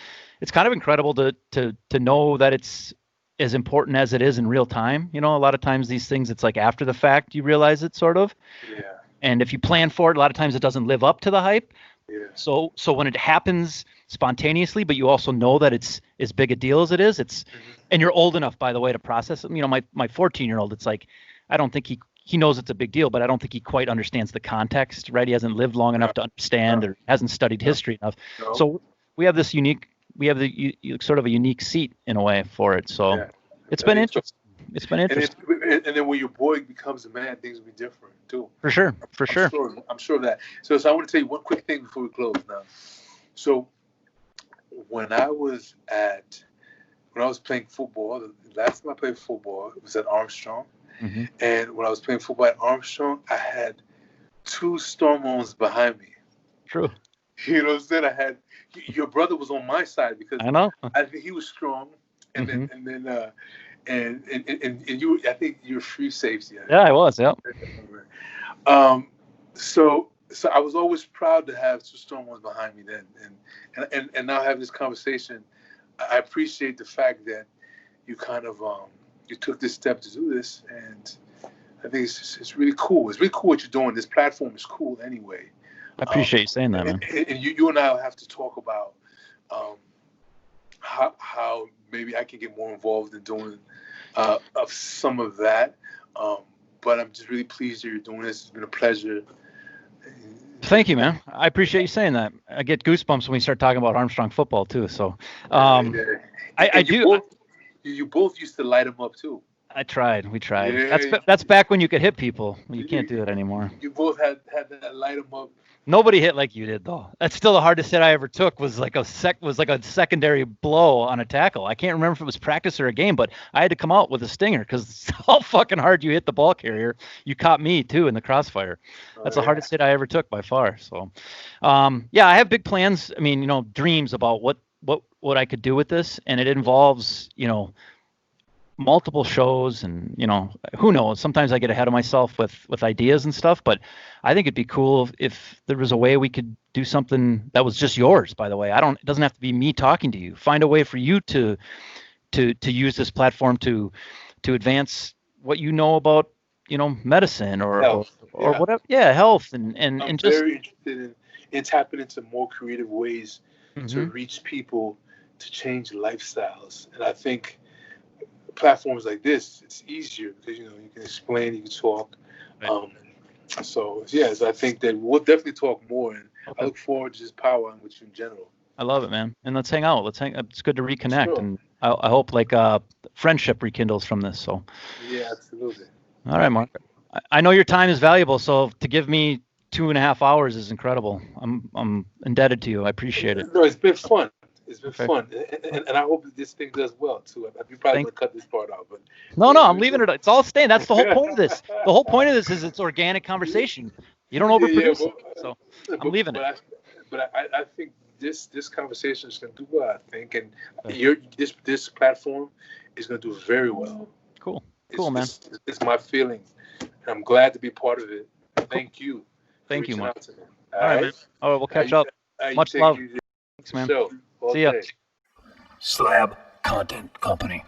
it's kind of incredible to know that it's as important as it is in real time. A lot of times these things, it's like after the fact you realize it, sort of. Yeah. And if you plan for it, a lot of times it doesn't live up to the hype. Yeah. So when it happens spontaneously, but you also know that it's as big a deal as it is, and you're old enough, by the way, to process it. My 14-year-old, it's like, I don't think he knows it's a big deal, but I don't think he quite understands the context, right? He hasn't lived long enough to understand or hasn't studied history enough. No. So we have sort of a unique seat in a way for it. So it's been interesting. It's been interesting. And then when your boy becomes a man, things will be different too. For sure. I'm sure of that. So I want to tell you one quick thing before we close now. So when I was playing football, the last time I played football, it was at Armstrong. Mm-hmm. And when I was playing football at Armstrong, I had 2 storm zones behind me. True. You know what I'm saying? I had your brother was on my side because I know. I think he was strong, and then you, I think you're free safety. Yeah, I was. Yeah. So I was always proud to have 2 storm zones behind me then, and now having this conversation, I appreciate the fact that you kind of you took this step to do this, and I think it's really cool. It's really cool what you're doing. This platform is cool anyway. I appreciate you saying that, man. And you and I will have to talk about how maybe I can get more involved in doing of some of that. But I'm just really pleased that you're doing this. It's been a pleasure. Thank you, man. I appreciate you saying that. I get goosebumps when we start talking about Armstrong football too. So I do. You both used to light them up too. I tried. We tried. Yeah, That's back when you could hit people. You can't do it anymore. you both had that light 'em up. Nobody hit like you did though. That's still the hardest hit I ever took. Was like a secondary blow on a tackle. I can't remember if it was practice or a game, but I had to come out with a stinger because how fucking hard you hit the ball carrier. You caught me too in the crossfire. That's the hardest hit I ever took by far. So, yeah, I have big plans. I mean, dreams about what I could do with this, and it involves, multiple shows, and who knows, sometimes I get ahead of myself with ideas and stuff, but I think it'd be cool if there was a way we could do something that was just yours, by the way. It doesn't have to be me talking to you. Find a way for you to use this platform to advance what you know about medicine or Health. or whatever. Yeah, health I'm and just very interested in tapping into more creative ways to reach people, to change lifestyles. And I think platforms like this, it's easier because you can explain, you can talk. Right. So I think that we'll definitely talk more, and Okay. I look forward to just powering with you in general. I love it, man. And let's hang out. It's good to reconnect, Sure. and I hope friendship rekindles from this. So. Yeah, absolutely. All right, Mark. I know your time is valuable, so to give me 2.5 hours is incredible. I'm indebted to you. I appreciate it. No, it's been fun. It's been Okay. fun, and I hope that this thing does well too. You probably gonna cut this part out, but No, I'm leaving it. It's all staying. That's the whole point of this. The whole point of this is it's organic conversation. You don't overproduce it. So I'm leaving it. But I think this conversation is gonna do well. I think, and this platform is gonna do very well. Cool, man. It's my feeling, and I'm glad to be part of it. Thank you. Thank you, Mark. All right, man. All right, we'll catch up. Much love. Thanks, man. See ya. Slab Content Company.